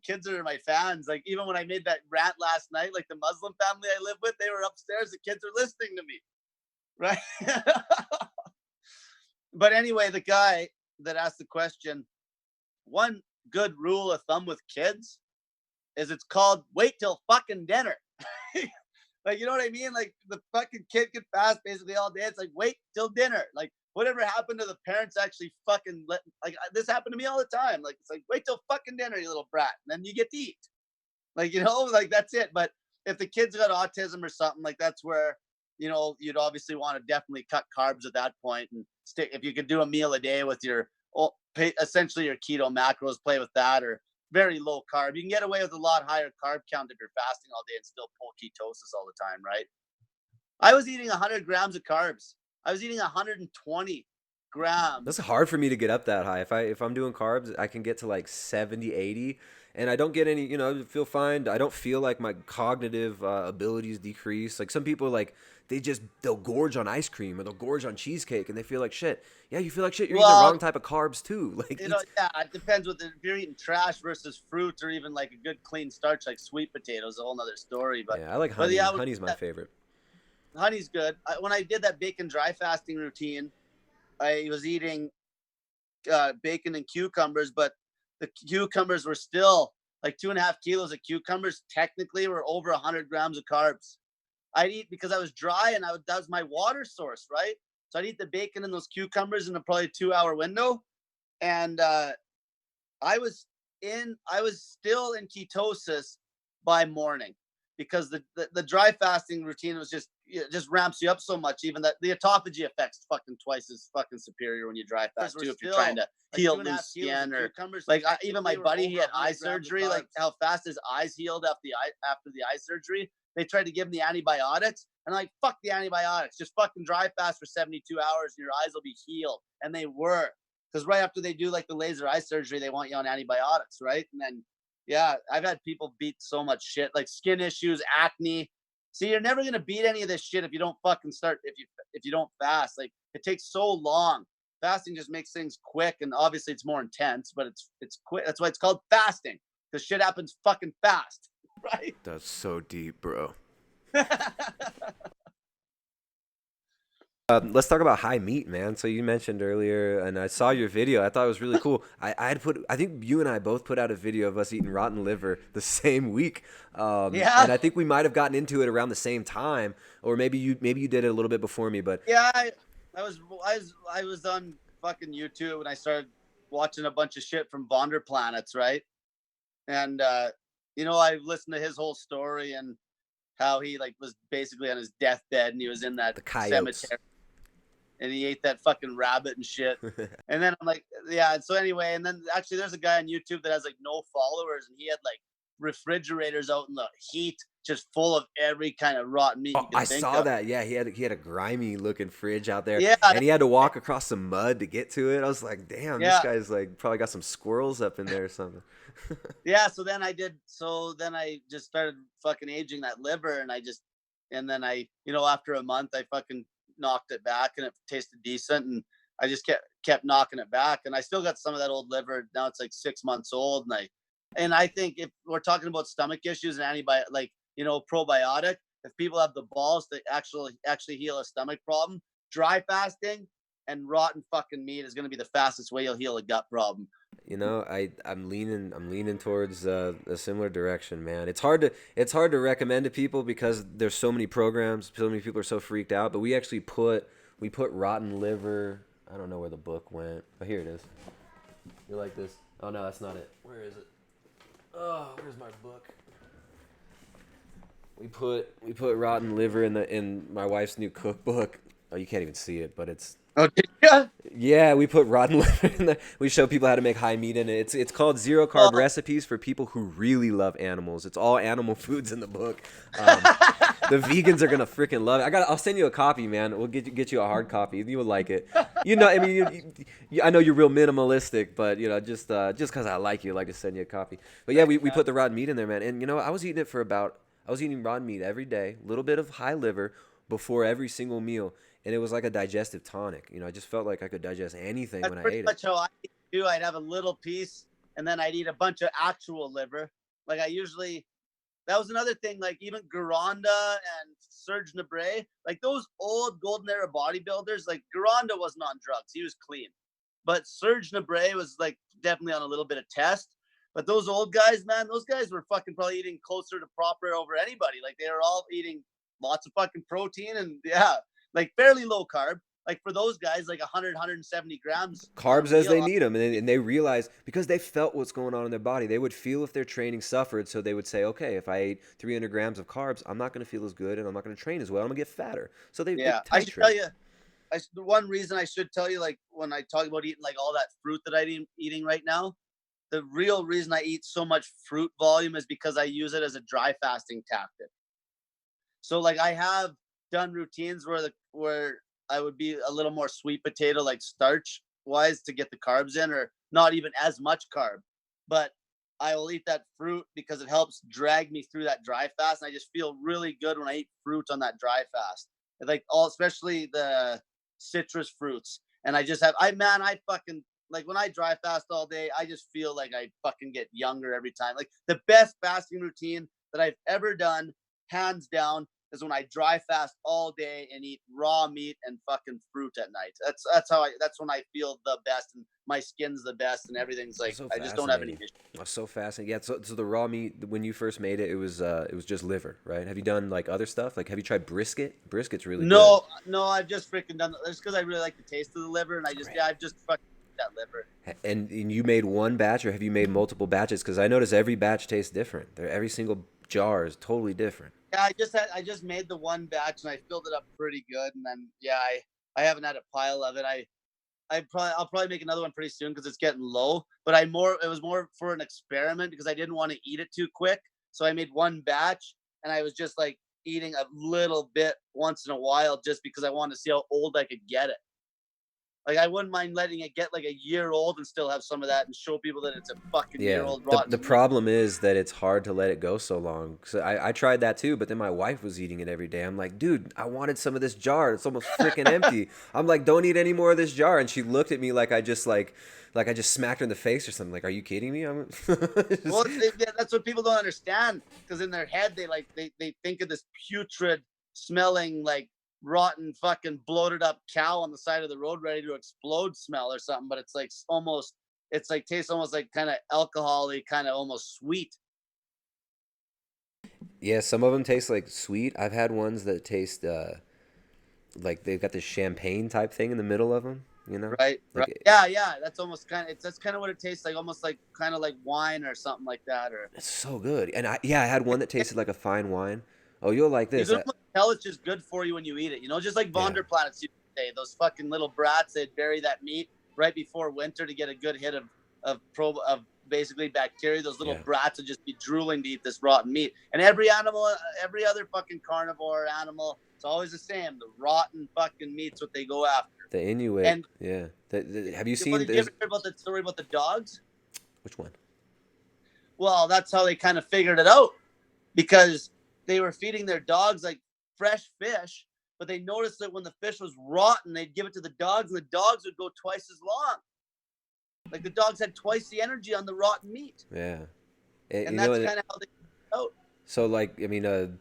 kids that are my fans. Like even when I made that rant last night, like the Muslim family I live with, they were upstairs. The kids are listening to me, right? But anyway, the guy that asked the question, one good rule of thumb with kids is it's called wait till fucking dinner. Like, you know what I mean? Like the fucking kid can fast basically all day. It's like wait till dinner. Like whatever happened to the parents actually fucking this happened to me all the time. Like it's like wait till fucking dinner, you little brat, and then you get to eat. Like, you know, like that's it. But if the kid's got autism or something, like that's where, you know, you'd obviously want to definitely cut carbs at that point and stick. If you could do a meal a day with your essentially your keto macros, play with that, or very low carb. You can get away with a lot higher carb count if you're fasting all day and still pull ketosis all the time, right? I was eating 100 grams of carbs. I was eating 120 grams. That's hard for me to get up that high. If I'm doing carbs, I can get to like 70, 80, and I don't get any, you know, feel fine. I don't feel like my cognitive abilities decrease. Like some people, like they'll gorge on ice cream or they'll gorge on cheesecake and they feel like shit. Yeah, you feel like shit. You're eating the wrong type of carbs too. Like, you know, yeah, it depends if you're eating trash versus fruits or even like a good clean starch like sweet potatoes, a whole nother story. But yeah, I like honey. Yeah, honey's my favorite. Honey's good. When I did that bacon dry fasting routine, I was eating bacon and cucumbers, but the cucumbers were still like 2.5 kilos of cucumbers. Technically, were over 100 grams of carbs. I'd eat because I was dry and that was my water source, right? So I'd eat the bacon and those cucumbers in a probably 2-hour window, and I was still in ketosis by morning because the dry fasting routine was just ramps you up so much. Even that the autophagy effect's fucking twice as fucking superior when you dry fast too. If you're trying to heal loose skin or like even my buddy, he had eye surgery. Like how fast his eyes healed after the eye surgery. They tried to give him the antibiotics, and I'm like, fuck the antibiotics. Just fucking dry fast for 72 hours, and your eyes will be healed. And they were, because right after they do like the laser eye surgery, they want you on antibiotics, right? And then, yeah, I've had people beat so much shit, like skin issues, acne. See, you're never gonna beat any of this shit if you don't fucking start. If you don't fast, like it takes so long. Fasting just makes things quick, and obviously it's more intense, but it's quick. That's why it's called fasting, because shit happens fucking fast. Right? That's so deep, bro. Let's talk about high meat, man. So you mentioned earlier, and I saw your video. I thought it was really cool. I think you and I both put out a video of us eating rotten liver the same week. Yeah. And I think we might have gotten into it around the same time, or maybe you did it a little bit before me. But yeah, I was on fucking YouTube and I started watching a bunch of shit from Vonder Planets, right? And you know, I listened to his whole story and how he like was basically on his deathbed and he was in that cemetery and he ate that fucking rabbit and shit. And then I'm like, yeah. And so anyway, and then actually there's a guy on YouTube that has like no followers and he had like refrigerators out in the heat just full of every kind of rotten meat you can think saw of. that. Yeah, he had a grimy looking fridge out there. Yeah, and he had to walk across some mud to get to it. I was like, damn, this guy's like probably got some squirrels up in there or something. Yeah, so then I just started fucking aging that liver and then I, you know, after a month I fucking knocked it back and it tasted decent and I just kept knocking it back and I still got some of that old liver. Now it's like 6 months old and I think if we're talking about stomach issues and antibiotic, like, you know, probiotic, if people have the balls to actually heal a stomach problem, dry fasting and rotten fucking meat is going to be the fastest way you'll heal a gut problem. You know, I'm leaning towards a similar direction, man. It's hard to recommend to people because there's so many programs, so many people are so freaked out. But we actually put rotten liver. I don't know where the book went. Oh, here it is. You like this? Oh no, that's not it. Where is it? Oh, where's my book? We put rotten liver in my wife's new cookbook. Oh, you can't even see it, but it's. Oh, did you? Yeah, we put rotten liver in there. We show people how to make high meat in it. It's called Zero Carb Oh. Recipes for people who really love animals. It's all animal foods in the book. The vegans are gonna freaking love it. I'll send you a copy, man. We'll get you a hard copy. You will like it. You know, I mean, I know you're real minimalistic, but you know, just because I like you, I'd like to send you a copy. But yeah, we put the rotten meat in there, man. And you know, I was eating raw meat every day, a little bit of high liver before every single meal, and it was like a digestive tonic. You know, I just felt like I could digest anything That's when I pretty ate it. much how I eat too. I'd have a little piece, and then I'd eat a bunch of actual liver. Like I usually, that was another thing. Like even Garanda and Serge Nabray, like those old golden era bodybuilders. Like Garanda wasn't on drugs; he was clean. But Serge Nabray was like definitely on a little bit of test. But those old guys, man, those guys were fucking probably eating closer to proper over anybody. Like they were all eating lots of fucking protein and yeah, like fairly low carb. Like for those guys, like 100, 170 grams on a Carbs as they meal. need them, and they realize because they felt what's going on in their body, they would feel if their training suffered. So they would say, okay, if I ate 300 grams of carbs, I'm not going to feel as good, and I'm not going to train as well. I'm going to get fatter. So they Yeah, I should tell titrate. you. The one reason I should tell you, like when I talk about eating like all that fruit that I'm eating right now, the real reason I eat so much fruit volume is because I use it as a dry fasting tactic. So like I have done routines where I would be a little more sweet potato, like starch wise, to get the carbs in, or not even as much carb. But I will eat that fruit because it helps drag me through that dry fast, and I just feel really good when I eat fruit on that dry fast. Like especially the citrus fruits, and I fucking like when I dry fast all day, I just feel like I fucking get younger every time. Like the best fasting routine that I've ever done, hands down, is when I dry fast all day and eat raw meat and fucking fruit at night. That's when I feel the best and my skin's the best and everything's like So I just don't have any fascinating. issues. So fascinating. Yeah. So the raw meat when you first made it, it was just liver, right? Have you done like other stuff? Like have you tried brisket? Brisket's really good. No, I've just freaking done that just because I really like the taste of the liver and Great. I've just fucking that liver. And you made one batch, or have you made multiple batches? Because I notice every batch tastes different. Every single jar is totally different. Yeah, I just made the one batch and I filled it up pretty good and then yeah, I haven't had a pile of it. I'll probably make another one pretty soon because it's getting low. But it was more for an experiment because I didn't want to eat it too quick. So I made one batch and I was just like eating a little bit once in a while just because I wanted to see how old I could get it. Like I wouldn't mind letting it get like a year old and still have some of that and show people that it's a fucking year Yeah, old the rotten meat. problem is that it's hard to let it go so long. So I tried that too, but then my wife was eating it every day. I'm like, dude, I wanted some of this jar. It's almost freaking empty. I'm like, don't eat any more of this jar. And she looked at me like I just smacked her in the face or something. Like, are you kidding me? I'm Well, that's what people don't understand because in their head they think of this putrid smelling like rotten fucking bloated up cow on the side of the road ready to explode smell or something, but it's like tastes almost like kind of alcohol-y, kind of almost sweet. Yeah, some of them taste like sweet. I've had ones that taste like they've got this champagne type thing in the middle of them. You know, Right. like Yeah. That's almost that's kind of what it tastes like, almost like kind of like wine or something like that. Or it's so good. And I had one that tasted like a fine wine. Oh, you'll like you this. can almost tell it's just good for you when you eat it. You know, just like Yeah. Vonderplanets used to say, those fucking little brats, they'd bury that meat right before winter to get a good hit of basically bacteria. Those little Yeah. brats would just be drooling to eat this rotten meat. And every animal, every other fucking carnivore animal, it's always the same. The rotten fucking meat's what they go after. The Inuit. And Yeah. Have you well, seen did you ever there's hear about that story about the dogs? which one? Well, that's how they kind of figured it out because they were feeding their dogs like fresh fish, but they noticed that when the fish was rotten, they'd give it to the dogs, and the dogs would go twice as long. Like the dogs had twice the energy on the rotten meat, Yeah. and You that's know, kind of how they figured it out. so like I mean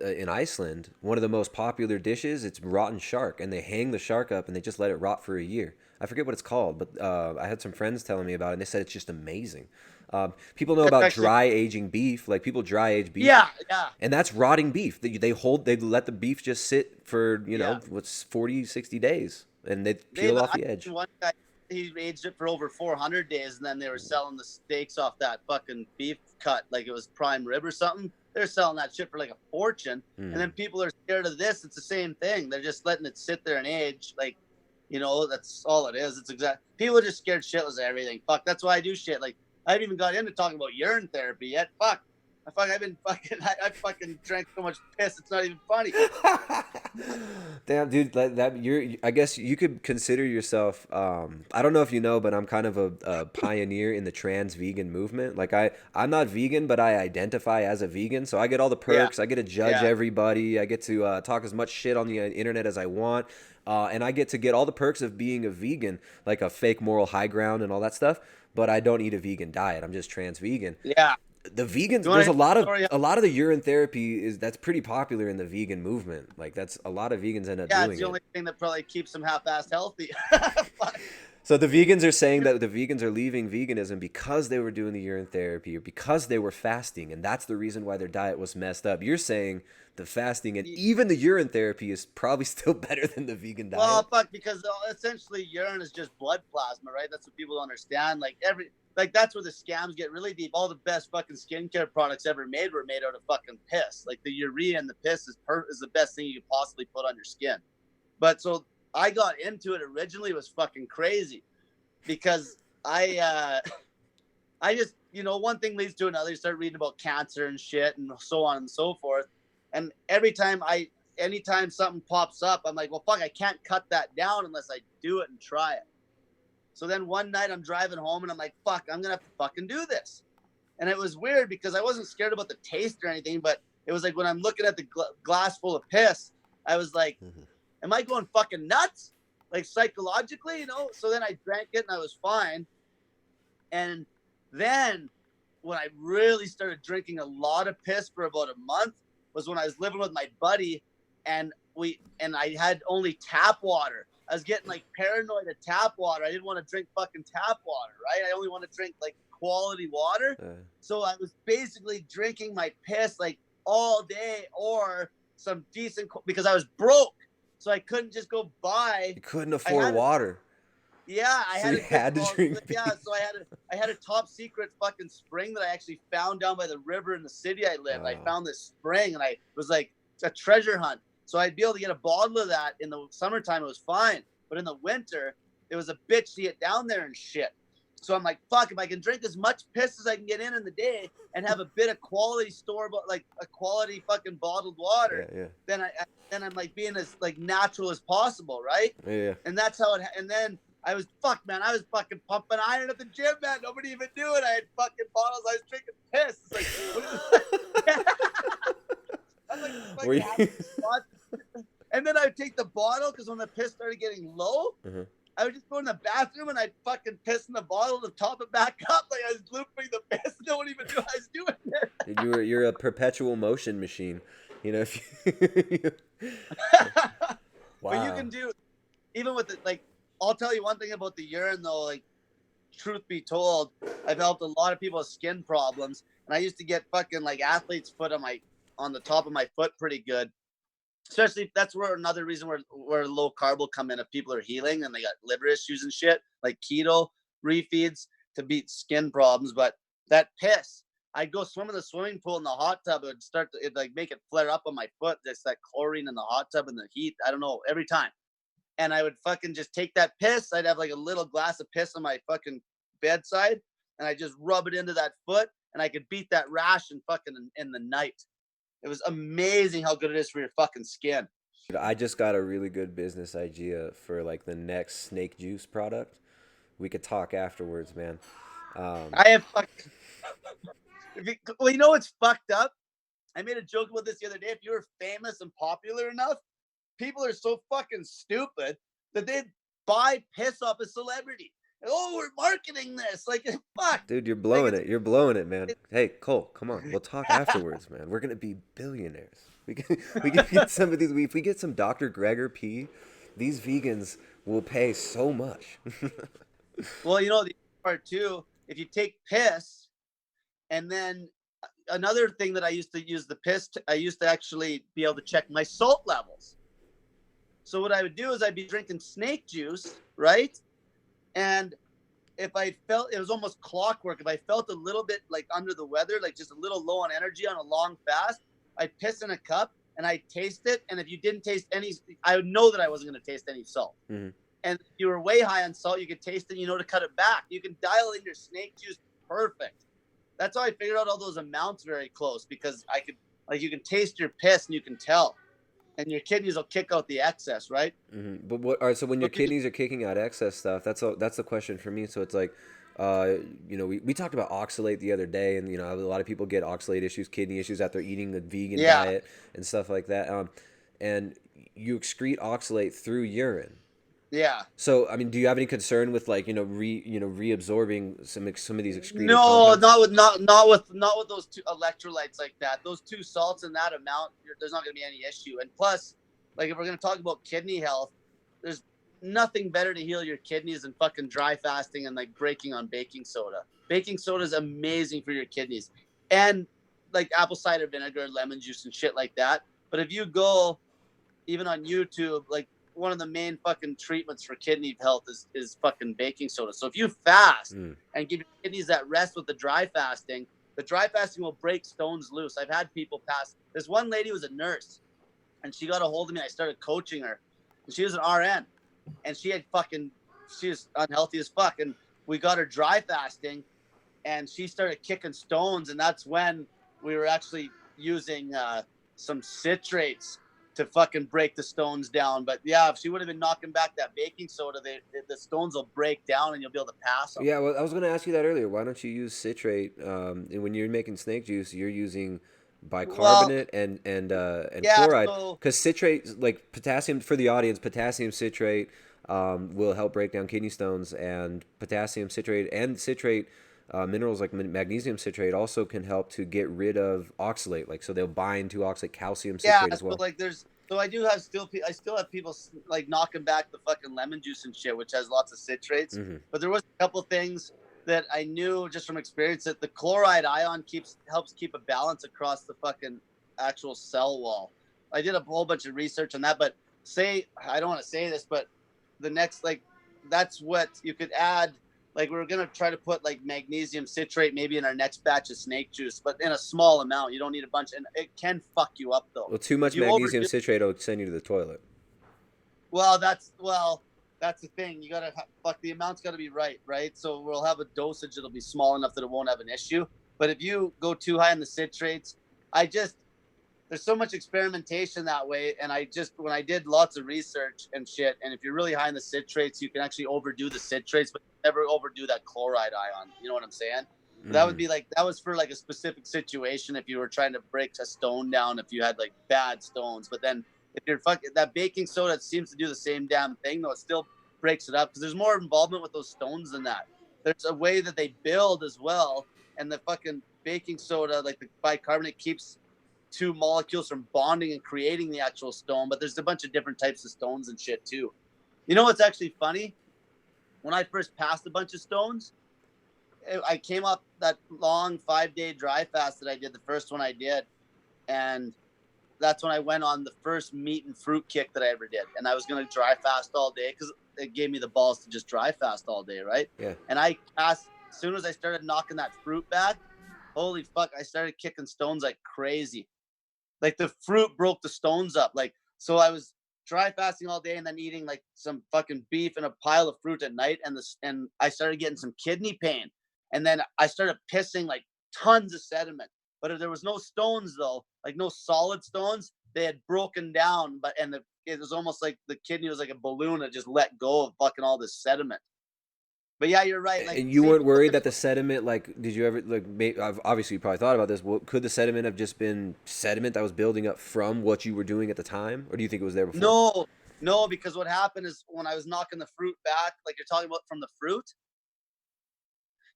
in Iceland, one of the most popular dishes, it's rotten shark, and they hang the shark up and they just let it rot for a year. I forget what it's called, but I had some friends telling me about it, and they said it's just amazing. People know That's about actually dry aging beef, like people dry age beef, yeah, and that's rotting beef. They let the beef just sit for, you yeah. know, what's 40, 60 days, and they They've peel off I the edge. one guy, he aged it for over 400 days, and then they were selling the steaks off that fucking beef cut like it was prime rib or something. They're selling that shit for like a fortune, and then Mm. people are scared of this. It's the same thing. They're just letting it sit there and age. Like, You know, that's all it is. It's people are just scared shitless of everything. Fuck, that's why I do shit. Like, I haven't even got into talking about urine therapy yet. Fuck. I fucking drank so much piss, it's not even funny. Damn, dude, I guess you could consider yourself. I don't know if you know, but I'm kind of a pioneer in the trans vegan movement. Like I'm not vegan, but I identify as a vegan, so I get all the Yeah. perks. I get to judge Yeah. everybody. I get to talk as much shit on the internet as I want, and I get to get all the perks of being a vegan, like a fake moral high ground and all that stuff. But I don't eat a vegan diet. I'm just trans vegan. Yeah. The vegans, You want there's to a lot of story? the urine therapy that's pretty popular in the vegan movement. Like that's a lot of vegans end up Yeah, doing it's the it. only thing that probably keeps them half-assed healthy. So the vegans are saying that the vegans are leaving veganism because they were doing the urine therapy or because they were fasting, and that's the reason why their diet was messed up. You're saying the fasting and even the urine therapy is probably still better than the vegan diet. Well, fuck, because essentially urine is just blood plasma, right? That's what people don't understand. Like that's where the scams get really deep. All the best fucking skincare products ever made were made out of fucking piss. Like the urea and the piss is the best thing you could possibly put on your skin. But so I got into it originally. It was fucking crazy because I just, one thing leads to another. You start reading about cancer and shit and so on and so forth. And anytime something pops up, I'm like, well, fuck, I can't cut that down unless I do it and try it. So then one night I'm driving home and I'm like, fuck, I'm going to have to fucking do this. And it was weird because I wasn't scared about the taste or anything, but it was like when I'm looking at the glass full of piss, I was like, am I going fucking nuts? Like psychologically, So then I drank it and I was fine. And then when I really started drinking a lot of piss for about a month was when I was living with my buddy and I had only tap water. I was getting like paranoid of tap water. I didn't want to drink fucking tap water, right? I only want to drink like quality water. So I was basically drinking my piss like all day or some decent, because I was broke. So I couldn't just go buy. You couldn't afford water. Yeah, I had to drink. Yeah, so I had a top secret fucking spring that I actually found down by the river in the city I live. I found this spring and I was like, it's a treasure hunt. So I'd be able to get a bottle of that in the summertime. It was fine, but in the winter, it was a bitch to get down there and shit. So I'm like, fuck, if I can drink as much piss as I can get in the day and have a bit of quality like a quality fucking bottled water, then I'm like being as like natural as possible, right? Yeah. And that's how and then I was fucking pumping iron at the gym, man. Nobody even knew it. I had fucking bottles. I was drinking piss. It's like, I'm like and then I would take the bottle because when the piss started getting low, I would just go in the bathroom and I'd fucking piss in the bottle to top it back up. Like I was looping the piss. No one even knew I was doing it. You're a perpetual motion machine. If Wow. But you can do, even with it, like, I'll tell you one thing about the urine though, like, truth be told, I've helped a lot of people with skin problems. And I used to get fucking like athlete's foot on the top of my foot pretty good. Especially that's where another reason where low carb will come in if people are healing and they got liver issues and shit, like keto refeeds to beat skin problems. But that piss, I'd go swim in the swimming pool in the hot tub. It would start to like make it flare up on my foot. There's that chlorine in the hot tub and the heat. I don't know, every time. And I would fucking just take that piss. I'd have like a little glass of piss on my fucking bedside and I just rub it into that foot and I could beat that rash in the night. It was amazing how good it is for your fucking skin. I just got a really good business idea for like the next snake juice product. We could talk afterwards, man. I have fucking. Well, you know what's fucked up? I made a joke about this the other day. If you were famous and popular enough, people are so fucking stupid that they'd buy piss off a celebrity. Oh, we're marketing this. Like, fuck. Dude, you're blowing it. You're blowing it, man. Hey, Cole, come on. We'll talk afterwards, man. We're going to be billionaires. We can get some of these. If we get some Dr. Gregor P, these vegans will pay so much. Well, the part too, if you take piss and then another thing that I used to use the piss, I used to actually be able to check my salt levels. So what I would do is I'd be drinking snake juice, right? And if I felt, it was almost clockwork. If I felt a little bit like under the weather, like just a little low on energy on a long fast, I'd piss in a cup and I'd taste it. And if you didn't taste any, I would know that I wasn't going to taste any salt. Mm-hmm. And if you were way high on salt, you could taste it, you know, to cut it back. You can dial in your snake juice perfect. That's how I figured out all those amounts very close, because I could, like, you can taste your piss and you can tell, and your kidneys will kick out the excess, right? But what? All right. So when So your kidneys are kicking out excess stuff, that's the question for me. So it's like, we talked about oxalate the other day, and a lot of people get oxalate issues, kidney issues after eating a vegan yeah, diet and stuff like that. And you excrete oxalate through urine. yeah. So I mean, do you have any concern with like reabsorbing some of these excreted No, compounds? not with those two electrolytes like that. Those two salts in that amount, there's not going to be any issue. And plus, like, if we're going to talk about kidney health, there's nothing better to heal your kidneys than fucking dry fasting and like breaking on baking soda. Baking soda is amazing for your kidneys, and like apple cider vinegar, lemon juice, and shit like that. But if you go even on YouTube, like, one of the main fucking treatments for kidney health is fucking baking soda. So if you fast and give your kidneys that rest with the dry fasting will break stones loose. I've had people pass. This one lady was a nurse, and she got a hold of me. I started coaching her, and she was an RN, and she was unhealthy as fuck. And we got her dry fasting, and she started kicking stones, and that's when we were actually using some citrates to fucking break the stones down. But yeah, if she would have been knocking back that baking soda, the stones will break down and you'll be able to pass them. Yeah, well, I was going to ask you that earlier. Why don't you use citrate? And when you're making snake juice, you're using Well, bicarbonate and yeah, chloride, so because citrate, like potassium for the audience, potassium citrate will help break down kidney stones, and potassium citrate and citrate minerals like magnesium citrate also can help to get rid of oxalate. Like, so they'll bind to oxalate, calcium yeah, citrate as so well. like I do have I still have people like knocking back the fucking lemon juice and shit, which has lots of citrates. Hmm. But there was a couple things that I knew just from experience that the chloride ion helps keep a balance across the fucking actual cell wall. I did a whole bunch of research on that, but I don't want to say this, but the next, like, that's what you could add. Like, we're gonna try to put like magnesium citrate maybe in our next batch of snake juice, but in a small amount. You don't need a bunch, and it can fuck you up though. Well, too If much you magnesium overdo, citrate will send you to the toilet. that's the thing. You gotta fuck, the amount's gotta be right. So we'll have a dosage that'll be small enough that it won't have an issue. But if you go too high in the citrates, I just there's so much experimentation that way. And when I did lots of research and shit, and if you're really high in the citrates, you can actually overdo the citrates, but never overdo that chloride ion. You know what I'm saying? But that would Hmm. be like, that was for like a specific situation. If you were trying to break a stone down, if you had like bad stones, but then if you're fucking, that baking soda seems to do the same damn thing, though it still breaks it up because there's more involvement with those stones than that. There's a way that they build as well. And the fucking baking soda, like the bicarbonate, keeps two molecules from bonding and creating the actual stone. But there's a bunch of different types of stones and shit too. You know what's actually funny? When I first passed a bunch of stones, I came up that long 5-day dry fast that I did, the first one I did, and that's when I went on the first meat and fruit kick that I ever did. And I was going to dry fast all day because it gave me the balls to just dry fast all day, right? Yeah. And I passed, as soon as I started knocking that fruit back, holy fuck, I started kicking stones like crazy. Like, the fruit broke the stones up. Like, so I was dry fasting all day and then eating like some fucking beef and a pile of fruit at night, and I started getting some kidney pain, and then I started pissing like tons of sediment. But if there was no stones though, like no solid stones, they had broken down. It was almost like the kidney was like a balloon that just let go of fucking all this sediment. But yeah, you're right. Like, And you same weren't thing with worried the that the sediment, like, did you ever, like, obviously you probably thought about this. Could the sediment have just been sediment that was building up from what you were doing at the time? Or do you think it was there before? no, no, because what happened is when I was knocking the fruit back, like you're talking about from the fruit.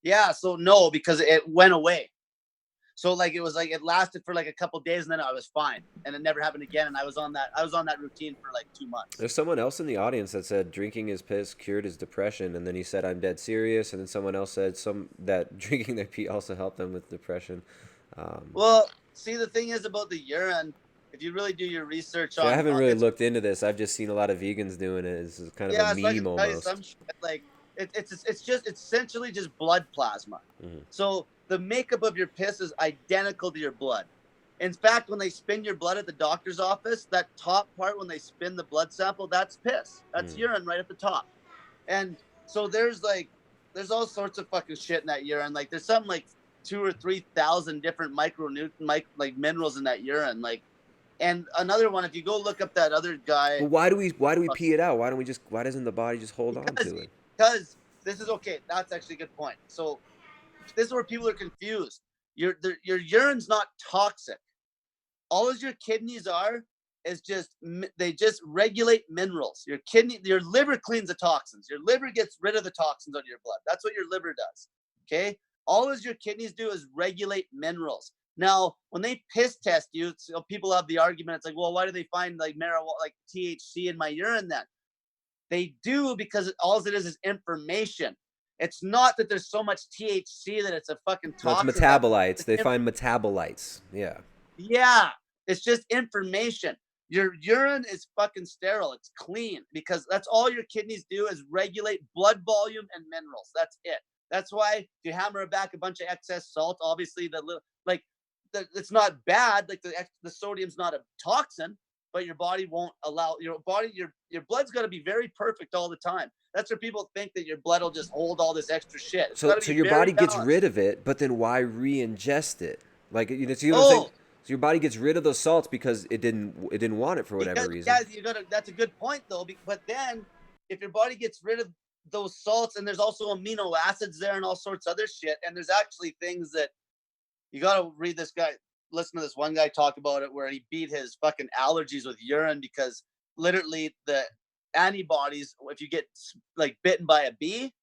Yeah, so no, because it went away. So like it was like it lasted for like a couple days and then I was fine. And it never happened again. And I was on that routine for like 2 months. There's someone else in the audience that said drinking his piss cured his depression. And then he said, I'm dead serious. And then someone else said that drinking their pee also helped them with depression. Um, Well, see, the thing is about the urine, if you really do your research See, I on haven't really it's, looked into this. I've just seen a lot of vegans doing it. It's kind of a yeah, so I can meme tell you some almost. shit, like it's essentially just blood plasma. Hmm. So the makeup of your piss is identical to your blood. In fact, when they spin your blood at the doctor's office, that top part when they spin the blood sample, that's piss. That's Hmm. urine right at the top. And so there's all sorts of fucking shit in that urine. Like there's something like 2,000 or 3,000 different like minerals in that urine. Like, and another one, if you go look up that other guy, But why do we pee it out? Why doesn't the body just hold on because to it? because this is okay. That's actually a good point. So this is where people are confused. Your urine's not toxic. All your kidneys are is they just regulate minerals. Your liver cleans the toxins. Your liver gets rid of the toxins out of your blood. That's what your liver does. Okay. All your kidneys do is regulate minerals. Now, when they piss test you, so people have the argument. It's like, well, why do they find like marijuana, like THC in my urine then? They do because all it is information. It's not that there's so much THC that it's a fucking No, it's toxin. metabolites. They find metabolites. Yeah. Yeah, it's just information. Your urine is fucking sterile. It's clean because that's all your kidneys do is regulate blood volume and minerals. That's it. That's why if you hammer back a bunch of excess salt, obviously it's not bad. Like the sodium's not a toxin, but your body won't allow your blood's got to be very perfect all the time. That's where people think that your blood will just hold all this extra shit. It's got So to so be your very body gets balanced. rid of it, but then why re-ingest it? Like you know what I'm saying? Oh, So your body gets rid of those salts because it didn't want it for whatever because reason. yeah, that's a good point though. But then if your body gets rid of those salts, and there's also amino acids there and all sorts of other shit, and there's actually things that you got to read this guy, listen to this one guy talk about it where he beat his fucking allergies with urine because literally the antibodies, if you get like bitten by a bee,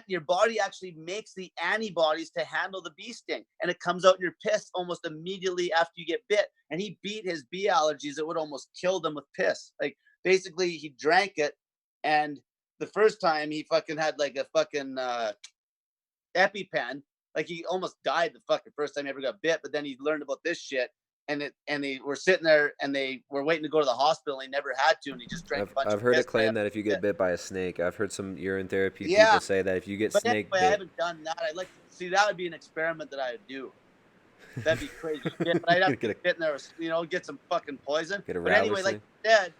your body actually makes the antibodies to handle the bee sting, and it comes out in your piss almost immediately after you get bit. And he beat his bee allergies that would almost kill them with piss. Like basically he drank it, and the first time he fucking had like a fucking EpiPen. Like he almost died the fucking first time he ever got bit, but then he learned about this shit, and they were sitting there and they were waiting to go to the hospital, and he never had to, and he just drank a bunch I've of heard piss. it claimed that if you get bit by a snake, I've heard some urine therapy Yeah, people say that if you get but snake anyway, I bit, haven't done that. I'd like to see, that would be an experiment that I would do. That'd be crazy shit. But I'd have to get sit in there, get some fucking poison. a But rattler anyway, snake.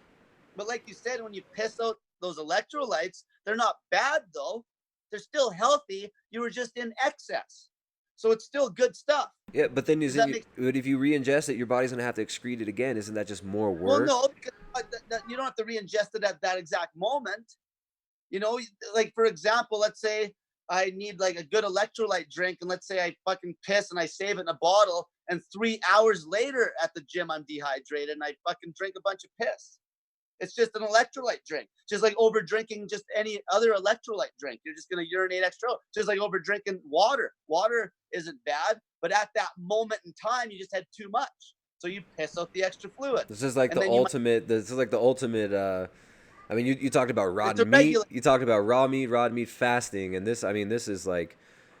like you said, when you piss out those electrolytes, they're not bad though. They're still healthy. You were just in excess. So it's still good stuff. Yeah, but then Does that make but if you re-ingest it, your body's gonna have to excrete it again. Isn't that just more Well, work? no, because you don't have to re-ingest it at that exact moment. Like for example, let's say I need like a good electrolyte drink, and let's say I fucking piss and I save it in a bottle, and 3 hours later at the gym I'm dehydrated and I fucking drink a bunch of piss. It's just an electrolyte drink, just like over drinking just any other electrolyte drink. You're just gonna urinate extra, just like over drinking water. Water isn't bad, but at that moment in time, you just had too much, so you piss out the extra fluid, This is like and the then you might. ultimate. This is like the ultimate. I mean, you talked about raw It's a meat. regular. You talked about raw meat fasting, and this. I mean, this is like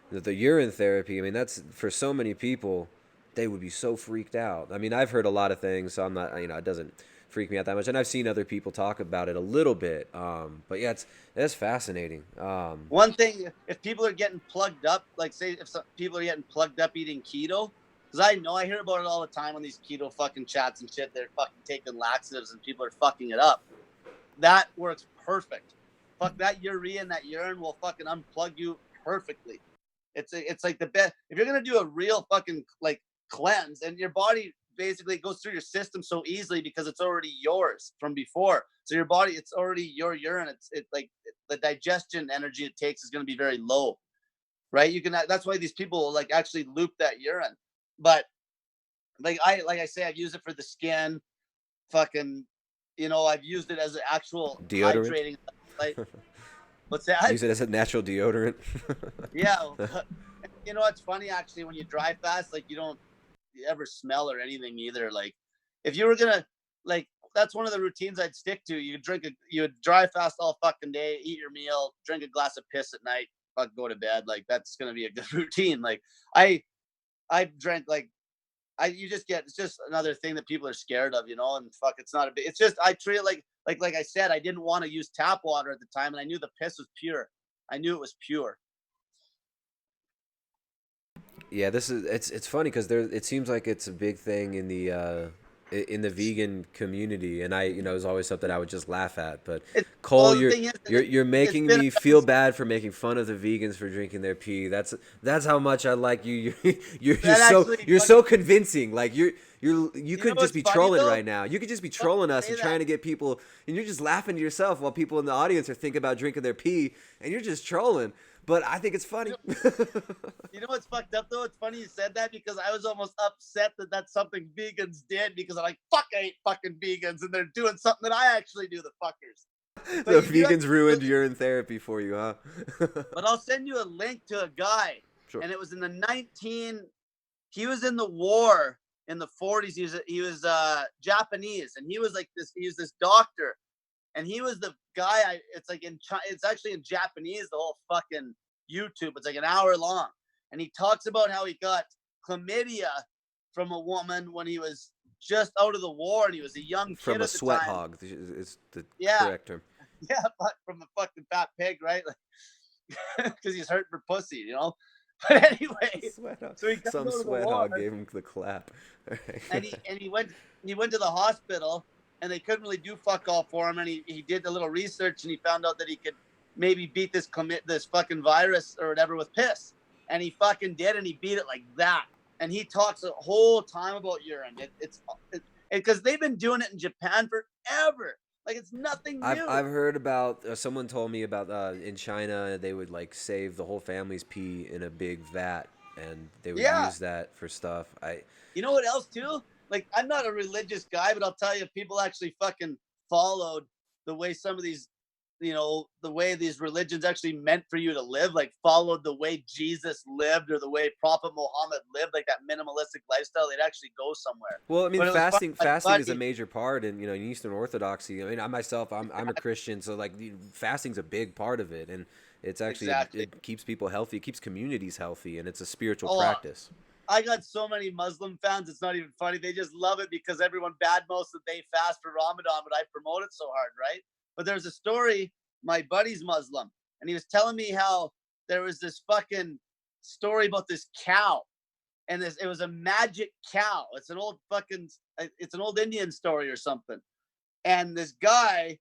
the urine therapy. I mean, that's for so many people. They would be so freaked out. I mean, I've heard a lot of things, so I'm not. It doesn't freak me out that much, and I've seen other people talk about it a little bit. But yeah, that's fascinating. One thing, if people are getting plugged up, like say if some people are getting plugged up eating keto, because I hear about it all the time on these keto fucking chats and shit. They're fucking taking laxatives and people are fucking it up. That works perfect. Fuck that urea and that urine will fucking unplug you perfectly. It's like the best. If you're gonna do a real fucking like cleanse, and your body basically goes through your system so easily because it's already yours from before. So your body, it's already your urine. The digestion energy it takes is going to be very low, right? That's why these people like actually loop that urine. But like I say, I've used it for the skin. Fucking, I've used it as an actual Deodorant. hydrating. Like, what's that? Use it as a natural deodorant. Yeah. It's funny actually when you dry fast, like you don't ever smell or anything either. Like if you were gonna like that's one of the routines I'd stick to. You would dry fast all fucking day, eat your meal, drink a glass of piss at night, fuck go to bed. Like that's gonna be a good routine. Like I drank like it's just another thing that people are scared of, and fuck it's not a big it's just I treat it like I said, I didn't want to use tap water at the time and I knew the piss was pure. I knew it was pure. Yeah, it's funny because it seems like it's a big thing in the vegan community, and I, it was always something I would just laugh at. But It's Cole, well, the thing is, you're it's making been me feel bad for making fun of the vegans for drinking their pee. That's how much I like you. that actually you're fucking, so convincing. Like you you know could just what's be funny trolling though? right now. You could just be Fucking trolling us say and that. trying to get people, and you're just laughing to yourself while people in the audience are thinking about drinking their pee, and you're just trolling. But I think it's You funny. know, you know what's fucked up though? It's funny you said that because I was almost upset that that's something vegans did because I'm like, fuck, I hate fucking vegans and they're doing something that I actually do, the fuckers. But The you do have vegans to ruined really, urine therapy for you, huh? but I'll send you a link to a guy, Sure. and it was in the he was in the war in the 40s. He was Japanese, and he was like this. He was this doctor, and he was the guy. It's like it's actually in Japanese. The whole fucking YouTube. It's like an hour long, and he talks about how he got chlamydia from a woman when he was just out of the war, and he was a young kid From a at the sweat time. hog is the Yeah, correct term. yeah, but from a fucking fat pig, right? Like, because he's hurting for pussy, you know. But anyway, Sweat hog. so he comes Some out of the sweat war, hog gave him the clap. All and right. he went to the hospital, and they couldn't really do fuck all for him, and he did a little research, and he found out that he could maybe beat this fucking virus or whatever with piss, and he fucking did, and he beat it like that, and he talks a whole time about urine. It's because they've been doing it in Japan forever, like it's nothing new. I've heard about someone told me about in China they would like save the whole family's pee in a big vat and they would Yeah, use that for stuff. you know what else too? Like I'm not a religious guy, but I'll tell you, people actually fucking followed the way some of these, the way these religions actually meant for you to live, like followed the way Jesus lived or the way Prophet Muhammad lived, like that minimalistic lifestyle. They'd actually go somewhere. Well, I mean, But it was funny, my fasting is a buddy. major part in in Eastern Orthodoxy. I mean, I myself, I'm a Christian, so like fasting's a big part of it, and it's actually Exactly. it keeps people healthy, it keeps communities healthy, and it's a spiritual Oh, practice. I got so many Muslim fans. It's not even funny. They just love it because everyone badmouths that they fast for Ramadan, but I promote it so hard, right? But there's a story. My buddy's Muslim, and he was telling me how there was this fucking story about this cow, and it was a magic cow. It's an old Indian story or something. And this guy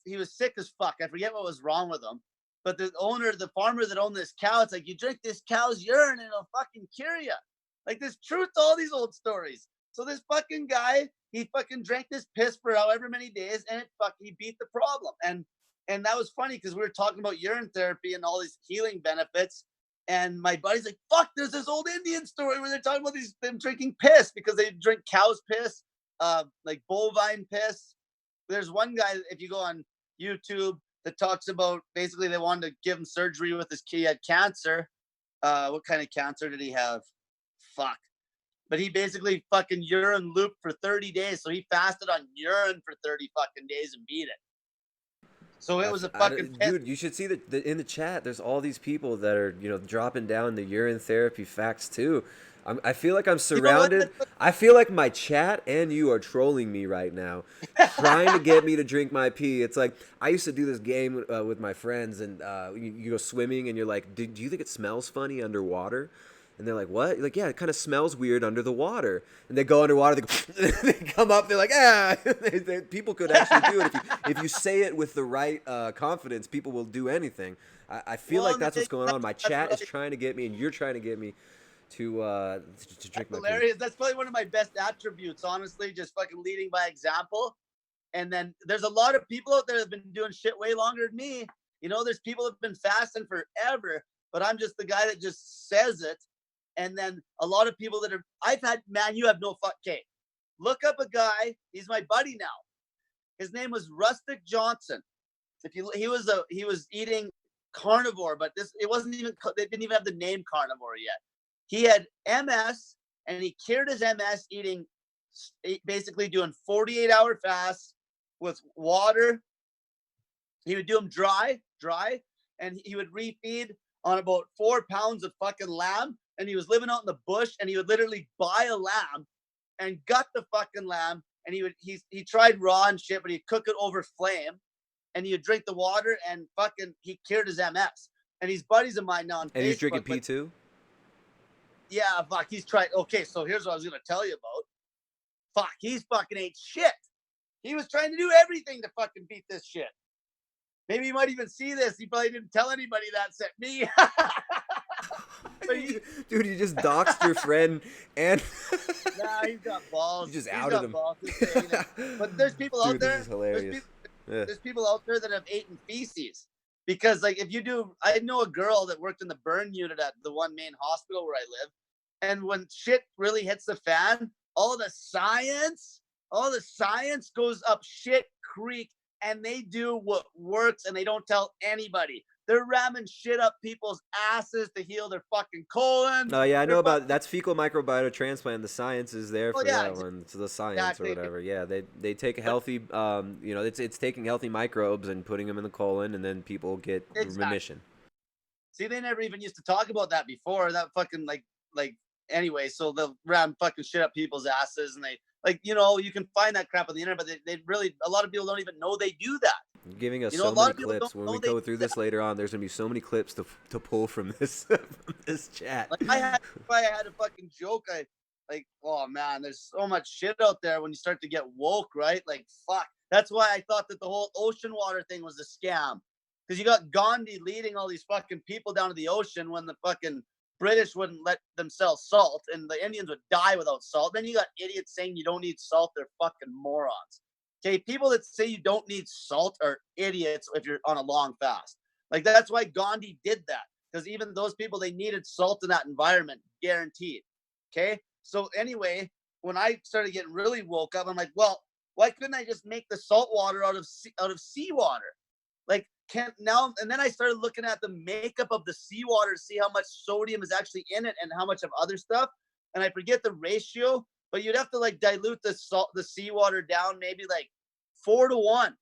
he was sick as fuck. I forget what was wrong with him. But the farmer that owned this cow, it's like, you drink this cow's urine and it'll fucking cure you. Like, there's truth to all these old stories. So this fucking guy, he fucking drank this piss for however many days, and he beat the problem. And that was funny because we were talking about urine therapy and all these healing benefits. And my buddy's like, fuck, there's this old Indian story where they're talking about them drinking piss because they drink cow's piss, like bovine piss. There's one guy, if you go on YouTube, that talks about basically they wanted to give him surgery with his kid. He had cancer. What kind of cancer did he have? Fuck. But he basically fucking urine looped for 30 days. So he fasted on urine for 30 fucking days and beat it. So it was a fucking piss. Dude, you should see that in the chat. There's all these people that are dropping down the urine therapy facts too. I feel like I'm You know what? surrounded. I feel like my chat and you are trolling me right now, trying to get me to drink my pee. It's like I used to do this game with my friends, and you go swimming, and you're like, do you think it smells funny underwater? And they're like, what? You're like, yeah, it kind of smells weird under the water. And they go underwater, they come up, they're like, ah. People could actually do it. If you say it with the right confidence, people will do anything. I feel Well, like that's what's going on. My that's chat is really trying to get me, and you're trying to get me to drink my pee. hilarious. That's probably one of my best attributes, honestly, just fucking leading by example. And then there's a lot of people out there that have been doing shit way longer than me. There's people that have been fasting forever, but I'm just the guy that just says it. And then a lot of people man, you have no fuck. Okay, look up a guy. He's my buddy now. His name was Rustic Johnson. He was eating carnivore, but it wasn't even, they didn't even have the name carnivore yet. He had MS, and he cured his MS basically doing 48-hour fasts with water. He would do them dry, and he would refeed on about 4 pounds of fucking lamb. And he was living out in the bush, and he would literally buy a lamb and gut the fucking lamb. And he tried raw and shit, but he'd cook it over flame, and he would drink the water, and fucking he cured his MS. And he's buddies of mine now on And he's drinking Facebook. pee too? Yeah, fuck, he's tried. Okay, so here's what I was gonna tell you about. fuck, he's fucking ate shit. He was trying to do everything to fucking beat this shit. Maybe he might even see this. He probably didn't tell anybody that except me. Dude, you just doxed your friend and Nah, he's got balls. You just He's outed got him. balls. But there's people out Dude, there. this is hilarious. There's people out there that have eaten feces. Because like if you do, I know a girl that worked in the burn unit at the one main hospital where I live. And when shit really hits the fan, all the science goes up shit creek, and they do what works and they don't tell anybody. They're ramming shit up people's asses to heal their fucking colon. Oh yeah, I know about that's fecal microbiota transplant. The science is there for that one. It's the science or whatever. Yeah, they take healthy, it's taking healthy microbes and putting them in the colon, and then people get remission. See, they never even used to talk about that before. That fucking like anyway. So they'll ram fucking shit up people's asses, and they you can find that crap on the internet, but they really a lot of people don't even know they do that. You're giving us so many clips. When we go through this later on, there's gonna be so many clips to pull from this from this chat. Like I had a fucking joke. Oh man, there's so much shit out there when you start to get woke, right? Like fuck. That's why I thought that the whole ocean water thing was a scam. Because you got Gandhi leading all these fucking people down to the ocean when the fucking British wouldn't let them sell salt, and the Indians would die without salt. Then you got idiots saying you don't need salt. They're fucking morons. Okay, people that say you don't need salt are idiots if you're on a long fast. Like that's why Gandhi did that, because even those people, they needed salt in that environment, guaranteed. Okay, so anyway, when I started getting really woke up, I'm like, well, why couldn't I just make the salt water out of seawater? Like and then I started looking at the makeup of the seawater to see how much sodium is actually in it and how much of other stuff. And I forget the ratio, but you'd have to like dilute the seawater down maybe like 4-to-1.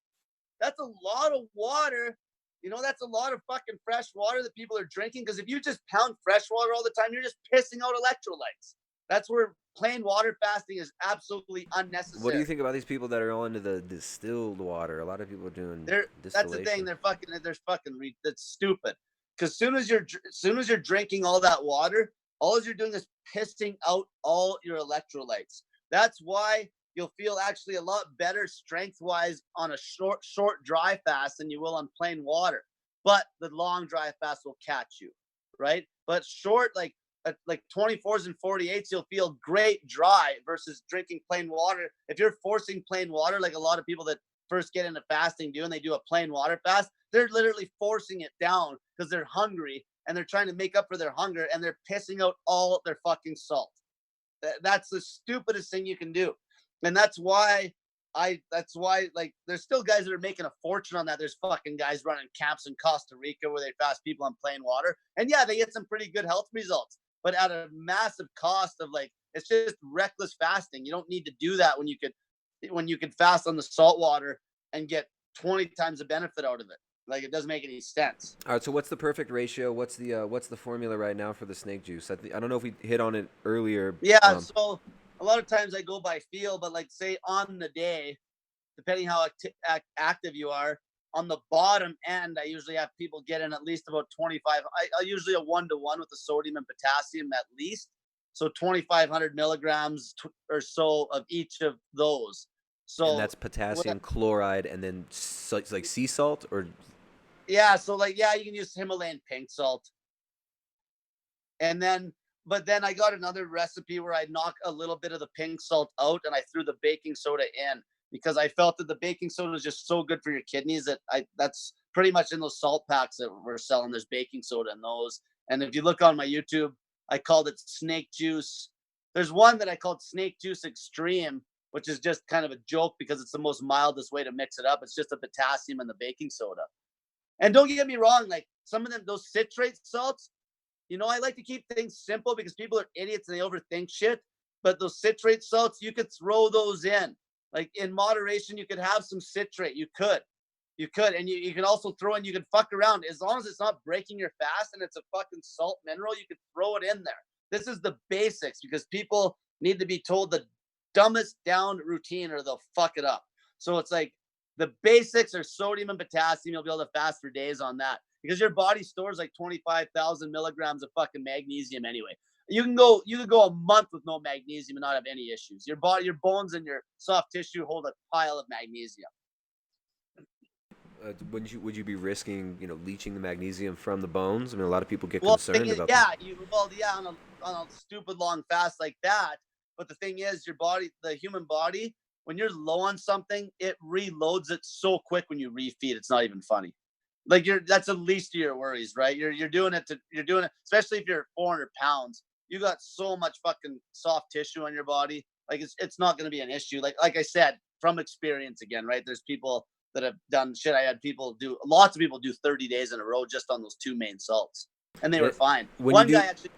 That's a lot of water. That's a lot of fucking fresh water that people are drinking. Because if you just pound fresh water all the time, you're just pissing out electrolytes. That's where plain water fasting is absolutely unnecessary. What do you think about these people that are all into the distilled water? A lot of people are doing distillation. That's the thing. That's stupid. Because soon as you're drinking all that water, all you're doing is pissing out all your electrolytes. That's why you'll feel actually a lot better strength-wise on a short dry fast than you will on plain water. But the long dry fast will catch you, right? But short, like 24s and 48s, you'll feel great dry versus drinking plain water. If you're forcing plain water, like a lot of people that first get into fasting do, and they do a plain water fast, they're literally forcing it down because they're hungry and they're trying to make up for their hunger, and they're pissing out all their fucking salt. That's the stupidest thing you can do. And that's why like there's still guys that are making a fortune on that. There's fucking guys running camps in Costa Rica where they fast people on plain water. And yeah, they get some pretty good health results, but at a massive cost of it's just reckless fasting. You don't need to do that when you could fast on the salt water and get 20 times the benefit out of it. Like it doesn't make any sense. All right, so what's the perfect ratio? What's the formula right now for the snake juice? I don't know if we hit on it earlier. Yeah, so a lot of times I go by feel, but like say on the day, depending how active you are, on the bottom end, I usually have people get in at least about 25. I usually a 1-to-1 with the sodium and potassium at least. So 2,500 milligrams or so of each of those. So and that's potassium chloride, and then it's like sea salt or. Yeah, so you can use Himalayan pink salt. But then I got another recipe where I knock a little bit of the pink salt out and I threw the baking soda in, because I felt that the baking soda is just so good for your kidneys that's pretty much in those salt packs that we're selling. There's baking soda in those. And if you look on my YouTube, I called it snake juice. There's one that I called snake juice extreme, which is just kind of a joke because it's the most mildest way to mix it up. It's just the potassium and the baking soda. And don't get me wrong, like some of them, those citrate salts, I like to keep things simple because people are idiots and they overthink shit. But those citrate salts, you could throw those in. Like in moderation, you could have some citrate. You could. And you can also throw in, you can fuck around. As long as it's not breaking your fast and it's a fucking salt mineral, you could throw it in there. This is the basics, because people need to be told the dumbest down routine or they'll fuck it up. So it's like the basics are sodium and potassium. You'll be able to fast for days on that, because your body stores like 25,000 milligrams of fucking magnesium anyway. You can go a month with no magnesium and not have any issues. Your body, your bones, and your soft tissue hold a pile of magnesium. Would you be risking, leaching the magnesium from the bones? I mean, a lot of people get Well, concerned about yeah, that. on a stupid long fast like that. But the thing is, your body, the human body, when you're low on something, it reloads it so quick when you refeed. It's not even funny. Like that's the least of your worries, right? You're doing it, especially if you're 400 pounds. You got so much fucking soft tissue on your body. Like it's not going to be an issue. Like I said, from experience again, right? There's people that have done shit. Lots of people do 30 days in a row just on those two main salts, and they were fine. One guy actually.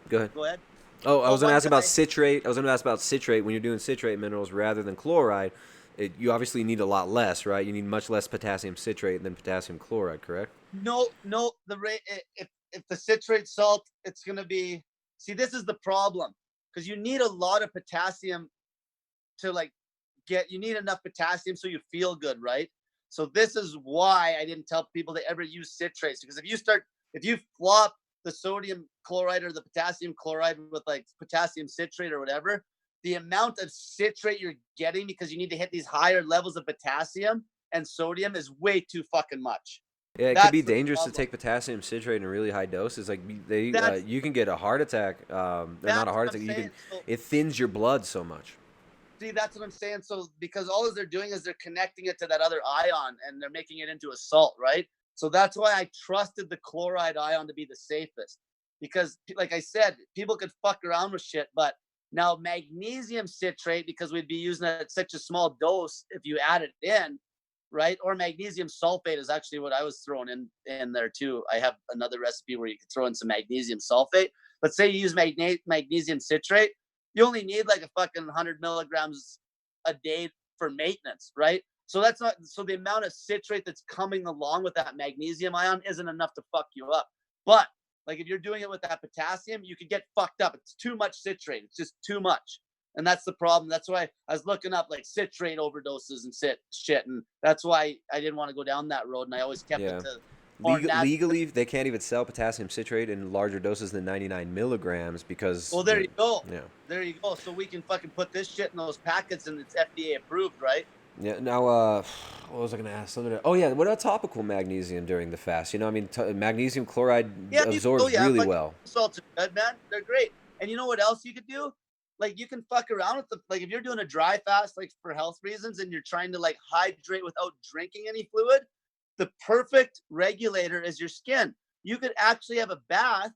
Go ahead. Go ahead. Oh, I was going to ask about citrate. I was going to ask about citrate. When you're doing citrate minerals rather than chloride, you obviously need a lot less, right? You need much less potassium citrate than potassium chloride, correct? No. If the citrate salt, it's going to be. See, this is the problem, because you need a lot of potassium to you need enough potassium so you feel good, right? So this is why I didn't tell people to ever use citrates, because if you flop the sodium chloride or the potassium chloride with potassium citrate or whatever, the amount of citrate you're getting, because you need to hit these higher levels of potassium and sodium, is way too fucking much. Yeah, it could be dangerous to take potassium citrate in really high doses. Like you can get a heart attack. Not a heart attack. It thins your blood so much. See, that's what I'm saying. So because all they're doing is they're connecting it to that other ion and they're making it into a salt, right? So that's why I trusted the chloride ion to be the safest. Because like I said, people could fuck around with shit, but now magnesium citrate, because we'd be using it at such a small dose if you add it in, right? Or magnesium sulfate is actually what I was throwing in there too. I have another recipe where you can throw in some magnesium sulfate. But say you use magnesium citrate, you only need like a fucking 100 milligrams a day for maintenance, right? So the amount of citrate that's coming along with that magnesium ion isn't enough to fuck you up. But like if you're doing it with that potassium, you could get fucked up. It's too much citrate. It's just too much. And that's the problem. That's why I was looking up like citrate overdoses and shit. And that's why I didn't want to go down that road. And I always kept it to legally, they can't even sell potassium citrate in larger doses than 99 milligrams because. Well, there you go. Yeah. There you go. So we can fucking put this shit in those packets and it's FDA approved, right? Yeah. Now, what was I going to ask? Oh, yeah. What about topical magnesium during the fast? Magnesium chloride absorbs really well. Salts are good, man. They're great. And you know what else you could do? Like you can fuck around with if you're doing a dry fast, like for health reasons, and you're trying to hydrate without drinking any fluid, the perfect regulator is your skin. You could actually have a bath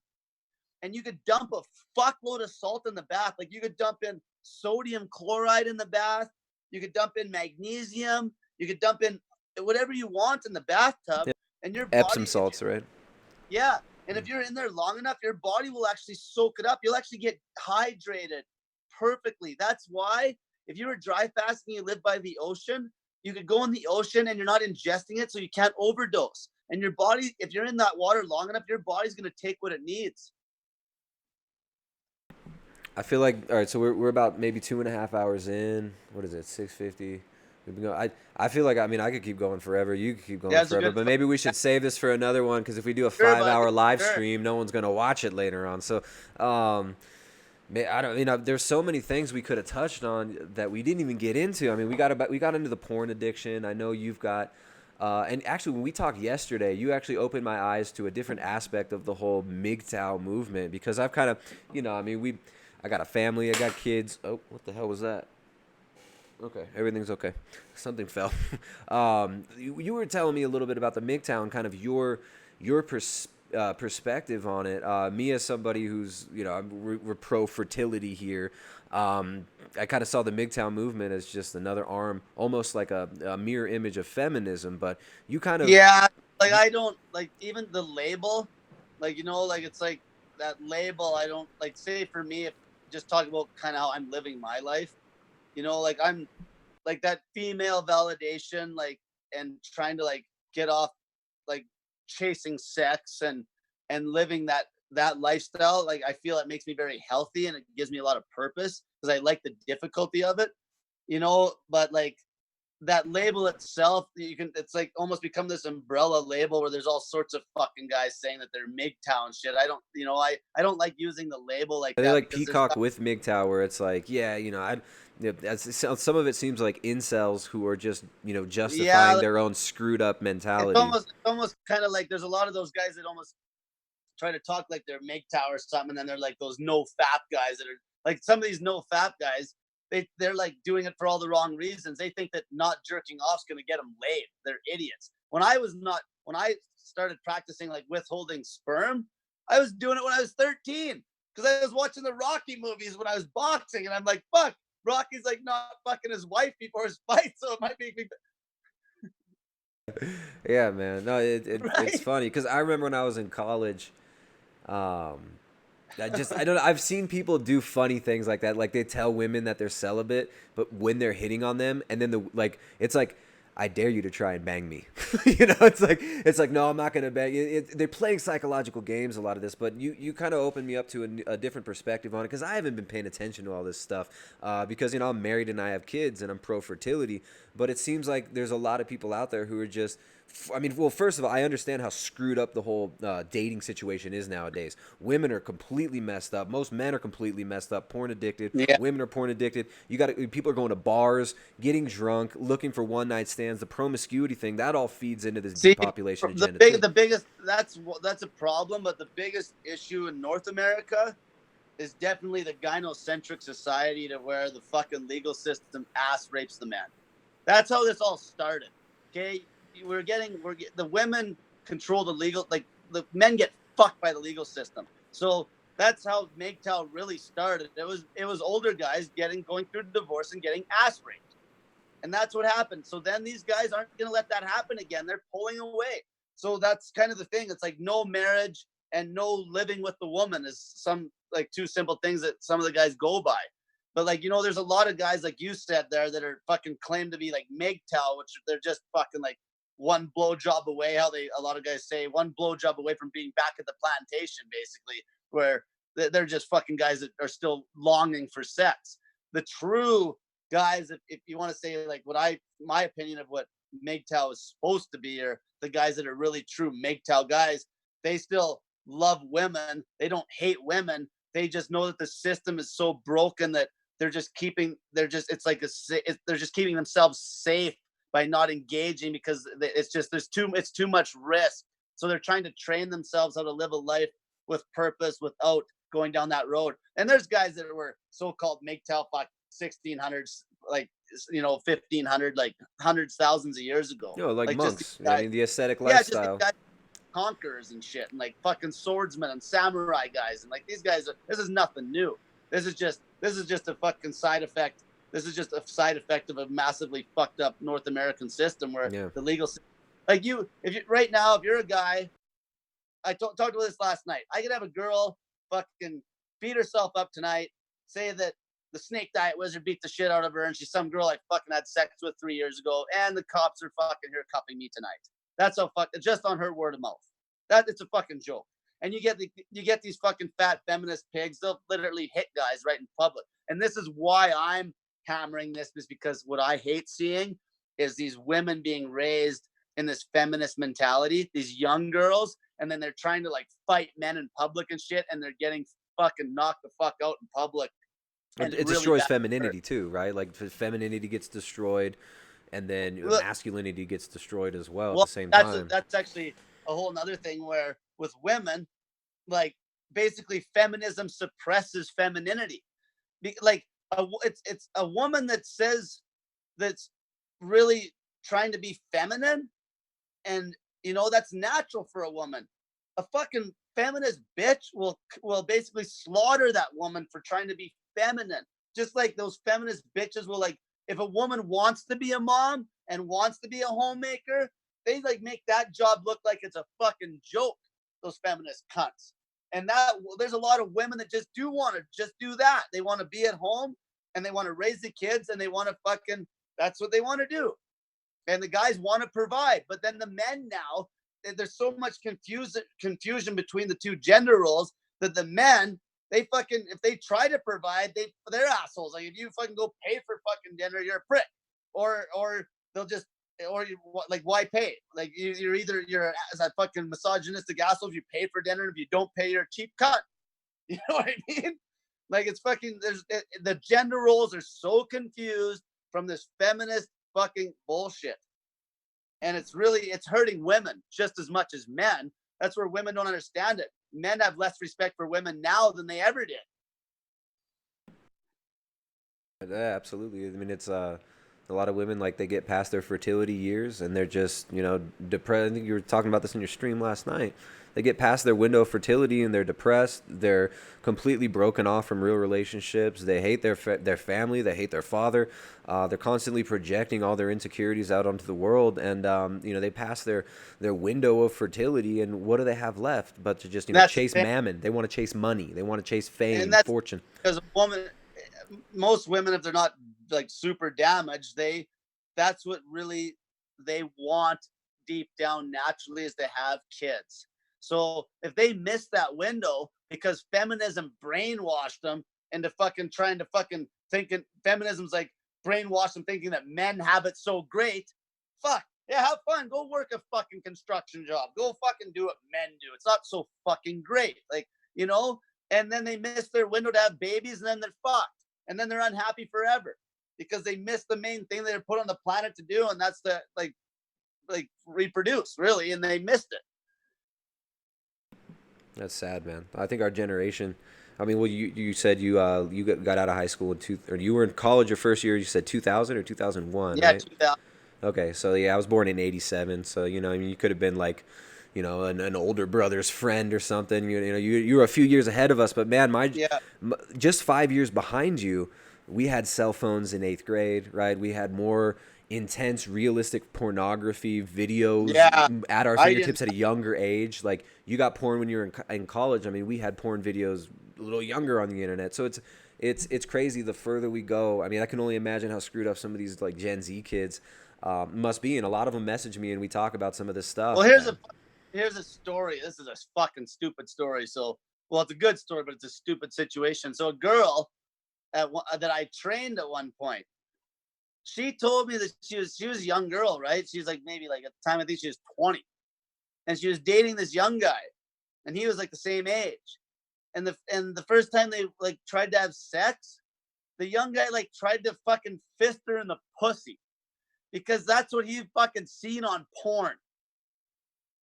and you could dump a fuckload of salt in the bath. Like you could dump in sodium chloride in the bath. You could dump in magnesium. You could dump in whatever you want in the bathtub. Yeah. And your Epsom salts, right? Yeah. And if you're in there long enough, your body will actually soak it up. You'll actually get hydrated perfectly. That's why if you were dry fasting, you live by the ocean, you could go in the ocean and you're not ingesting it, so you can't overdose. And your body, if you're in that water long enough, your body's going to take what it needs. I feel like, all right, so we're about maybe 2.5 hours in. What is it, 6:50? We've been going, I feel like, I could keep going forever. You could keep going forever. But maybe we should save this for another one, because if we do a 5-hour live stream, no one's going to watch it later on. So, I don't, there's so many things we could have touched on that we didn't even get into. I mean, we got into the porn addiction. I know you've got, and actually when we talked yesterday, you actually opened my eyes to a different aspect of the whole MGTOW movement, because I've kind of, I got a family, I got kids. Oh, what the hell was that? Okay, everything's okay. Something fell. You were telling me a little bit about the MGTOW and kind of your perspective on it. Me as somebody who's, we're pro fertility here. I kind of saw the MGTOW movement as just another arm, almost like a mirror image of feminism. But you kind of I don't even the label, it's like that label. I don't say for me, if just talk about kind of how I'm living my life. I'm like that female validation, and trying to get off chasing sex and living that lifestyle. I feel it makes me very healthy and it gives me a lot of purpose because I like the difficulty of it, but that label itself, it's like almost become this umbrella label where there's all sorts of fucking guys saying that they're MGTOW and shit. I don't, I don't like using the label like They that like because there's Peacock with MGTOW, where it's like, yeah, some of it seems like incels who are just, yeah, justifying their own screwed up it's mentality. almost kind of like there's a lot of those guys that almost try to talk like they're MGTOW or something, and then they're like those no fap guys that are like some of these no fap guys. They're like doing it for all the wrong reasons. They think that not jerking off is going to get them laid. They're idiots. When I started practicing like withholding sperm, I was doing it when I was 13 because I was watching the Rocky movies when I was boxing, and I'm like, fuck, Rocky's like not fucking his wife before his fight, so it might make me Yeah, man. No, it's right. funny because I remember when I was in college. Um, I don't know. I've seen people do funny things like that. Like they tell women that they're celibate, but when they're hitting on them, and then it's like, I dare you to try and bang me. It's like no, I'm not gonna bang. They're playing psychological games a lot of this, but you kind of opened me up to a different perspective on it because I haven't been paying attention to all this stuff. Because I'm married and I have kids and I'm pro fertility, but it seems like there's a lot of people out there who are just. I mean, well, first of all, I understand how screwed up the whole dating situation is nowadays. Women are completely messed up. Most men are completely messed up. Porn addicted. Yeah. Women are porn addicted. People are going to bars, getting drunk, looking for one night stands. The promiscuity thing that all feeds into this See, depopulation agenda too. the biggest that's a problem, but the biggest issue in North America is definitely the gynocentric society to where the fucking legal system ass rapes the men. That's how this all started. Okay, the women control the legal, like the men get fucked by the legal system. So that's how MGTOW really started. It was older guys going through divorce and getting ass raped. And that's what happened. So then these guys aren't going to let that happen again. They're pulling away. So that's kind of the thing. It's like no marriage and no living with the woman is some like two simple things that some of the guys go by. But like, there's a lot of guys like you said there that are fucking claim to be like MGTOW, which they're just fucking like one blowjob away. A lot of guys say one blowjob away from being back at the plantation, basically, where they're just fucking guys that are still longing for sex. The true guys, if you want to say like my opinion of what MGTOW is supposed to be, or the guys that are really true MGTOW guys, they still love women. They don't hate women. They just know that the system is so broken that they're just keeping themselves safe by not engaging because it's too much risk. So they're trying to train themselves how to live a life with purpose without going down that road. And there's guys that were so-called MGTOW 1600s, like 1500, like hundreds thousands of years ago, Like like just monks. I guys, mean, the ascetic yeah, just these lifestyle. guys, conquerors and shit, and like fucking swordsmen and samurai guys, and like these guys this is nothing new. This is just a fucking side effect. This is just a side effect of a massively fucked up North American system where Yeah. the legal, like if you right now, if you're a guy, I talked about this last night. I could have a girl fucking beat herself up tonight, say that the snake diet wizard beat the shit out of her, and she's some girl I fucking had sex with 3 years ago, and the cops are fucking here cuffing me tonight. That's how just on her word of mouth. That it's a fucking joke. And you get these fucking fat feminist pigs. They'll literally hit guys right in public. And this is why I'm hammering this, is because what I hate seeing is these women being raised in this feminist mentality, these young girls, and then they're trying to like fight men in public and shit, and they're getting fucking knocked the fuck out in public. And It really destroys bad. femininity too, right? Like femininity gets destroyed, and then Well, masculinity gets destroyed as well at the well, same time. that's actually a whole nother thing where with women, like basically feminism suppresses femininity. Like it's a woman that says that's really trying to be feminine, and that's natural for a woman. A fucking feminist bitch will basically slaughter that woman for trying to be feminine. Just like those feminist bitches will, like, if a woman wants to be a mom and wants to be a homemaker, they like make that job look like it's a fucking joke. Those feminist cunts. And there's a lot of women that just want to just do that. They want to be at home and they want to raise the kids and they want to fucking, that's what they want to do. And the guys want to provide. But then the men now, there's so much confusion between the two gender roles that the men, they fucking, if they try to provide, they're assholes. Like if you fucking go pay for fucking dinner, you're a prick. Or they'll just, or you, like, why pay? Like, you're as a fucking misogynistic asshole if you pay for dinner. If you don't pay, you're a cheap cunt. You know what I mean? Like, it's fucking, the gender roles are so confused from this feminist fucking bullshit. And it's hurting women just as much as men. That's where women don't understand it. Men have less respect for women now than they ever did. Yeah, absolutely. I mean, it's a lot of women, like, they get past their fertility years and they're just, depressed. I think you were talking about this in your stream last night. They get past their window of fertility and they're depressed. They're completely broken off from real relationships. They hate their family. They hate their father. They're constantly projecting all their insecurities out onto the world, and they pass their window of fertility, and what do they have left but to just chase mammon? They want to chase money. They want to chase fame, and that's fortune. Because most women, if they're not like super damaged, that's what really they want deep down naturally, is to have kids. So if they miss that window because feminism brainwashed them into fucking trying to fucking thinking feminism's like brainwashed them thinking that men have it so great, fuck yeah, have fun, go work a fucking construction job, go fucking do what men do. It's not so fucking great, like, and then they miss their window to have babies, and then they're fucked, and then they're unhappy forever because they missed the main thing they were put on the planet to do, and that's to like reproduce, really, and they missed it. That's sad, man. I think our generation. I mean, well, you said you got out of high school or you were in college your first year. You said 2000 or 2001, Yeah, right? 2000. Okay, so yeah, I was born in '87. So I mean, you could have been like, an older brother's friend or something. You were a few years ahead of us, but man, Yeah. just 5 years behind you, we had cell phones in 8th grade, right? We had more intense, realistic pornography videos Yeah. at our I didn't. fingertips at a younger age. Like, you got porn when you were in college. I mean, we had porn videos a little younger on the internet. So it's crazy. The further we go, I mean, I can only imagine how screwed up some of these like Gen Z kids must be, and a lot of them message me and we talk about some of this stuff. Well, here's a story. This is a fucking stupid story. So, well, it's a good story, but it's a stupid situation. So, a girl that I trained at one point, she told me that she was a young girl, right? She was like, maybe like at the time I think she was 20, and she was dating this young guy, and he was like the same age. And the first time they like tried to have sex, the young guy like tried to fucking fist her in the pussy because that's what he fucking seen on porn.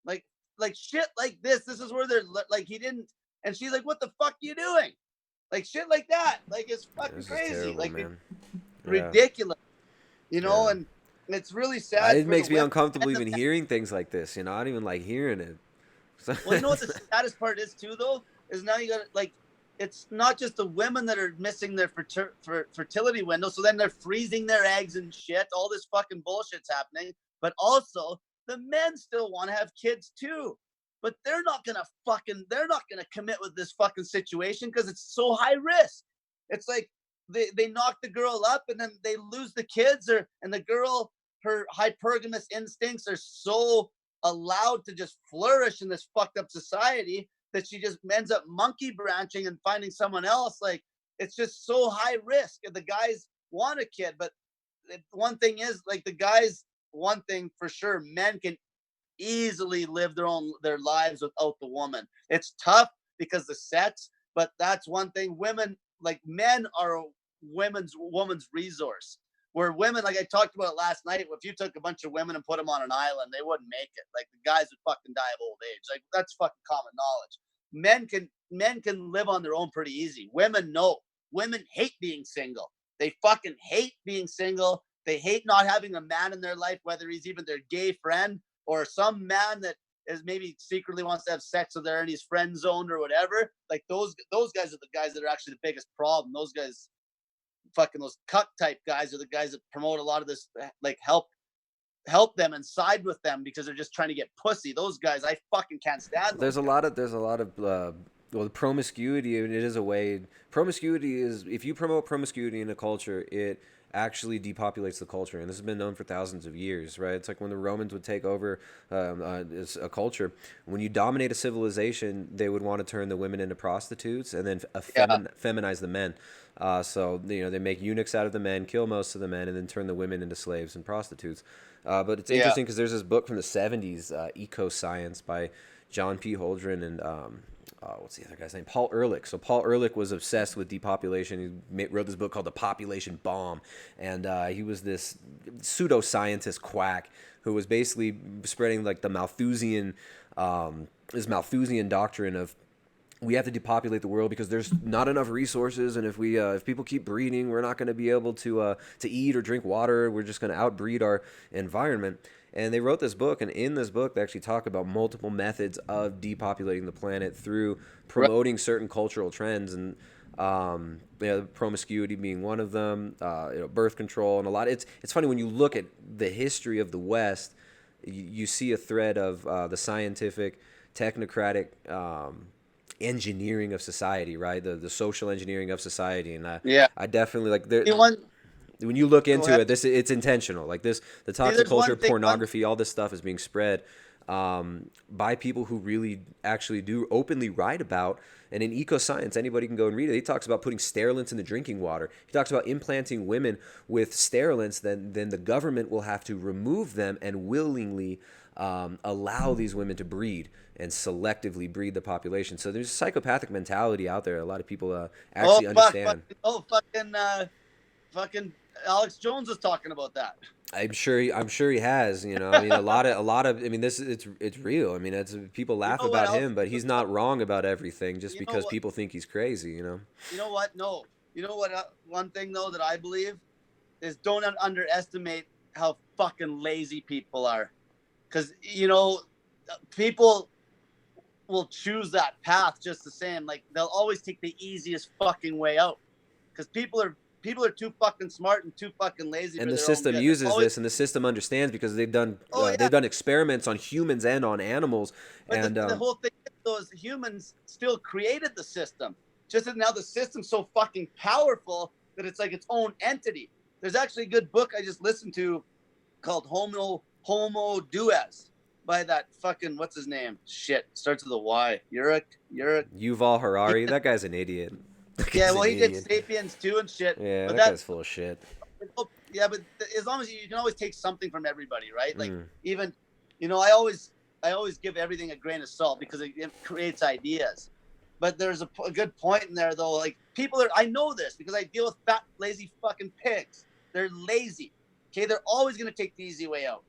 Like shit like this. This is where they're like, he didn't, and she's like, "What the fuck you doing?" Like shit like that. Like, it's fucking crazy. Terrible, like man. ridiculous. Yeah. And it's really sad. It makes me women uncomfortable and the even hearing things like this. I don't even like hearing it. Well, you know what the saddest part is too, though, is now you got like, it's not just the women that are missing their fertility window, so then they're freezing their eggs and shit. All this fucking bullshit's happening, but also the men still want to have kids too, but they're not gonna commit with this fucking situation because it's so high risk. It's like they knock the girl up and then they lose the kids, and the girl, her hypergamous instincts are so allowed to just flourish in this fucked up society that she just ends up monkey branching and finding someone else. Like, it's just so high risk. And the guys want a kid, but one thing is, like, the guys, one thing for sure, men can easily live their lives without the woman. It's tough because the sex, but that's one thing. Women, like, men are a woman's resource. Where women, like I talked about it last night, if you took a bunch of women and put them on an island, they wouldn't make it. Like, the guys would fucking die of old age. Like, that's fucking common knowledge. Men can live on their own pretty easy. Women, no. Women hate being single. They fucking hate being single. They hate not having a man in their life, whether he's even their gay friend or some man that is maybe secretly wants to have sex with her and he's friend zoned or whatever. Like, those guys are the guys that are actually the biggest problem. Those guys, fucking those cuck type guys, are the guys that promote a lot of this, like, help them and side with them because they're just trying to get pussy. Those guys, I fucking can't stand. There's a lot of well, promiscuity, and it is a way. Promiscuity is, if you promote promiscuity in a culture, it actually depopulates the culture, and this has been known for thousands of years, right? It's like when the Romans would take over as a culture. When you dominate a civilization, they would want to turn the women into prostitutes and then Yeah, feminize the men. So they make eunuchs out of the men, kill most of the men, and then turn the women into slaves and prostitutes. But it's yeah, interesting because there's this book from the 70s, Eco Science, by John P. Holdren and what's the other guy's name? Paul Ehrlich. So Paul Ehrlich was obsessed with depopulation. He wrote this book called The Population Bomb, and he was this pseudoscientist quack who was basically spreading like the Malthusian, this Malthusian doctrine of we have to depopulate the world because there's not enough resources, and if people keep breeding, we're not going to be able to eat or drink water. We're just going to outbreed our environment. And they wrote this book, and in this book, they actually talk about multiple methods of depopulating the planet through right. promoting certain cultural trends, and promiscuity being one of them, birth control, and a lot. It's funny when you look at the history of the West, you see a thread of the scientific, technocratic. Engineering of society, right? The social engineering of society, and Yeah. I definitely like See, one, when you look go into ahead. it, it's intentional. Like the See, toxic there's culture, one thing. pornography, all this stuff is being spread by people who really actually do openly write about. And in Eco Science, anybody can go and read it. He talks about putting sterilants in the drinking water. He talks about implanting women with sterilants. Then the government will have to remove them and willingly allow these women to breed and selectively breed the population. So there's a psychopathic mentality out there. A lot of people actually understand. Fucking Alex Jones was talking about that. I'm sure he has. I mean, a lot of. I mean, it's real. I mean, people You laugh know what about else? him, but he's not wrong about everything just You know because what? people think he's crazy. You know what? No. You know what? One thing though that I believe is don't underestimate how fucking lazy people are, because people will choose that path just the same. Like they'll always take the easiest fucking way out, because people are too fucking smart and too fucking lazy And for the their own system good. uses this, and the system understands because Oh yeah, they've done experiments on humans and on animals, but and the whole thing is, those humans still created the system. Just that now the system's so fucking powerful that it's like its own entity. There's actually a good book I just listened to called Homo Dues by that fucking, what's his name? Shit, starts with a Y. Yurik. Yuval Harari, that guy's an idiot. That Yeah, guy's well, an he did idiot. Sapiens too and shit. Yeah, But that guy's full of shit. yeah, but as long as you can always take something from everybody, right? Like Mm. even, I always give everything a grain of salt because it creates ideas. But there's a good point in there though. Like I know this because I deal with fat, lazy fucking pigs. They're lazy. Okay, they're always gonna take the easy way out.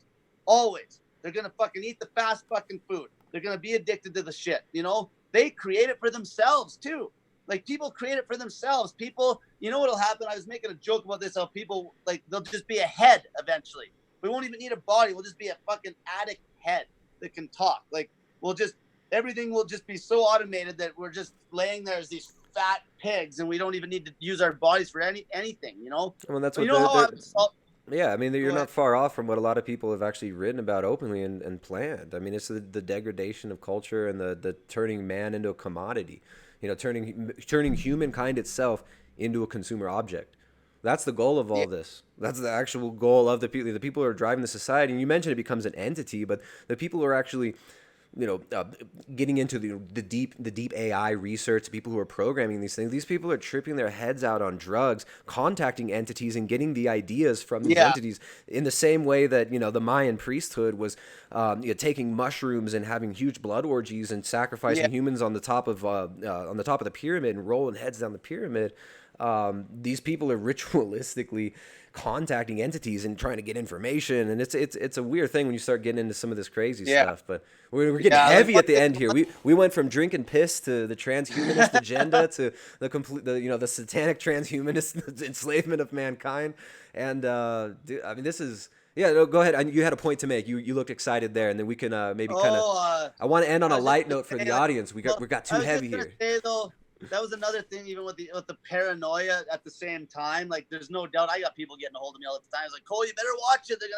Always. They're gonna fucking eat the fast fucking food. They're gonna be addicted to the shit. They create it for themselves too. Like people create it for themselves. People, what'll happen? I was making a joke about this. How people they'll just be a head eventually. We won't even need a body. We'll just be a fucking addict head that can talk. Like everything will just be so automated that we're just laying there as these fat pigs, and we don't even need to use our bodies for anything. Well, that's But what you know how yeah, I mean, you're go ahead. not far off from what a lot of people have actually written about openly and planned. I mean, it's the degradation of culture and the turning man into a commodity. Turning humankind itself into a consumer object. That's the goal of Yeah, all this. That's the actual goal of the people. The people who are driving the society. And you mentioned it becomes an entity, but the people who are actually getting into the deep AI research, the people who are programming these things, these people are tripping their heads out on drugs, contacting entities and getting the ideas from these yeah, entities in the same way that the Mayan priesthood was taking mushrooms and having huge blood orgies and yeah, sacrificing humans on the top of the pyramid and rolling heads down the pyramid. These people are ritualistically contacting entities and trying to get information, and it's a weird thing when you start getting into some of this crazy yeah, stuff. But we're getting yeah. Like heavy at the end here. We went from drinking piss to the transhumanist agenda to the satanic transhumanist enslavement of mankind. And dude, I mean, this is. Yeah, no, go ahead. You had a point to make. You looked excited there, and then we can maybe kind of. I want to end on I a was just light gonna note for say, the audience. We got I too was just heavy gonna here. say though, that was another thing, even with the paranoia at the same time. Like, there's no doubt. I got people getting a hold of me all the time. It's like, Cole, you better watch it. They're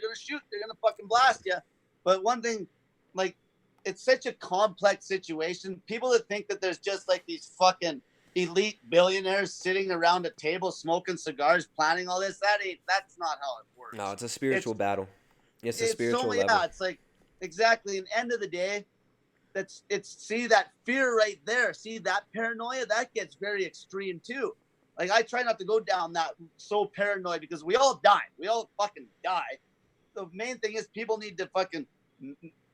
gonna shoot. They're gonna fucking blast you. But one thing, like, it's such a complex situation. People that think that there's just like these fucking elite billionaires sitting around a table smoking cigars, planning all this. That's not how it works. No, it's a spiritual battle. It's a It's so spiritual yeah, level. it's like exactly. And end of the day, see that fear right there. See that paranoia that gets very extreme too. Like I try not to go down that so paranoid because we all die. We all fucking die. The main thing is people need to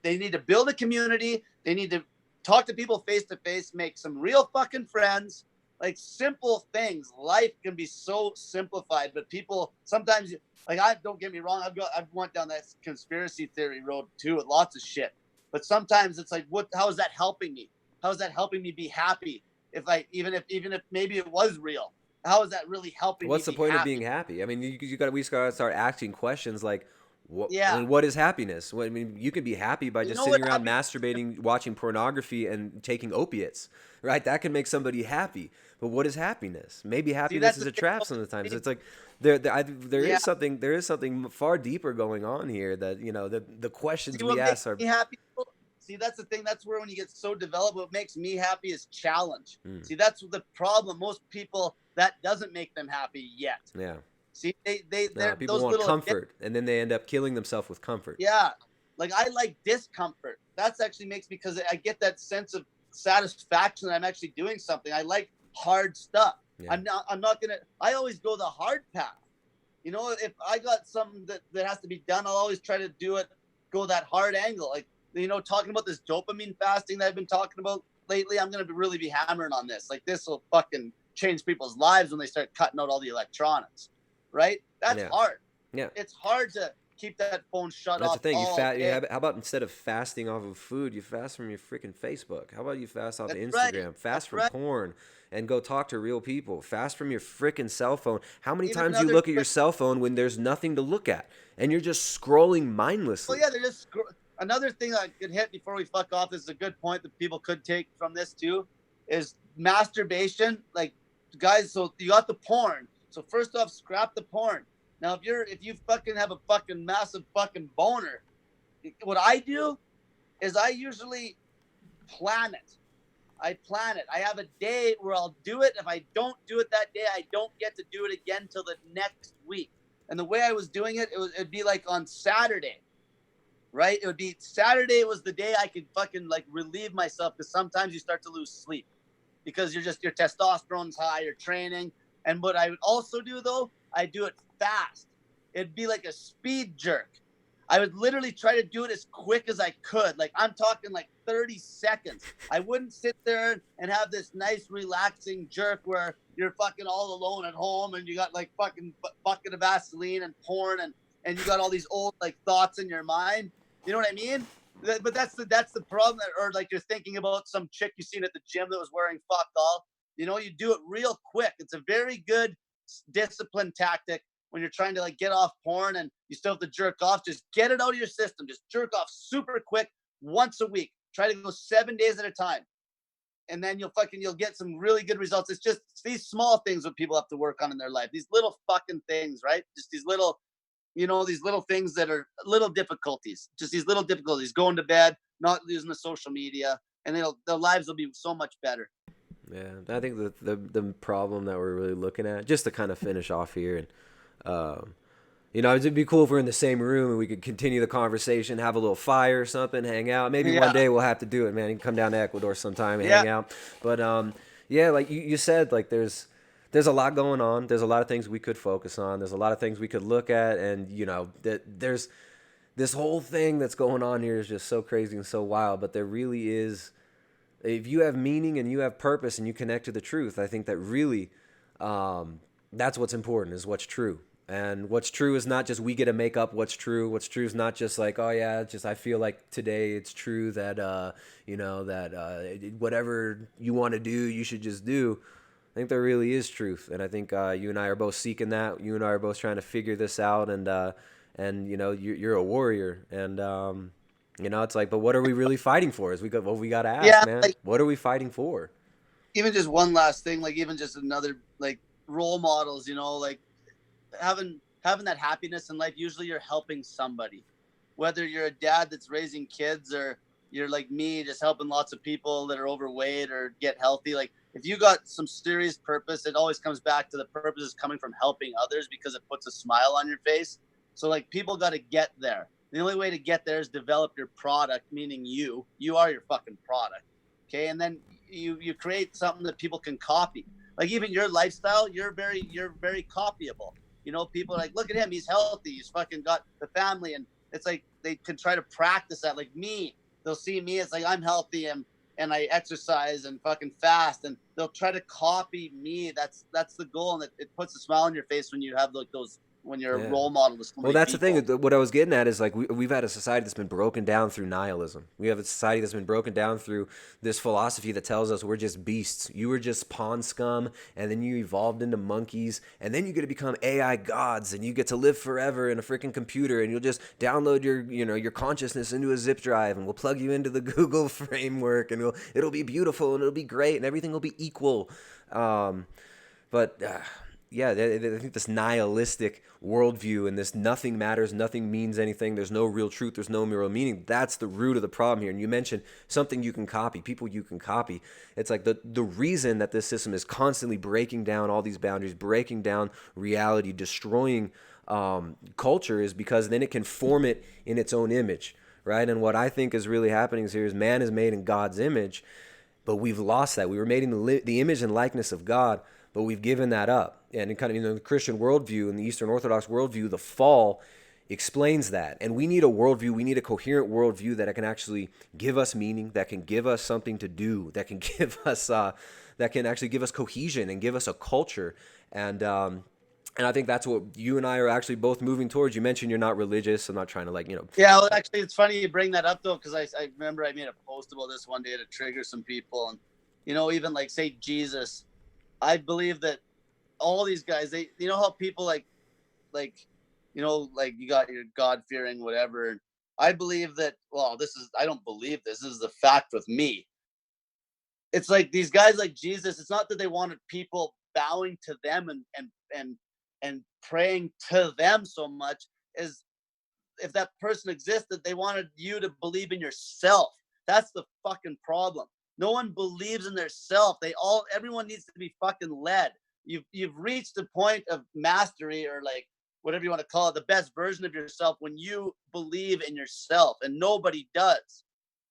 they need to build a community. They need to talk to people face to face, make some real fucking friends. Like simple things. Life can be so simplified, but people sometimes like don't get me wrong. I've went down that conspiracy theory road too with lots of shit. But sometimes it's like, how is that helping me? How is that helping me be happy? Even if maybe it was real, how is that really helping What's me the be point of happy? being happy? I mean, we just gotta start asking questions like, Yeah. what is happiness? I mean, you can be happy by just sitting around masturbating, watching pornography, and taking opiates, right? That can make somebody happy. But what is happiness? Maybe happiness is a trap sometimes. It's like there is something far deeper going on here that, you know, the questions we ask are. Me happy? See, that's the thing. That's where when you get so developed, what makes me happy is challenge. See, that's the problem. Most people, that doesn't make them happy yet. Yeah. See, people those want little comfort, and then they end up killing themselves with comfort. Yeah, like I like discomfort. That's actually makes me, because I get that sense of satisfaction that I'm actually doing something. I like hard stuff. Yeah. I'm not gonna. I always go the hard path. You know, if I got something that has to be done, I'll always try to do it. Go that hard angle. Like, you know, talking about this dopamine fasting that I've been talking about lately. I'm gonna really be hammering on this. Like, this will fucking change people's lives when they start cutting out all the electronics. Right? That's hard. Yeah. It's hard to keep that phone shut off. That's the thing. How about instead of fasting off of food, you fast from your freaking Facebook? How about you fast off of Instagram? Right. Fast from porn and go talk to real people. Fast from your freaking cell phone. How many times do you look at your cell phone when there's nothing to look at and you're just scrolling mindlessly? Well, yeah, they're just another thing I could hit before we fuck off. This is a good point that people could take from this too, is masturbation. Like, guys, so you got the porn. So first off, scrap the porn. Now, if you fucking have a fucking massive fucking boner, what I do is I usually plan it. I have a day where I'll do it. If I don't do it that day, I don't get to do it again till the next week. And the way I was doing it, it'd be like on Saturday, right? It would be Saturday was the day I could fucking like relieve myself, because sometimes you start to lose sleep because your testosterone's high, you're training. And what I would also do, though, I do it fast. It'd be like a speed jerk. I would literally try to do it as quick as I could. Like, I'm talking like 30 seconds. I wouldn't sit there and have this nice, relaxing jerk where you're fucking all alone at home and you got like fucking bucket of Vaseline and porn and you got all these old like thoughts in your mind. You know what I mean? But that's the problem. Or like you're thinking about some chick you seen at the gym that was wearing fuck all. You know, you do it real quick. It's a very good discipline tactic when you're trying to like get off porn and you still have to jerk off. Just get it out of your system. Just jerk off super quick once a week. Try to go 7 days at a time. And then you'll get some really good results. It's just these small things that people have to work on in their life. These little fucking things, right? Just these little, you know, these little things that are little difficulties. Just these little difficulties. Going to bed, not using the social media, and their lives will be so much better. Yeah, I think the problem that we're really looking at, just to kind of finish off here, and you know, it'd be cool if we're in the same room and we could continue the conversation, have a little fire or something, hang out. Maybe one day we'll have to do it, man. You can come down to Ecuador sometime and hang out. But yeah, like you said, like there's a lot going on. There's a lot of things we could focus on. There's a lot of things we could look at, and you know, there's this whole thing that's going on here is just so crazy and so wild. But there really is. If you have meaning and you have purpose and you connect to the truth, I think that really that's what's important, is what's true. And what's true is not just we get to make up what's true. What's true is not just like, oh yeah, it's just I feel like today it's true that you know that whatever you want to do, you should just do. I think there really is truth, and I think you and I are both seeking that. You and I are both trying to figure this out, and you know you're a warrior, and you know, it's like, but what are we really fighting for? We got to ask, man. Like, what are we fighting for? Even just one last thing, like even just another like role models, you know, like having that happiness in life. Usually, you're helping somebody, whether you're a dad that's raising kids or you're like me, just helping lots of people that are overweight or get healthy. Like if you got some serious purpose, it always comes back to the purpose is coming from helping others because it puts a smile on your face. So like people got to get there. The only way to get there is develop your product, meaning you are your fucking product. Okay. And then you create something that people can copy. Like even your lifestyle, you're very copyable. You know, people are like, look at him, he's healthy, he's fucking got the family. And it's like they can try to practice that. Like me, they'll see me, it's like I'm healthy and I exercise and fucking fast, and they'll try to copy me. That's the goal, and it puts a smile on your face when you have like those, when you're a role model to so Well, many that's people. the thing. What I was getting at is like we've had a society that's been broken down through nihilism. We have a society that's been broken down through this philosophy that tells us we're just beasts. You were just pond scum, and then you evolved into monkeys, and then you get to become AI gods, and you get to live forever in a freaking computer, and you'll just download your consciousness into a zip drive, and we'll plug you into the Google framework, and it'll be beautiful, and it'll be great, and everything will be equal. But yeah, I think this nihilistic worldview and this nothing matters, nothing means anything, there's no real truth, there's no real meaning, that's the root of the problem here. And you mentioned something you can copy, people you can copy. It's like the reason that this system is constantly breaking down all these boundaries, breaking down reality, destroying culture is because then it can form it in its own image, right? And what I think is really happening here is man is made in God's image, but we've lost that. We were made in the image and likeness of God, but we've given that up. And in kind of the Christian worldview and the Eastern Orthodox worldview, the fall explains that. And we need a worldview. We need a coherent worldview that can actually give us meaning, that can give us something to do, that can give us that can actually give us cohesion and give us a culture. And I think that's what you and I are actually both moving towards. You mentioned you're not religious. I'm not trying to Yeah, well, actually, it's funny you bring that up though, because I remember I made a post about this one day to trigger some people, and even like say Jesus, I believe that all these guys, they, how people like like you got your God fearing whatever. I believe that, well, I don't believe this is the fact with me. It's like these guys like Jesus, it's not that they wanted people bowing to them and praying to them so much as if that person existed, they wanted you to believe in yourself. That's the fucking problem. No one believes in their self. Everyone needs to be fucking led. You've reached the point of mastery, or like whatever you want to call it, the best version of yourself when you believe in yourself, and nobody does,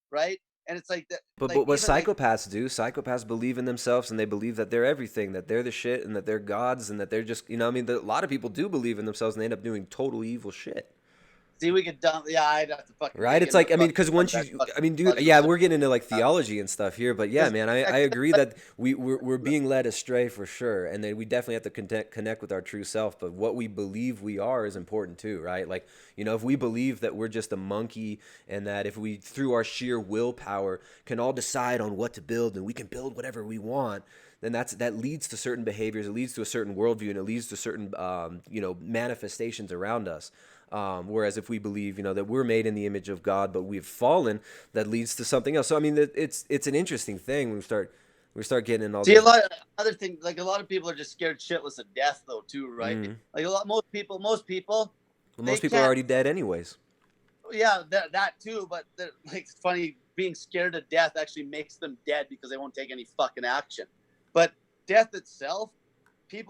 right? And it's like that. But Like what even like psychopaths do, psychopaths believe in themselves and they believe that they're everything, that they're the shit and that they're gods and that they're just, a lot of people do believe in themselves and they end up doing total evil shit. see, we could dump. Yeah, I'd have to fucking Right? dig It's into like, the fucking because once that you, fucking dude, logical yeah, shit. we're getting into like theology and stuff here, but yeah, 'Cause man, I agree that we're being led astray for sure. And then we definitely have to connect with our true self, but what we believe we are is important too, right? Like, if we believe that we're just a monkey and that if we, through our sheer willpower, can all decide on what to build and we can build whatever we want, then that leads to certain behaviors, it leads to a certain worldview, and it leads to certain, manifestations around us. Whereas if we believe, that we're made in the image of God, but we've fallen, that leads to something else. So I mean, it's an interesting thing when we start getting in all See, these. other thing, like a lot of people are just scared shitless of death, though, too, right? Mhm. Like most people, Well, they most people are can't. already dead anyways. Yeah, that too. But like, it's funny, being scared of death actually makes them dead because they won't take any fucking action. But death itself, a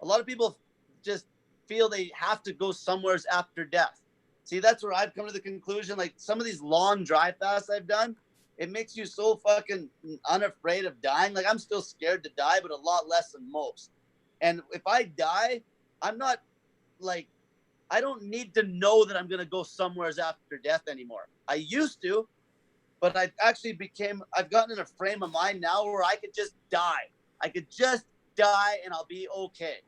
lot of people just feel they have to go somewhere after death. See, that's where I've come to the conclusion. Like some of these long dry fasts I've done, it makes you so fucking unafraid of dying. Like I'm still scared to die, but a lot less than most. And if I die, I'm not like, I don't need to know that I'm going to go somewhere after death anymore. I used to, but I've gotten in a frame of mind now where I could just die. I could just die and I'll be okay.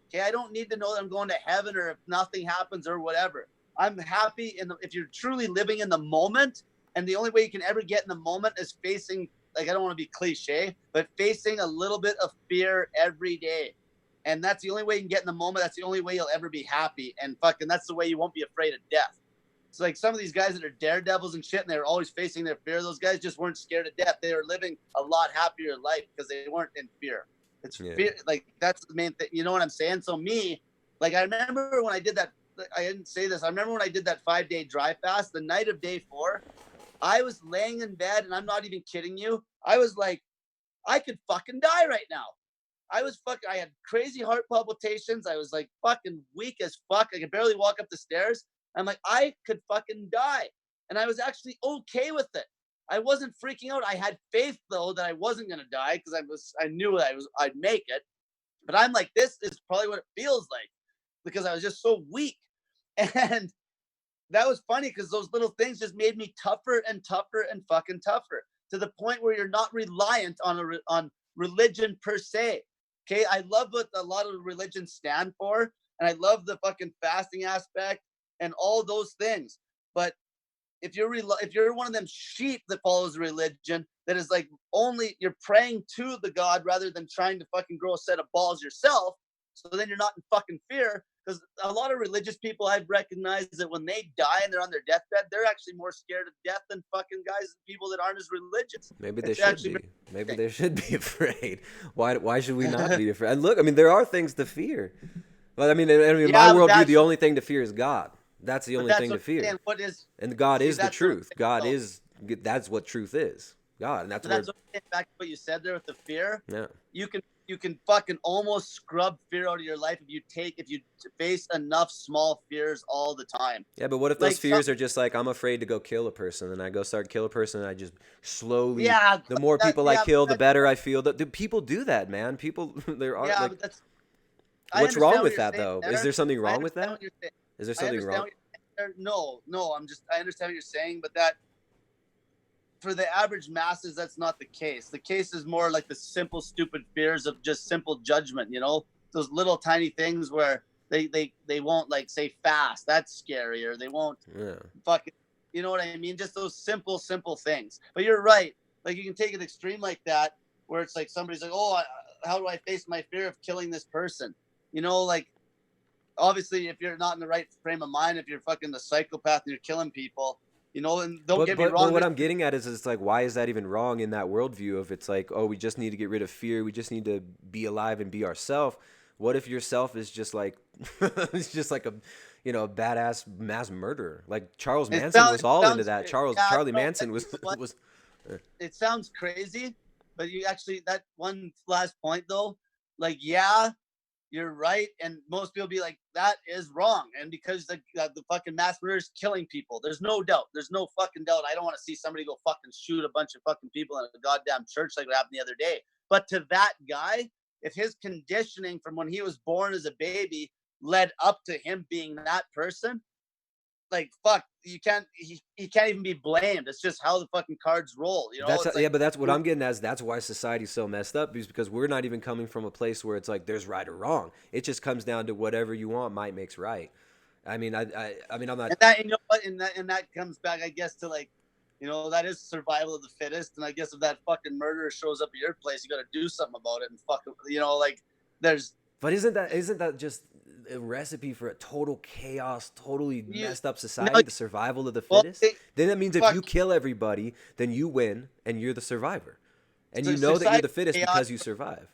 Okay. I don't need to know that I'm going to heaven or if nothing happens or whatever. I'm happy if you're truly living in the moment, and the only way you can ever get in the moment is facing, like, I don't want to be cliche, but facing a little bit of fear every day. And that's the only way you can get in the moment. That's the only way you'll ever be happy. And fucking, that's the way you won't be afraid of death. It's like some of these guys that are daredevils and shit, and they're always facing their fear. Those guys just weren't scared of death. They were living a lot happier life because they weren't in fear. It's fear. Like, that's the main thing. You know what I'm saying? So me, like, I remember when I did that, I didn't say this. I remember when I did that 5-day dry fast, the night of day 4, I was laying in bed, and I'm not even kidding you. I was like, I could fucking die right now. I had crazy heart palpitations. I was like fucking weak as fuck. I could barely walk up the stairs. I'm like, I could fucking die. And I was actually okay with it. I wasn't freaking out. I had faith though that I wasn't gonna die because I knew I'd make it. But I'm like, this is probably what it feels like because I was just so weak. And that was funny because those little things just made me tougher and tougher and fucking tougher to the point where you're not reliant on religion per se. Okay, I love what a lot of religions stand for, and I love the fucking fasting aspect and all those things. But if you're one of them sheep that follows religion, that is like only you're praying to the God rather than trying to fucking grow a set of balls yourself. So then you're not in fucking fear. Because a lot of religious people I've recognized that when they die and they're on their deathbed, they're actually more scared of death than fucking guys, people that aren't as religious. Maybe they should be. Maybe they should be afraid. Why should we not be afraid? And look, I mean, there are things to fear. But I mean, in my worldview, the only thing to fear is God. That's the only thing to fear. And God is the truth. That's what truth is. God, and that's what back to what you said there with the fear. Yeah. You can fucking almost scrub fear out of your life if you face enough small fears all the time. Yeah, but what if those fears are just like, I'm afraid to go kill a person, and I go start kill a person, and I just slowly, the more people I kill, the better I feel. Do people do that, man? People, there are like, what's wrong with that though? Is there something wrong with that? Is there something wrong? No, I understand what you're saying, but that for the average masses, that's not the case. The case is more like the simple, stupid fears of just simple judgment, you know, those little tiny things where they won't like say fast. That's scary. Or they won't fucking, you know what I mean? Just those simple things. But you're right. Like you can take an extreme like that where it's like somebody's like, oh, how do I face my fear of killing this person? You know, like obviously if you're not in the right frame of mind, if you're fucking the psychopath and you're killing people, you know, and don't get me wrong. But what I'm getting at is it's like, why is that even wrong in that worldview of it's like, oh, we just need to get rid of fear. We just need to be alive and be ourselves. What if yourself is just like, it's just like a, you know, a badass mass murderer? Like Charles Manson was all into that. Charlie Manson was. It sounds crazy, but you actually, that one last point though, like, you're right, and most people be like, that is wrong, and because the fucking mass murder is killing people, there's no fucking doubt. I don't want to see somebody go fucking shoot a bunch of fucking people in a goddamn church like what happened the other day. But to that guy, if his conditioning from when he was born as a baby led up to him being that person, like fuck, he can't even be blamed. It's just how the fucking cards roll, you know. But that's what I'm getting at. That's why society's so messed up, is because we're not even coming from a place where it's like there's right or wrong. It just comes down to whatever you want might makes right. I mean, I mean, I'm not. And that, you know what, and that comes back, I guess, to like, you know, that is survival of the fittest. And I guess if that fucking murderer shows up at your place, you got to do something about it and fucking, you know, like there's. But isn't that just a recipe for a total chaos, totally messed up society, the survival of the fittest? Then that means if you kill everybody, then you win and you're the survivor. And you know that you're the fittest because you survive.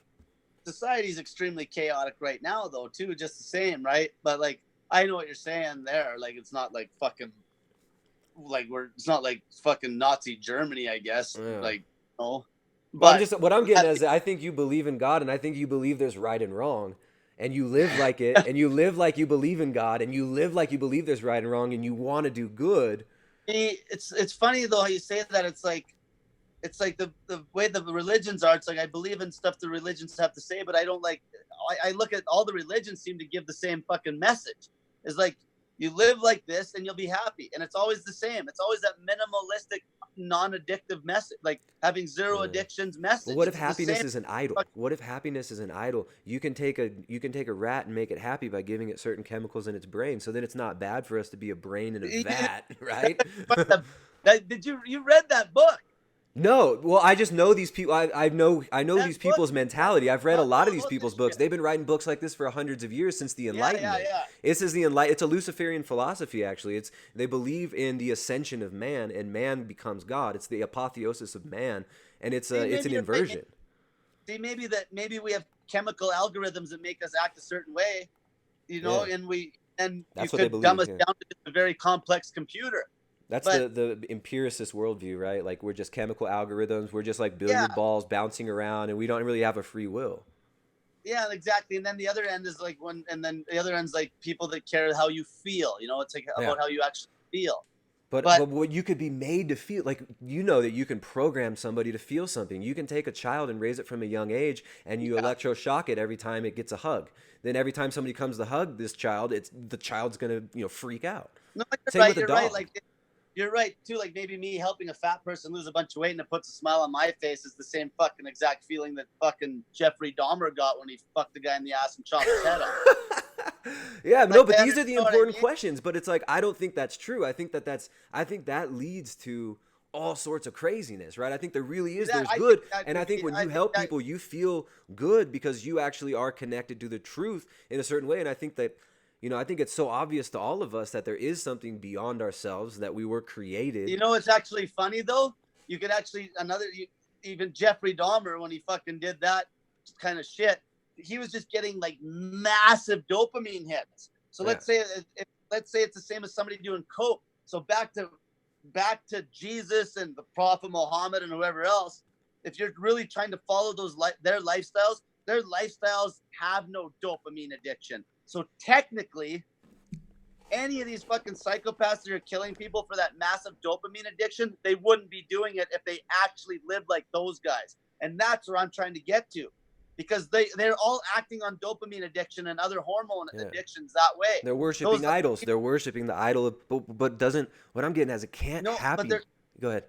Society's extremely chaotic right now though, too, just the same, right? But like, I know what you're saying there. Like, it's not like fucking, like it's not like fucking Nazi Germany, I guess. Yeah. Like, no. But what I'm getting at is I think you believe in God, and I think you believe there's right and wrong. And you live like it, and you live like you believe in God, and you live like you believe there's right and wrong, and you want to do good. It's funny though how you say that. It's like the way the religions are. It's like I believe in stuff the religions have to say, but I don't like. I look at all the religions seem to give the same fucking message. It's like you live like this and you'll be happy, and it's always the same. It's always that minimalistic, non-addictive message, like having zero addictions message. Well, what if happiness is an idol? What if happiness is an idol? You can take a rat and make it happy by giving it certain chemicals in its brain. So then it's not bad for us to be a brain in a vat, right? Did you read that book? No, well, I just know these people. I know these people's mentality. I've read a lot of these people's books. They've been writing books like this for hundreds of years since the Enlightenment. This is it's a Luciferian philosophy, actually. They believe in the ascension of man, and man becomes God. It's the apotheosis of man, and it's an inversion. Maybe we have chemical algorithms that make us act a certain way, you know, and you could dumb us down to a very complex computer. That's But the empiricist worldview, right? Like we're just chemical algorithms. We're just like yeah, billiard balls bouncing around, and we don't really have a free will. yeah, exactly. And then the other end is like and then the other end's like people that care how you feel. You know, it's like Yeah. about how you actually feel. But But what you could be made to feel, like you know that you can program somebody to feel something. You can take a child and raise it from a young age, and you yeah, electroshock it every time it gets a hug. Then every time somebody comes to hug this child, it's the child's gonna freak out. no, you're Same right. with a You're right. dog. Like you're right too. Like maybe me helping a fat person lose a bunch of weight and it puts a smile on my face is the same fucking exact feeling that fucking Jeffrey Dahmer got when he fucked the guy in the ass and chopped his head off. Yeah, no, Like, but I these are understand the what I important mean. questions. But it's like I don't think that's true. I think that leads to all sorts of craziness, right? I think there really is. That There's I think good, that and I could think be. when I you think help that people, you feel good because you actually are connected to the truth in a certain way. And I think that, I think it's so obvious to all of us that there is something beyond ourselves, that we were created. you know it's actually funny though. You could actually even Jeffrey Dahmer when he fucking did that kind of shit, he was just getting like massive dopamine hits. So Yeah, let's say it's the same as somebody doing coke. So back to Jesus and the Prophet Muhammad and whoever else. If you're really trying to follow their lifestyles have no dopamine addiction. So technically, any of these fucking psychopaths that are killing people for that massive dopamine addiction, they wouldn't be doing it if they actually lived like those guys. And that's where I'm trying to get to. Because they're all acting on dopamine addiction and other hormone yeah. addictions that way. They're Those worshiping other idols. people, They're worshiping the idol of, but doesn't. What I'm getting as it can't no, but happen. they're Go ahead.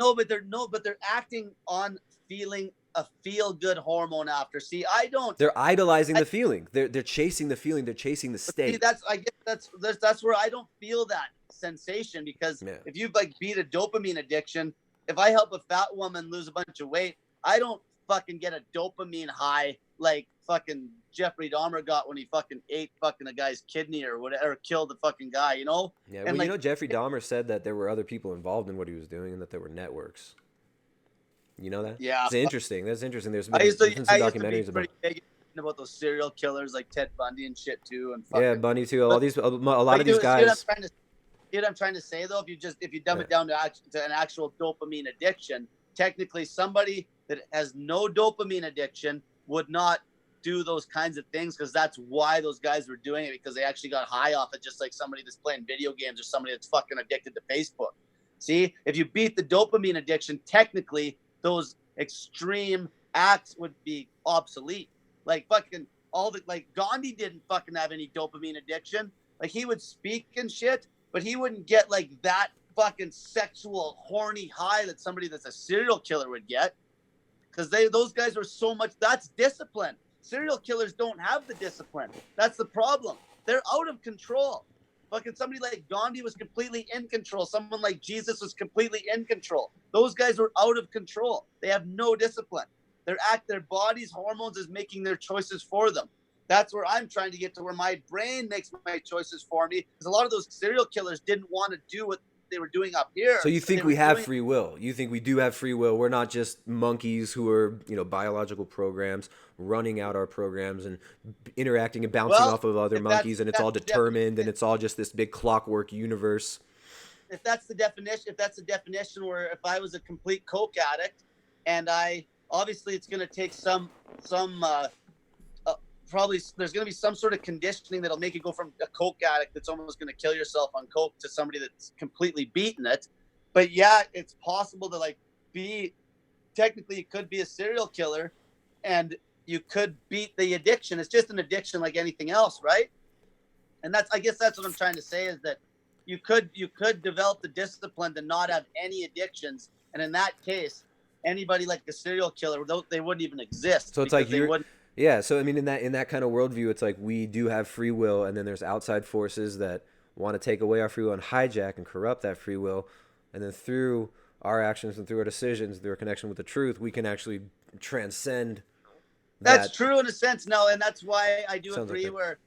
but they're acting on feeling a feel good hormone after. See, I don't. They're idolizing I the feeling. They're chasing the feeling. They're chasing the see state. that's I guess that's where I don't feel that sensation because Yeah. if you like beat a dopamine addiction, if I help a fat woman lose a bunch of weight, I don't fucking get a dopamine high like fucking Jeffrey Dahmer got when he fucking ate fucking a guy's kidney or whatever, or killed the fucking guy, you know? Yeah. And Well, like, Jeffrey Dahmer said that there were other people involved in what he was doing and that there were networks. You know that? yeah, It's interesting. That's interesting. I used to There's been I some used to be documentaries about. pretty big about those serial killers like Ted Bundy and shit too, and Yeah, fucking. Bunny too. All But these, a lot but of these see what I'm guys. trying to see what I'm trying to say though. If you dumb Yeah. it down to an actual dopamine addiction, technically somebody that has no dopamine addiction would not do those kinds of things because that's why those guys were doing it because they actually got high off it, just like somebody that's playing video games or somebody that's fucking addicted to Facebook. See, if you beat the dopamine addiction, technically those extreme acts would be obsolete. Like fucking like Gandhi didn't fucking have any dopamine addiction. Like he would speak and shit, but he wouldn't get like that fucking sexual horny high that somebody that's a serial killer would get. Because those guys were so much. That's discipline. Serial killers don't have the discipline. That's the problem. They're out of control. Fucking somebody like Gandhi was completely in control. Someone like Jesus was completely in control. Those guys were out of control. They have no discipline. Their body's hormones is making their choices for them. That's where I'm trying to get to, where my brain makes my choices for me. Because a lot of those serial killers didn't want to do what they were doing up here. So you But they think were we have doing free will? You think we do have free will? We're not just monkeys who are, biological programs running out our programs and interacting and bouncing well. off of other If that's monkeys, and if it's all that's the definition, determined, and it's all just this big clockwork universe. if that's the definition where if I was a complete coke addict and I obviously it's going to take some probably there's going to be some sort of conditioning that'll make you go from a coke addict that's almost going to kill yourself on coke to somebody that's completely beaten it. But yeah, it's possible to like be technically you could be a serial killer and you could beat the addiction. It's just an addiction like anything else, right? And I guess that's what I'm trying to say is that you could develop the discipline to not have any addictions, and in that case, anybody like a serial killer, they wouldn't even exist So it's like because they wouldn't. yeah. So I mean, in that kind of worldview, it's like we do have free will, and then there's outside forces that want to take away our free will and hijack and corrupt that free will, and then through our actions and through our decisions, through our connection with the truth, we can actually transcend That's that. true in a sense, no, and that's why I do Sounds like agree. that. Where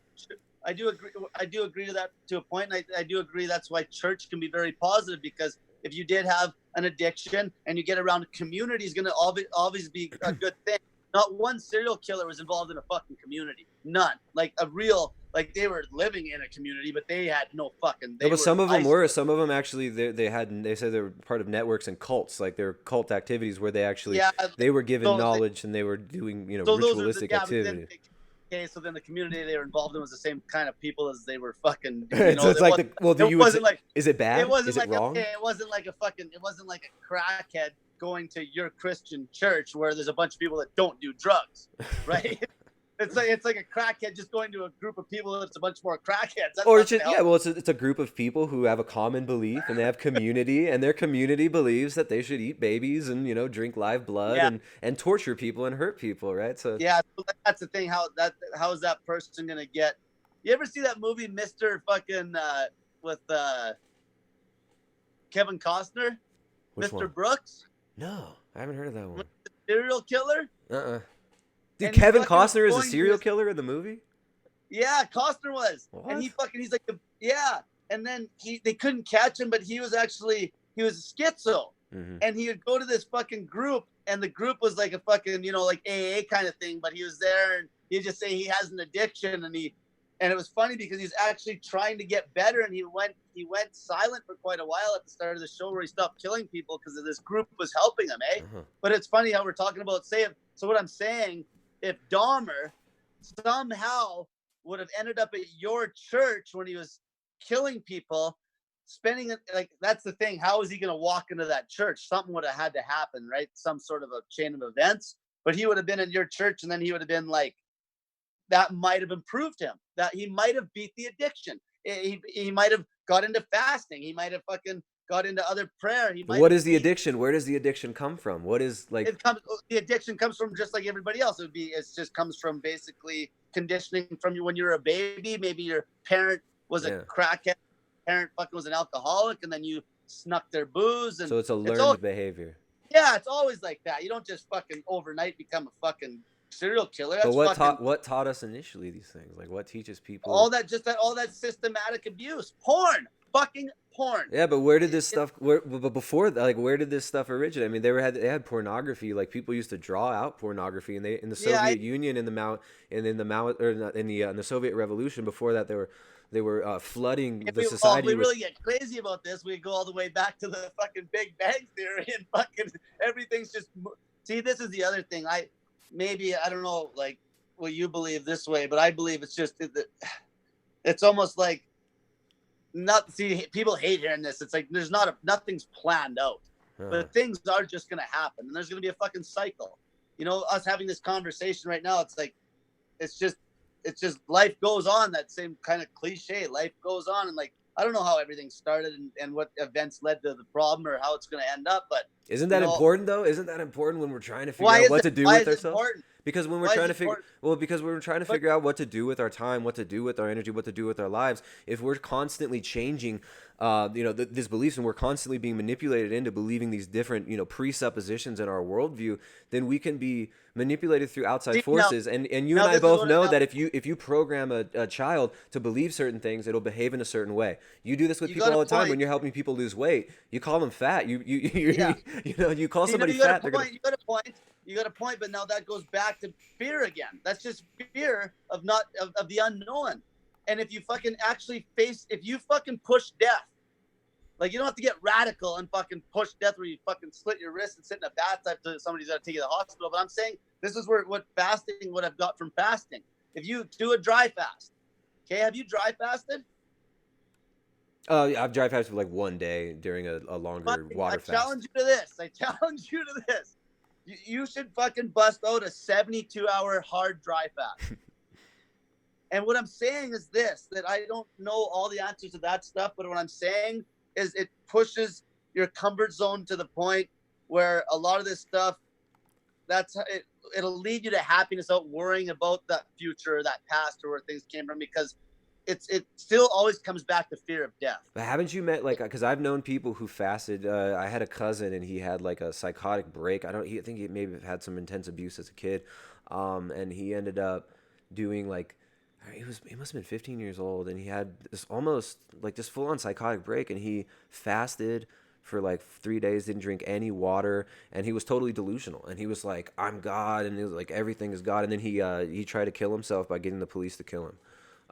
I do agree to that to a point, and I do agree that's why church can be very positive because if you did have an addiction and you get around a community, is going to always be a good thing. Not one serial killer was involved in a fucking community. None. Like a real like they were living in a community, but they had no fucking. No, They but were some of them were. isolated. Some of them actually, they said they were part of networks and cults, like their cult activities where they actually Yeah, they were given so knowledge and they were doing so those are the ritualistic yeah, but then activity. okay, so then the community they were involved in was the same kind of people as they were fucking. So it's like the well, do It you would say, wasn't like is it it bad? wasn't Is it like wrong? okay, it wasn't like a crackhead going to your Christian church where there's a bunch of people that don't do drugs, right? It's like a crackhead just going to a group of people that's a bunch more crackheads. That's Or not it's gonna just help. yeah, well, it's a group of people who have a common belief and they have community, and their community believes that they should eat babies and drink live blood Yeah, and torture people and hurt people, right? So yeah. So that's the thing. How is that person gonna get? You ever see that movie, Mister Fucking with Kevin Costner, which Mister one? Brooks, No, I haven't heard of that one. serial killer, Dude, and he Kevin fucking was Costner is a going to serial his killer in the movie? yeah, Costner was, and What? he's like yeah, and then they couldn't catch him, but he was schizo, Hmm. and he would go to this fucking group, and the group was like a fucking like AA kind of thing, but he was there, and he'd just say he has an addiction, and it was funny because he's actually trying to get better, and he went silent for quite a while at the start of the show where he stopped killing people because this group was helping him, eh? Uh-huh. But it's funny how we're talking about so what I'm saying, if Dahmer somehow would have ended up at your church when he was killing people, spending it like that's the thing. How is he going to walk into that church? Something would have had to happen, right? Some sort of a chain of events. But he would have been in your church, and then he would have been like, that might have improved him. That he might have beat the addiction. He might have got into fasting. He might have fucking got into other prayer. He might What have is the beat addiction? Where does the addiction come from? What is like it comes the addiction comes from just like everybody else. It just comes from basically conditioning from you when you're a baby. Maybe your parent was a yeah. crackhead, parent fucking was an alcoholic, and then you snuck their booze, and So it's a it's all learned behavior. yeah, it's always like that. You don't just fucking overnight become a fucking serial killer. But That's fucking what taught us initially these things? Like what teaches people? all that systematic abuse, porn, fucking porn. Yeah, but where did this stuff? But before, like, where did this stuff originate? I mean, they had pornography. Like people used to draw out pornography, and they in the Yeah, Soviet Union, in the Mao, and in the Mao, or not, in the Soviet Revolution. Before that, they were flooding if the if society we with. really get crazy about this, we go all the way back to the fucking Big Bang Theory and fucking everything's just. See, this is the other thing. I don't know, like, what you believe this way, but I believe it's just it's almost like not. See, people hate hearing this. It's like nothing's planned out, but things are just gonna happen, and there's gonna be a fucking cycle. Us having this conversation right now, it's like, it's just life goes on. That same kind of cliche, life goes on, and like I don't know how everything started and what events led to the problem or how it's going to end up, but Isn't that important though? Isn't that important when we're trying to figure why out is what it to do why with is it ourselves? important? Because when we're Why is trying it to figure, important? well, because we're trying to But figure out what to do with our time, what to do with our energy, what to do with our lives. If we're constantly changing, these beliefs, and we're constantly being manipulated into believing these different, presuppositions in our worldview, then we can be manipulated through outside see, forces. And you and now I this is both what know now that if you program a child to believe certain things, it'll behave in a certain way. You do this with you people got a all the time when point. you're helping people lose weight. You call them fat. Yeah. You call See, somebody you got fat, a they're gonna. point. You got a point. You got a point. But now that goes back to fear again. That's just fear of not of the unknown. And if you fucking actually if you fucking push death, like you don't have to get radical and fucking push death where you fucking slit your wrist and sit in a bathtub till somebody's got to take you to the hospital. But I'm saying this is what I've got from fasting. If you do a dry fast, okay, have you dry fasted? I've dry fasted for like one day during a longer I water challenge fast. you to this. I challenge you to this. You should fucking bust out a 72-hour hard dry fast. And what I'm saying is this, that I don't know all the answers to that stuff, but what I'm saying is it pushes your comfort zone to the point where a lot of this stuff, it'll lead you to happiness without worrying about that future or that past or where things came from, because it still always comes back to fear of death. But haven't you met, like, because I've known people who fasted. I had a cousin and he had like a psychotic break. I think he maybe had some intense abuse as a kid, and he ended up doing like he must have been 15 years old, and he had this almost like this full on psychotic break, and he fasted for like 3 days, didn't drink any water, and he was totally delusional, and he was like, I'm God, and he was like, everything is God, and then he tried to kill himself by getting the police to kill him.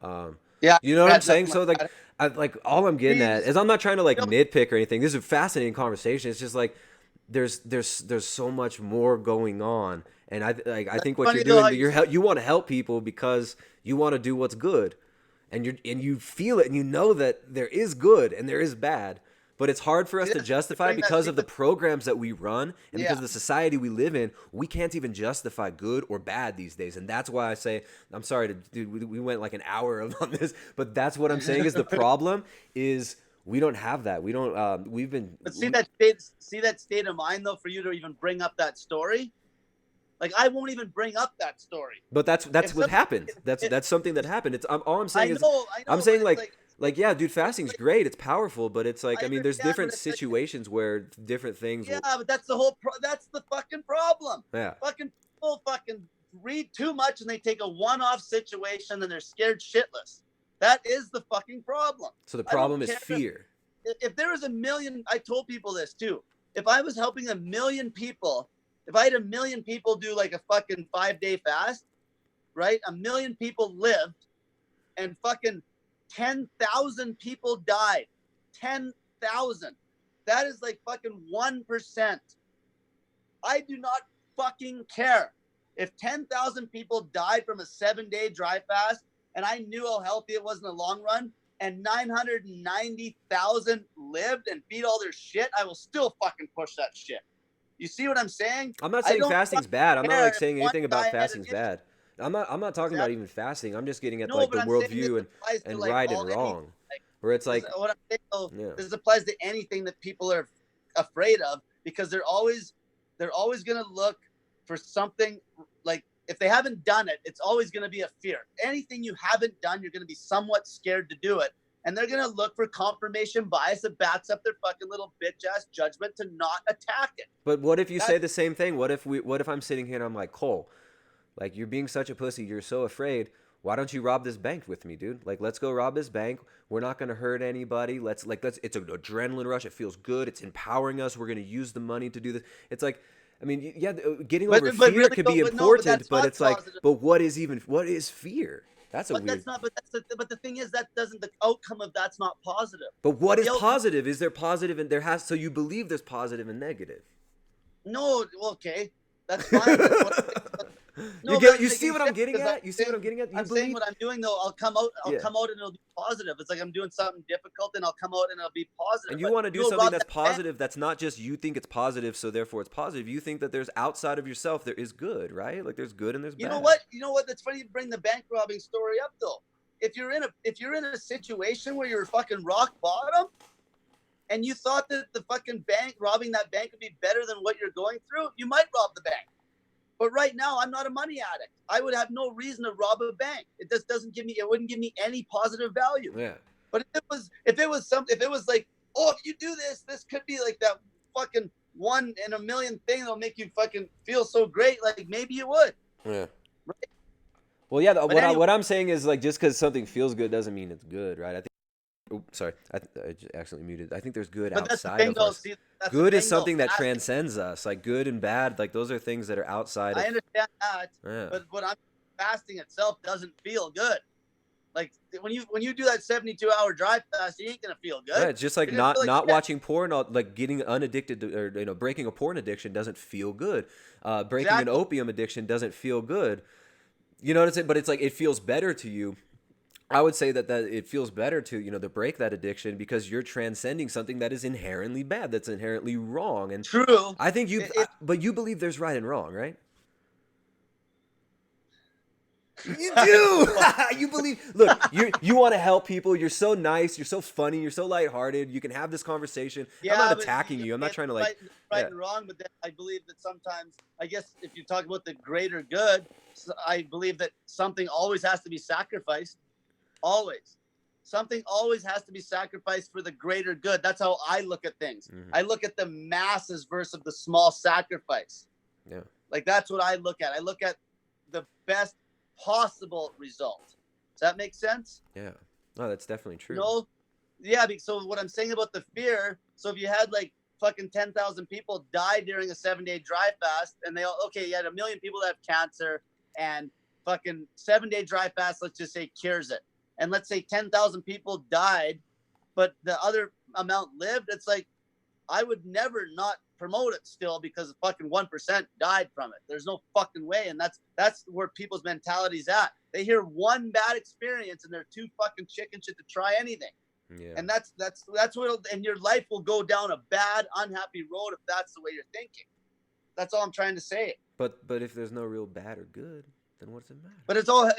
Yeah, You know what I'm had saying? nothing So like, that. all I'm getting at Please, is I'm not trying to like you know, nitpick or anything. This is a fascinating conversation. It's just like there's so much more going on, and I that's think what you're funny though how doing, you say you want to help people because you want to do what's good, and you feel it and you know that there is good and there is bad, but it's hard for us see to that you justify bring that because see of the that programs that we run and yeah. because of the society we live in. We can't even justify good or bad these days, and that's why I say I'm sorry to dude. We went like an hour on this, but that's what I'm saying is the problem is we don't have that. We don't. We've been. But see that state of mind though for you to even bring up that story. Like I won't even bring up that story. But that's If what something, happened. That's something that happened. It's all I'm saying I is know, I'm but saying it's like like yeah, dude, it's fasting's like great. It's powerful, but it's like I I mean, there's understand, but different it's like situations where different things yeah, will. but that's that's the fucking problem. Yeah. Fucking people fucking read too much and they take a one-off situation and they're scared shitless. That is the fucking problem. So the I don't problem is care fear. if there was a million. I told people this too. If I was helping a million people, if I had a million people do like a fucking 5-day fast, right? A million people lived and fucking 10,000 people died. 10,000. That is like fucking 1%. I do not fucking care. If 10,000 people died from a 7-day dry fast and I knew how healthy it was in the long run and 990,000 lived and beat all their shit, I will still fucking push that shit. You see what I'm saying? I'm not I saying don't fasting's fucking bad. I'm not care like if saying one anything about guy had an fasting's issue. bad. I'm not talking about Exactly. even fasting. I'm just getting at No, like but the I'm saying this worldview applies to and like right and all anything. wrong, Like where it's this, like what I'm saying though, yeah. this applies to anything that people are afraid of because they're always gonna look for something. Like if they haven't done it, it's always gonna be a fear. Anything you haven't done, you're gonna be somewhat scared to do it. And they're gonna look for confirmation bias that backs up their fucking little bitch ass judgment to not attack it. But what if you say That's the same thing? What if I'm sitting here and I'm like, Cole, like you're being such a pussy, you're so afraid. Why don't you rob this bank with me, dude? Like let's go rob this bank. We're not gonna hurt anybody. Let's it's an adrenaline rush. It feels good. It's empowering us. We're gonna use the money to do this. It's like I mean, yeah, getting over but fear really could though, be but no, but important, that's but not it's like, positive. but what is fear? That's a But weird. that's not. But the thing is that doesn't the outcome of that's not positive. But what is The outcome. positive? Is there positive and there has so you believe there's positive and negative? No, okay, that's fine. But what I'm saying, You no, but get doesn't you make see any what I'm sense getting because I'm at? You see what saying I'm getting at? You I'm saying believe? what I'm doing though. I'll come out. I'll Yeah. come out and it'll be positive. It's like I'm doing something difficult and I'll come out and it'll be positive. And you But want to do you'll something rob that's that bank. positive that's not just you think it's positive, so therefore it's positive. You think that there's outside of yourself there is good, right? Like there's good and there's You know bad. what? You know what? That's funny to bring the bank robbing story up though. If you're in a situation where you're fucking rock bottom and you thought that the fucking bank robbing that bank would be better than what you're going through, you might rob the bank. But right now, I'm not a money addict. I would have no reason to rob a bank. It just doesn't give me. It wouldn't give me any positive value. Yeah. But if it was like, oh, if you do this, this could be like that fucking one in a million thing that'll make you fucking feel so great. Like maybe you would. Yeah. Right? Well, yeah, But anyway, what I'm saying is like just cuz something feels good doesn't mean it's good, right? I think oh, sorry. I just accidentally muted. I think there's good but that's the outside thing of though. us. See, that's the Good is thing though. something that transcends us. Like good and bad, like those are things that are outside I of understand that, yeah. but what I'm fasting itself doesn't feel good. Like when you do that 72-hour drive fast, you ain't gonna feel Yeah, good. it's just like You're gonna feel like not shit. watching porn, like getting unaddicted to, or breaking a porn addiction doesn't feel good. Breaking an Exactly. opium addiction doesn't feel good. You know what I'm saying? But it's like it feels better to you. I would say that it feels better to to break that addiction because you're transcending something that is inherently bad, that's inherently wrong. And True. I think It but you believe there's right and wrong, right? You do. You believe. Look, you want to help people. You're so nice. You're so funny. You're so lighthearted. You can have this conversation. I'm not Yeah, but attacking you. I'm not it's trying to like. right Yeah. and wrong. But then I believe that sometimes, I guess, if you talk about the greater good, I believe that something always has to be sacrificed. Always, something always has to be sacrificed for the greater good. That's how I look at things. Mm-hmm. I look at the masses versus the small sacrifice. Yeah. Like that's what I look at. I look at the best possible result. Does that make sense? Yeah. No, that's definitely true. No, yeah. So what I'm saying about the fear. So if you had like fucking 10,000 people die during a 7-day dry fast, and you had 1 million people that have cancer, and fucking 7-day dry fast, let's just say cures it. and let's say 10,000 people died, but the other amount lived, it's like, I would never not promote it still because fucking 1% died from it. There's no fucking way. And that's where people's mentality's at. They hear one bad experience and they're too fucking chicken shit to try anything. Yeah. And that's what, and your life will go down a bad, unhappy road if that's the way you're thinking. That's all I'm trying to say. But if there's no real bad or good, then what does it matter? But it's all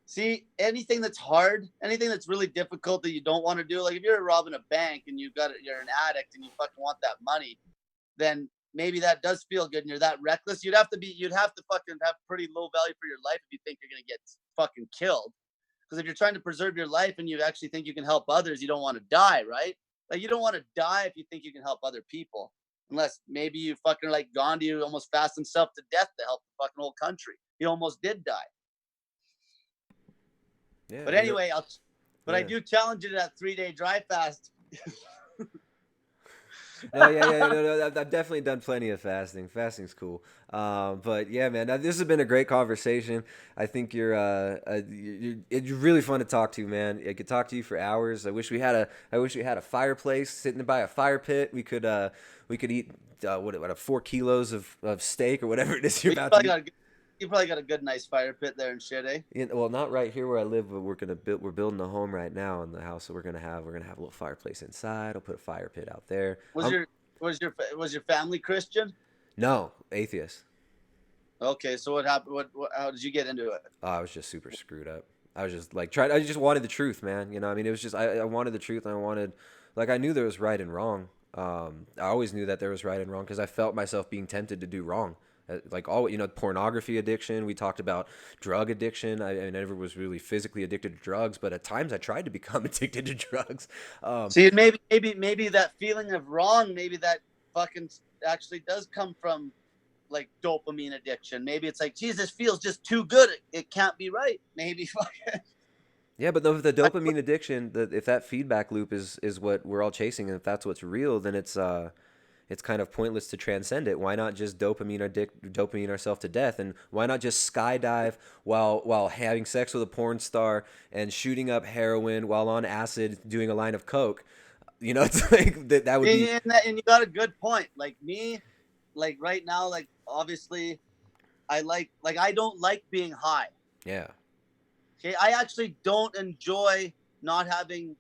see, anything that's hard, anything that's really difficult that you don't want to do, like if you're robbing a bank and you're an addict and you fucking want that money, then maybe that does feel good and you're that reckless. You'd have to fucking have pretty low value for your life if you think you're gonna get fucking killed. Because if you're trying to preserve your life and you actually think you can help others, you don't want to die, right? Like you don't want to die if you think you can help other people. Unless maybe you fucking like Gandhi, who almost fasted himself to death to help the fucking whole country. He almost did die. Yeah, but anyway, I do challenge you to that 3-day dry fast. No, I've definitely done plenty of fasting. Fasting's cool. But yeah, man, this has been a great conversation. I think you're really fun to talk to, man. I could talk to you for hours. I wish we had a fireplace sitting by a fire pit. We could eat what 4 kilos of steak or whatever it is you're about to eat. You probably got a good, nice fire pit there and shit, eh? Yeah, well, not right here where I live, but we're building a home right now in the house, so we're gonna have a little fireplace inside. I'll put a fire pit out there. Was your family Christian? No, atheist. Okay, so what happened? How did you get into it? Oh, I was just super screwed up. I was just like I just wanted the truth, man. You know, I mean, it was just I wanted the truth, and I knew there was right and wrong. I always knew that there was right and wrong because I felt myself being tempted to do wrong. Like pornography addiction. We talked about drug addiction. I never was really physically addicted to drugs, but at times I tried to become addicted to drugs. See, maybe that feeling of wrong, maybe that fucking actually does come from like dopamine addiction. Maybe it's like, Jesus, feels just too good. It can't be right. Maybe fucking. Yeah, but the dopamine addiction, if that feedback loop is what we're all chasing, and if that's what's real, then it's kind of pointless to transcend it. Why not just dopamine ourselves to death? And why not just skydive while having sex with a porn star and shooting up heroin while on acid doing a line of coke? You know, it's like that would be. And you got a good point. Like me, like right now, like obviously, I don't like being high. Yeah. Okay, I actually don't enjoy not having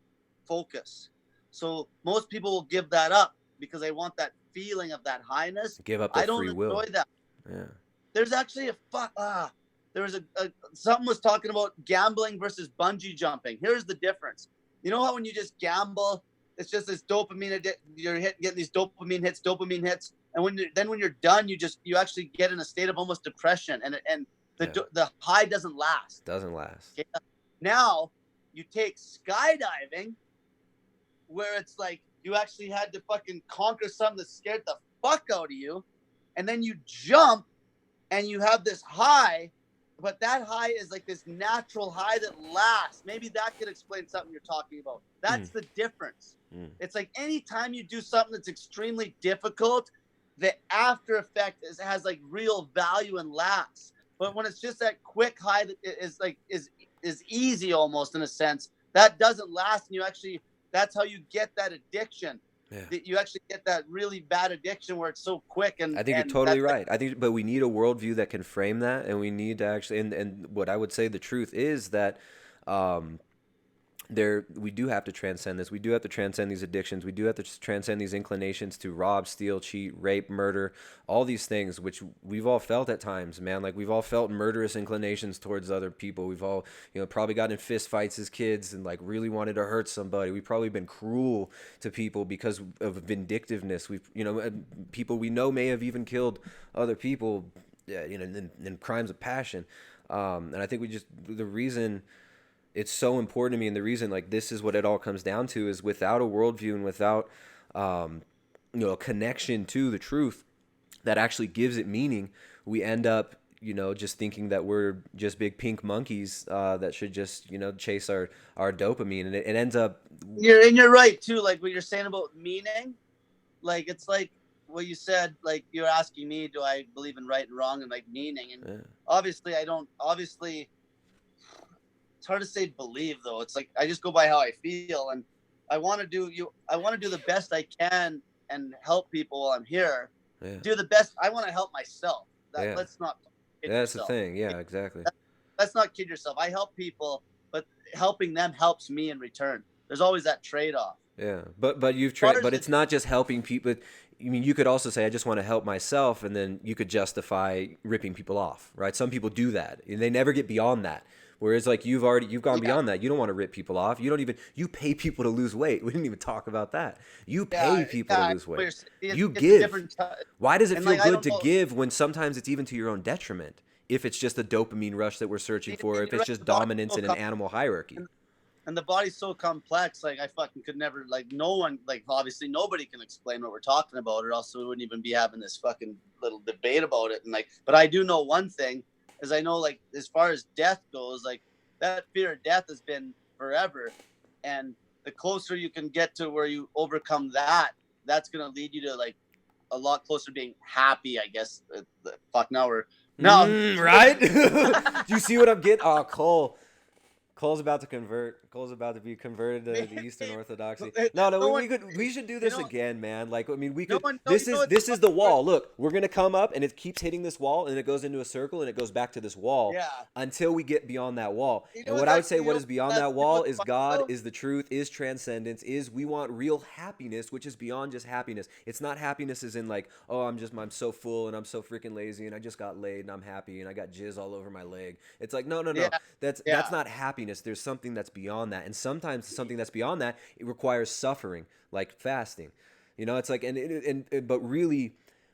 focus. So most people will give that up because they want that feeling of that highness. Give up their free will. I don't enjoy that. Yeah. There's actually there was something was talking about gambling versus bungee jumping. Here's the difference. You know how when you just gamble, it's just this dopamine, you're getting these dopamine hits, and when you're done, you actually get in a state of almost depression, and the high doesn't last. Doesn't last. Okay? Now you take skydiving, where it's like you actually had to fucking conquer something that scared the fuck out of you, and then you jump, and you have this high. But that high is like this natural high that lasts. Maybe that could explain something you're talking about. That's the difference. It's like anytime you do something that's extremely difficult, the after effect has like real value and lasts. But when it's just that quick high that is easy almost in a sense, that doesn't last. And that's how you get that addiction. Yeah. That you actually get that really bad addiction where it's so quick. And I think you're totally right. But we need a worldview that can frame that, and we need to actually. And what I would say the truth is that, we do have to transcend this. We do have to transcend these addictions. We do have to transcend these inclinations to rob, steal, cheat, rape, murder, all these things, which we've all felt at times, man. Like we've all felt murderous inclinations towards other people. We've all, probably gotten in fist fights as kids and like really wanted to hurt somebody. We've probably been cruel to people because of vindictiveness. People we know may have even killed other people, in crimes of passion. And I think the reason it's so important to me, and the reason like this is what it all comes down to, is without a worldview and without a connection to the truth that actually gives it meaning, we end up just thinking that we're just big pink monkeys that should just chase our dopamine, and it ends up. You're right too. Like what you're saying about meaning, like it's like what you said. Like you're asking me, do I believe in right and wrong and like meaning? And obviously I don't. Obviously. it's hard to say believe though. It's like I just go by how I feel, and I want to do the best I can and help people while I'm here. Yeah. Do the best. I want to help myself. Yeah. Let's not kid That's the yourself. thing. Yeah, exactly. Let's not kid yourself. I help people, but helping them helps me in return. There's always that trade-off. Yeah, but you've As far trained, as but it's not just helping people. I mean, you could also say, I just want to help myself, and then you could justify ripping people off, right? Some people do that, and they never get beyond that. Whereas, like, you've gone beyond that. You don't want to rip people off. You pay people to lose weight. We didn't even talk about that. You pay people to lose weight. You give. Why does it feel good to give when sometimes it's even to your own detriment? If it's just a dopamine rush that we're searching for, if it's just dominance in an animal hierarchy. And the body's so complex, like I fucking could never, like no one, like obviously nobody can explain what we're talking about, or else we wouldn't even be having this fucking little debate about it. And like, but I do know one thing, is I know, like, as far as death goes, like that fear of death has been forever, and the closer you can get to where you overcome that, that's gonna lead you to like a lot closer to being happy, I guess. Fuck, now we're right. Do you see what I'm getting? Oh, Cole's about to convert. Cole's about to be converted to the Eastern Orthodoxy. No, we should do this again, man. Like, I mean, we could. This is the wall. Look, we're gonna come up, and it keeps hitting this wall, and it goes into a circle, and it goes back to this wall. Yeah. Until we get beyond that wall. And what I would say, what is beyond that wall is God, is the truth, is transcendence, is we want real happiness, which is beyond just happiness. It's not happiness as in like, oh, I'm so full and I'm so freaking lazy and I just got laid and I'm happy and I got jizz all over my leg. It's like, no. Yeah. That's not happiness. There's something that's beyond that, and sometimes something that's beyond that, it requires suffering, like fasting. It's like, but really,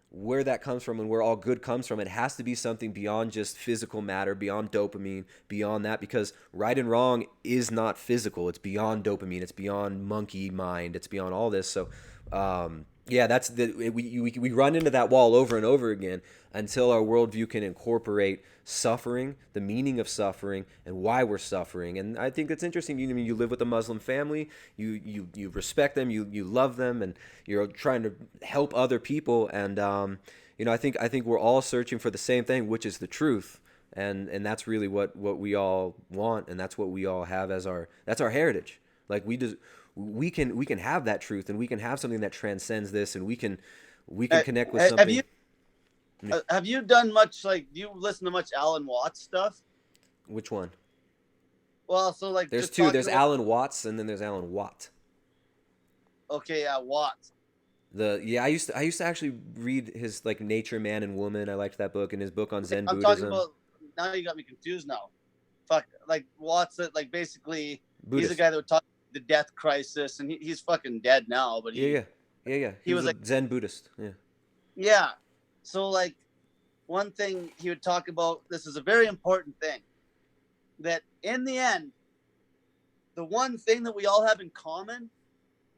where that comes from and where all good comes from, it has to be something beyond just physical matter, beyond dopamine, beyond that, because right and wrong is not physical. It's beyond dopamine. It's beyond monkey mind. It's beyond all this. So, yeah, that's we run into that wall over and over again until our worldview can incorporate suffering, the meaning of suffering, and why we're suffering. And I think that's interesting. You live with a Muslim family, you respect them, you love them, and you're trying to help other people. And I think we're all searching for the same thing, which is the truth. And that's really what we all want, and that's what we all have as that's our heritage. Like we can have that truth, and we can have something that transcends this, and we can connect with something. Have you done much, like, do you listen to much Alan Watts stuff? Which one? Well, so like there's two. There's Alan Watts, and then there's Alan Watt. Okay, yeah, Watts. I used to actually read his like Nature, Man and Woman. I liked that book, and his book on Zen Buddhism. Talking about, now you got me confused now. Fuck, like Watts, like basically Buddhist. He's the guy that would talk the death crisis, and he's fucking dead now, but yeah. He was like Zen Buddhist. Yeah. So like one thing he would talk about, this is a very important thing, that in the end, the one thing that we all have in common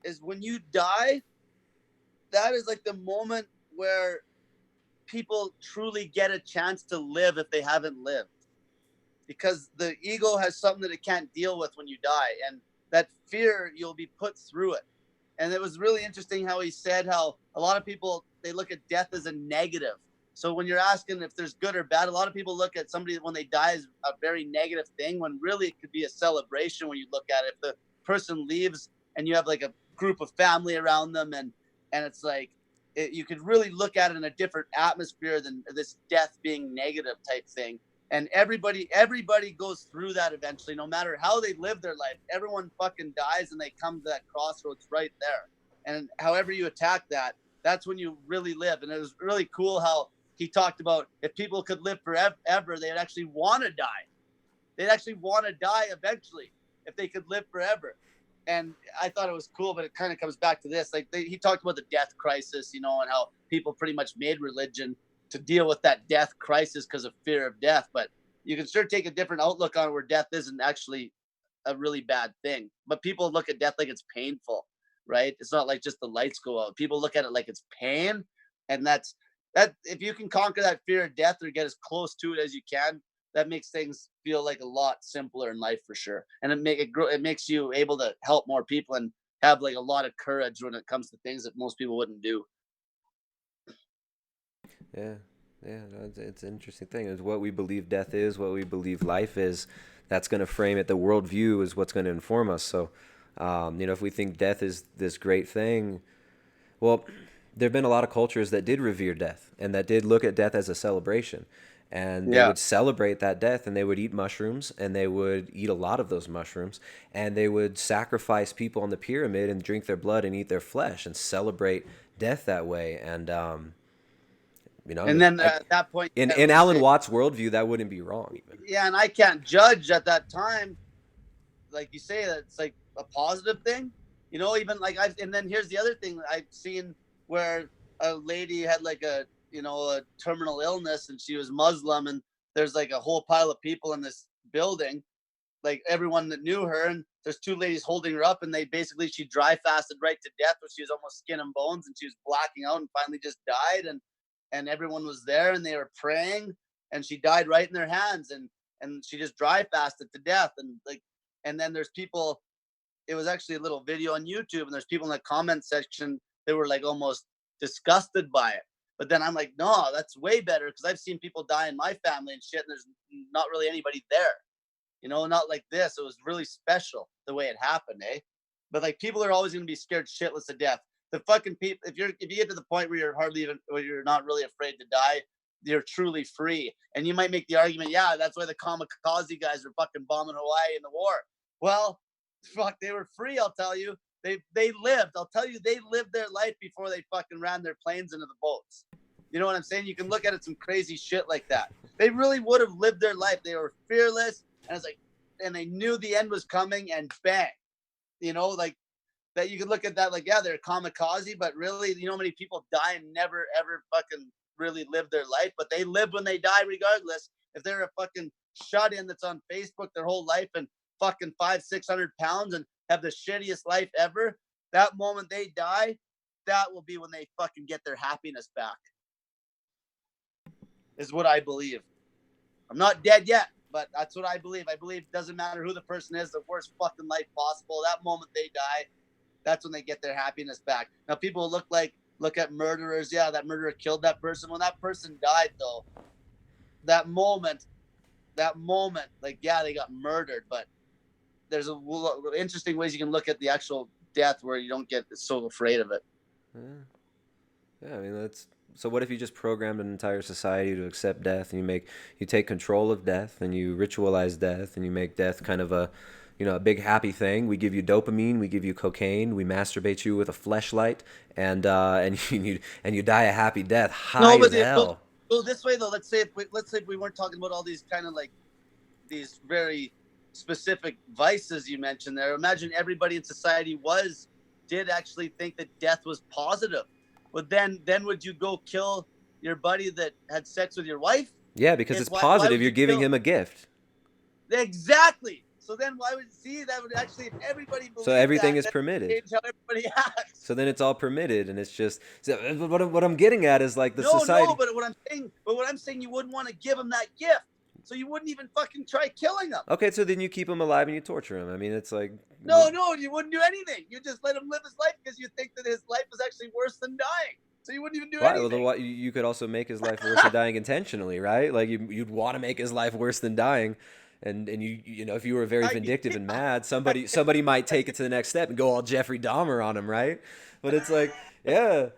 is when you die, that is like the moment where people truly get a chance to live if they haven't lived. Because the ego has something that it can't deal with when you die. And that fear, you'll be put through it. And it was really interesting how he said how a lot of people, they look at death as a negative. So when you're asking if there's good or bad, a lot of people look at somebody when they die as a very negative thing, when really it could be a celebration when you look at it. If the person leaves and you have like a group of family around them, and it's like, you could really look at it in a different atmosphere than this death being negative type thing. And everybody goes through that eventually, no matter how they live their life. Everyone fucking dies, and they come to that crossroads right there. And however you attack that, that's when you really live. And it was really cool how he talked about if people could live forever, they'd actually want to die. They'd actually want to die eventually if they could live forever. And I thought it was cool, but it kind of comes back to this. Like he talked about the death crisis, and how people pretty much made religion to deal with that death crisis because of fear of death. But you can sure take a different outlook on where death isn't actually a really bad thing. But people look at death like it's painful, right? It's not like just the lights go out. People look at it like it's pain. And that if you can conquer that fear of death or get as close to it as you can, that makes things feel like a lot simpler in life for sure. And it makes you able to help more people and have like a lot of courage when it comes to things that most people wouldn't do. Yeah. Yeah, no, it's an interesting thing. It's what we believe death is, what we believe life is. That's going to frame it. The worldview is what's going to inform us. So, if we think death is this great thing, well, there have been a lot of cultures that did revere death and that did look at death as a celebration. And they Yeah. would celebrate that death and they would eat mushrooms and they would eat a lot of those mushrooms and they would sacrifice people on the pyramid and drink their blood and eat their flesh and celebrate death that way. And, And then at that point, in Alan Watts' worldview, that wouldn't be wrong even. yeah, and I can't judge at that time, like you say, that it's like a positive thing, even like and then here's the other thing I've seen where a lady had like a terminal illness and she was Muslim, and there's like a whole pile of people in this building, like everyone that knew her, and there's two ladies holding her up, and she dry fasted right to death where she was almost skin and bones and she was blacking out and finally just died, and everyone was there and they were praying, and she died right in their hands, and she just dry fasted to death, and then there's people. It was actually a little video on YouTube, and there's people in the comment section that were like almost disgusted by it. But then I'm like, no, that's way better, because I've seen people die in my family and shit, and there's not really anybody there. Not like this. It was really special the way it happened, eh? But like, people are always going to be scared shitless to death. The fucking people, if you get to the point where you're not really afraid to die, you're truly free. And you might make the argument, yeah, that's why the kamikaze guys are fucking bombing Hawaii in the war. Well, fuck, they were free, I'll tell you. They lived. I'll tell you, they lived their life before they fucking ran their planes into the boats. You know what I'm saying? You can look at it, some crazy shit like that. They really would have lived their life. They were fearless, and it's like, and they knew the end was coming, and bang, like that. You could look at that like, yeah, they're kamikaze, but really, how many people die and never ever fucking really live their life, but they live when they die regardless. If they're a fucking shut-in that's on Facebook their whole life and fucking 500-600 pounds and have the shittiest life ever, that moment they die, that will be when they fucking get their happiness back, is what I believe. I'm not dead yet, but that's what I believe. I believe it doesn't matter who the person is, the worst fucking life possible, that moment they die, that's when they get their happiness back. Now, people look at murderers. Yeah, that murderer killed that person. When that person died, though, that moment, like, yeah, they got murdered, but there's interesting ways you can look at the actual death where you don't get so afraid of it. Yeah, I mean, so what if you just programmed an entire society to accept death, and you take control of death and you ritualize death and you make death kind of a big happy thing. We give you dopamine, we give you cocaine, we masturbate you with a fleshlight, and you die a happy death, high as hell. Well, this way though, let's say if we weren't talking about all these kind of like these very specific vices you mentioned there. Imagine everybody in society did actually think that death was positive. But then would you go kill your buddy that had sex with your wife? Yeah, because it's positive. You're giving him a gift. Exactly. So then why would that would actually, if everybody believed, so everything is permitted. Change how everybody acts. So then it's all permitted, and it's just what I'm getting at is like the society. No, but what I'm saying, you wouldn't want to give him that gift. So you wouldn't even fucking try killing him. Okay, so then you keep him alive and you torture him. I mean, it's like... No, you wouldn't do anything. You just let him live his life because you think that his life is actually worse than dying. So you wouldn't even do anything. Well, you could also make his life worse than dying intentionally, right? Like you'd want to make his life worse than dying. And if you were very vindictive and mad, somebody might take it to the next step and go all Jeffrey Dahmer on him, right? But it's like, yeah...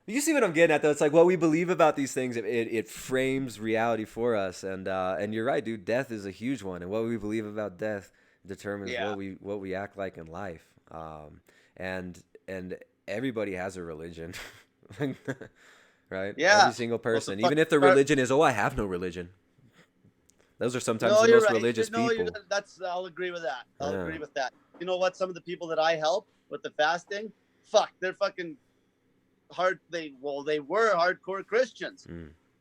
You see what I'm getting at, though? It's like what we believe about these things, it frames reality for us. And you're right, dude. Death is a huge one. And what we believe about death determines what we act like in life. And everybody has a religion, right? Yeah. Every single person. Even if the religion is, I have no religion. Those are sometimes the most religious people. I'll agree with that. I'll agree with that. You know what? Some of the people that I help with the fasting, they're fucking... they were hardcore Christians.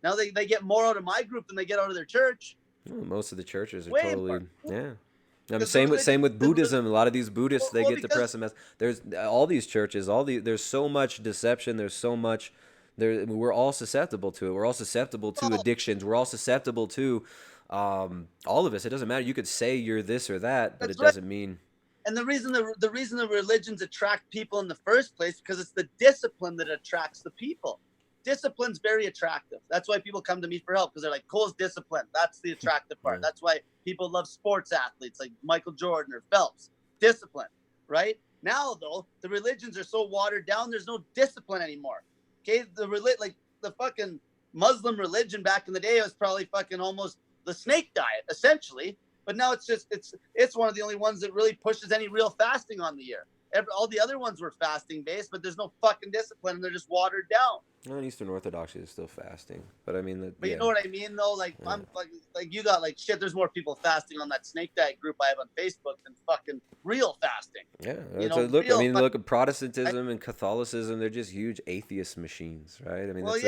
Now they get more out of my group than they get out of their church. Well, most of the churches are totally same with Buddhism. A lot of these Buddhists, they get depressed and there's all these churches, there's so much deception, there's so much we're all susceptible to it. We're all susceptible to addictions. We're all susceptible to all of us. It doesn't matter. You could say you're this or that, but it doesn't mean. And the reason the religions attract people in the first place, because it's the discipline that attracts the people. discipline's very attractive. That's why people come to me for help, because they're like, Cole's disciplined. That's the attractive part. That's why people love sports athletes like Michael Jordan or Phelps. Discipline, right? Now, though, the religions are so watered down, there's no discipline anymore. Okay, the fucking Muslim religion back in the day was probably fucking almost the snake diet, essentially. But now it's one of the only ones that really pushes any real fasting on the year. All the other ones were fasting based, but there's no fucking discipline, and they're just watered down. Well, Eastern Orthodoxy is still fasting, but I mean, but you know what I mean, though. Like I'm like you got like shit. There's more people fasting on that snake diet group I have on Facebook than fucking real fasting. Yeah, look at Protestantism and Catholicism. They're just huge atheist machines, right? I mean, well,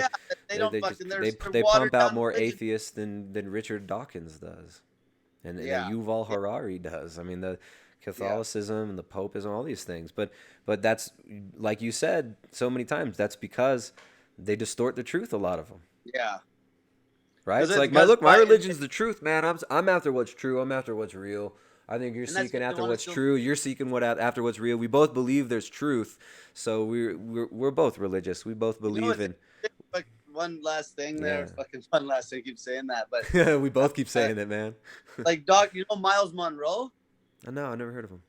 they pump out more atheists than Richard Dawkins does, and Yuval Harari does. I mean, the Catholicism and the Popeism, all these things, but that's, like you said so many times, that's because they distort the truth, a lot of them. Yeah. Right? It's like, my religion's the truth, man. I'm after what's true. I'm after what's real. I think you're seeking after what's true. You're seeking after what's real. We both believe there's truth, so we're both religious. We both believe in. One last thing there. Fucking one last thing. I keep saying that, but we both keep saying it, man. Like Doc, you know Miles Monroe? No, I never heard of him.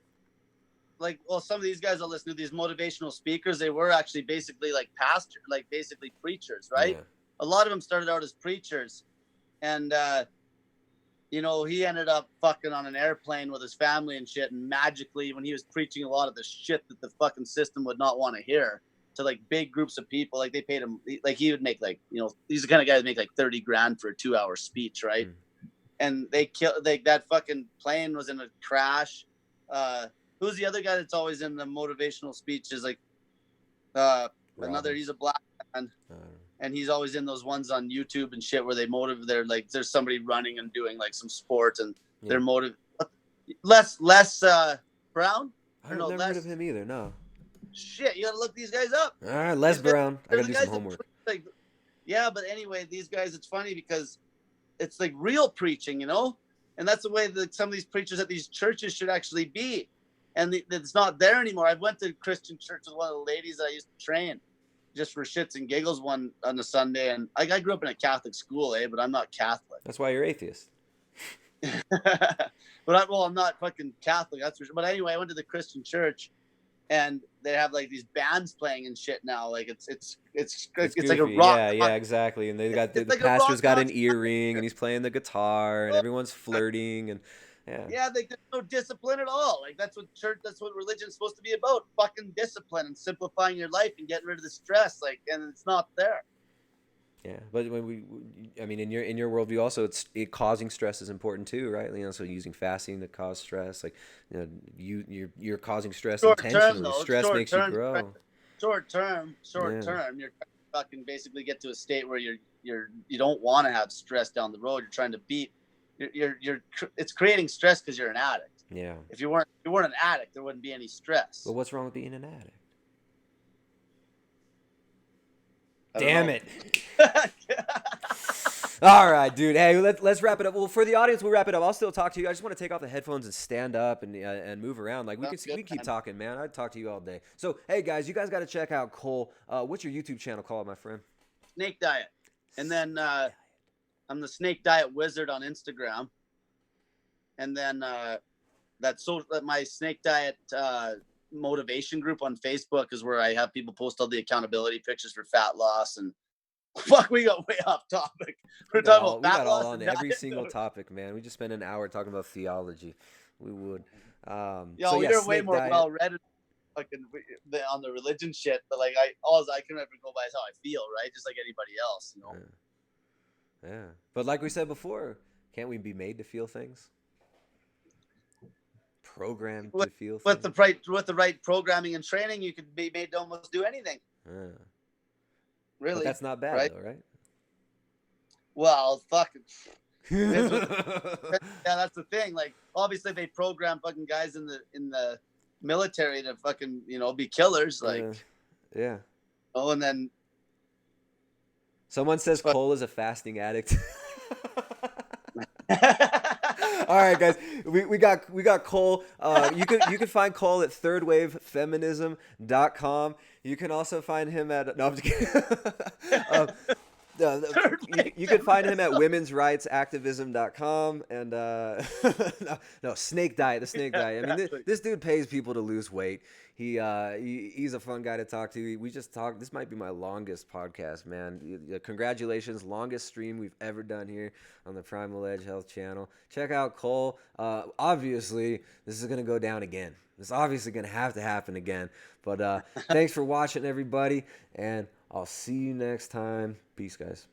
Like, well, some of these guys I'll listen to, these motivational speakers, they were actually basically like pastors, like basically preachers, right? Yeah. A lot of them started out as preachers, and he ended up fucking on an airplane with his family and shit, and magically, when he was preaching a lot of the shit that the fucking system would not want to hear to like big groups of people, like they paid him, like he would make like, these are the kind of guys that make like 30 grand for a 2-hour speech, right? And they killed, that fucking plane was in a crash. Who's the other guy that's always in the motivational speeches? Like, he's a black man, and he's always in those ones on YouTube and shit where they're like, there's somebody running and doing like some sports, and they're Les Brown. I don't never heard of him either. No. Shit, you gotta look these guys up. All right, Les Brown. I gotta do some homework. But anyway, these guys, it's funny because it's like real preaching, and that's the way that some of these preachers at these churches should actually be. And it's not there anymore. I went to Christian church with one of the ladies that I used to train just for shits and giggles on a Sunday. And I grew up in a Catholic school, but I'm not Catholic. That's why you're atheist. But I'm not fucking Catholic. That's for sure. But anyway, I went to the Christian church, and they have like these bands playing and shit now. Like it's like a rock. Yeah, exactly. And they got the like pastor's got an earring, and he's playing the guitar, and everyone's flirting, and there's no discipline at all. Like that's what religion's supposed to be about. Fucking discipline and simplifying your life and getting rid of the stress. Like, and it's not there. Yeah, but when in your worldview also, causing stress is important too, right? So using fasting to cause stress, like you're causing stress intentionally. Stress makes you grow. Short term, you're fucking basically get to a state where you don't want to have stress down the road. You're trying to beat. It's creating stress because you're an addict. Yeah. If you weren't an addict, there wouldn't be any stress. But what's wrong with being an addict? Damn it. All right, dude. Hey, let's wrap it up. Well, for the audience, we'll wrap it up. I'll still talk to you. I just want to take off the headphones and stand up and move around. Like we can keep talking, man. I'd talk to you all day. So, hey guys, you guys got to check out Cole. What's your YouTube channel called, my friend? Snake Diet. And then I'm the Snake Diet Wizard on Instagram. And then my Snake Diet motivation group on Facebook is where I have people post all the accountability pictures for fat loss. And fuck, we got way off topic. We got all on every single topic, man. We just spent an hour talking about theology. We would. You're way more well read fucking on the religion shit, but like all I can ever go by is how I feel, right? Just like anybody else, Yeah. But like we said before, can't we be made to feel things? Programmed to feel things? With the right programming and training, you could be made to almost do anything. Really? But that's not bad, right? Though, right? Well, fuck. That's the thing. Like, obviously, they program fucking guys in the military to fucking be killers. Like, yeah. Oh, and then someone says Cole is a fasting addict. All right, guys. We got Cole. You can find Cole at thirdwavefeminism.com. You can also find him at no, I'm just kidding. You can find him at womensrightsactivism.com and no, snake diet, the snake diet. I mean, this dude pays people to lose weight. He's a fun guy to talk to. We just talked. This might be my longest podcast, man. Congratulations, longest stream we've ever done here on the Primal Edge Health channel. Check out Cole. Obviously, this is gonna go down again. It's obviously gonna have to happen again. But thanks for watching, everybody, and I'll see you next time. Peace, guys.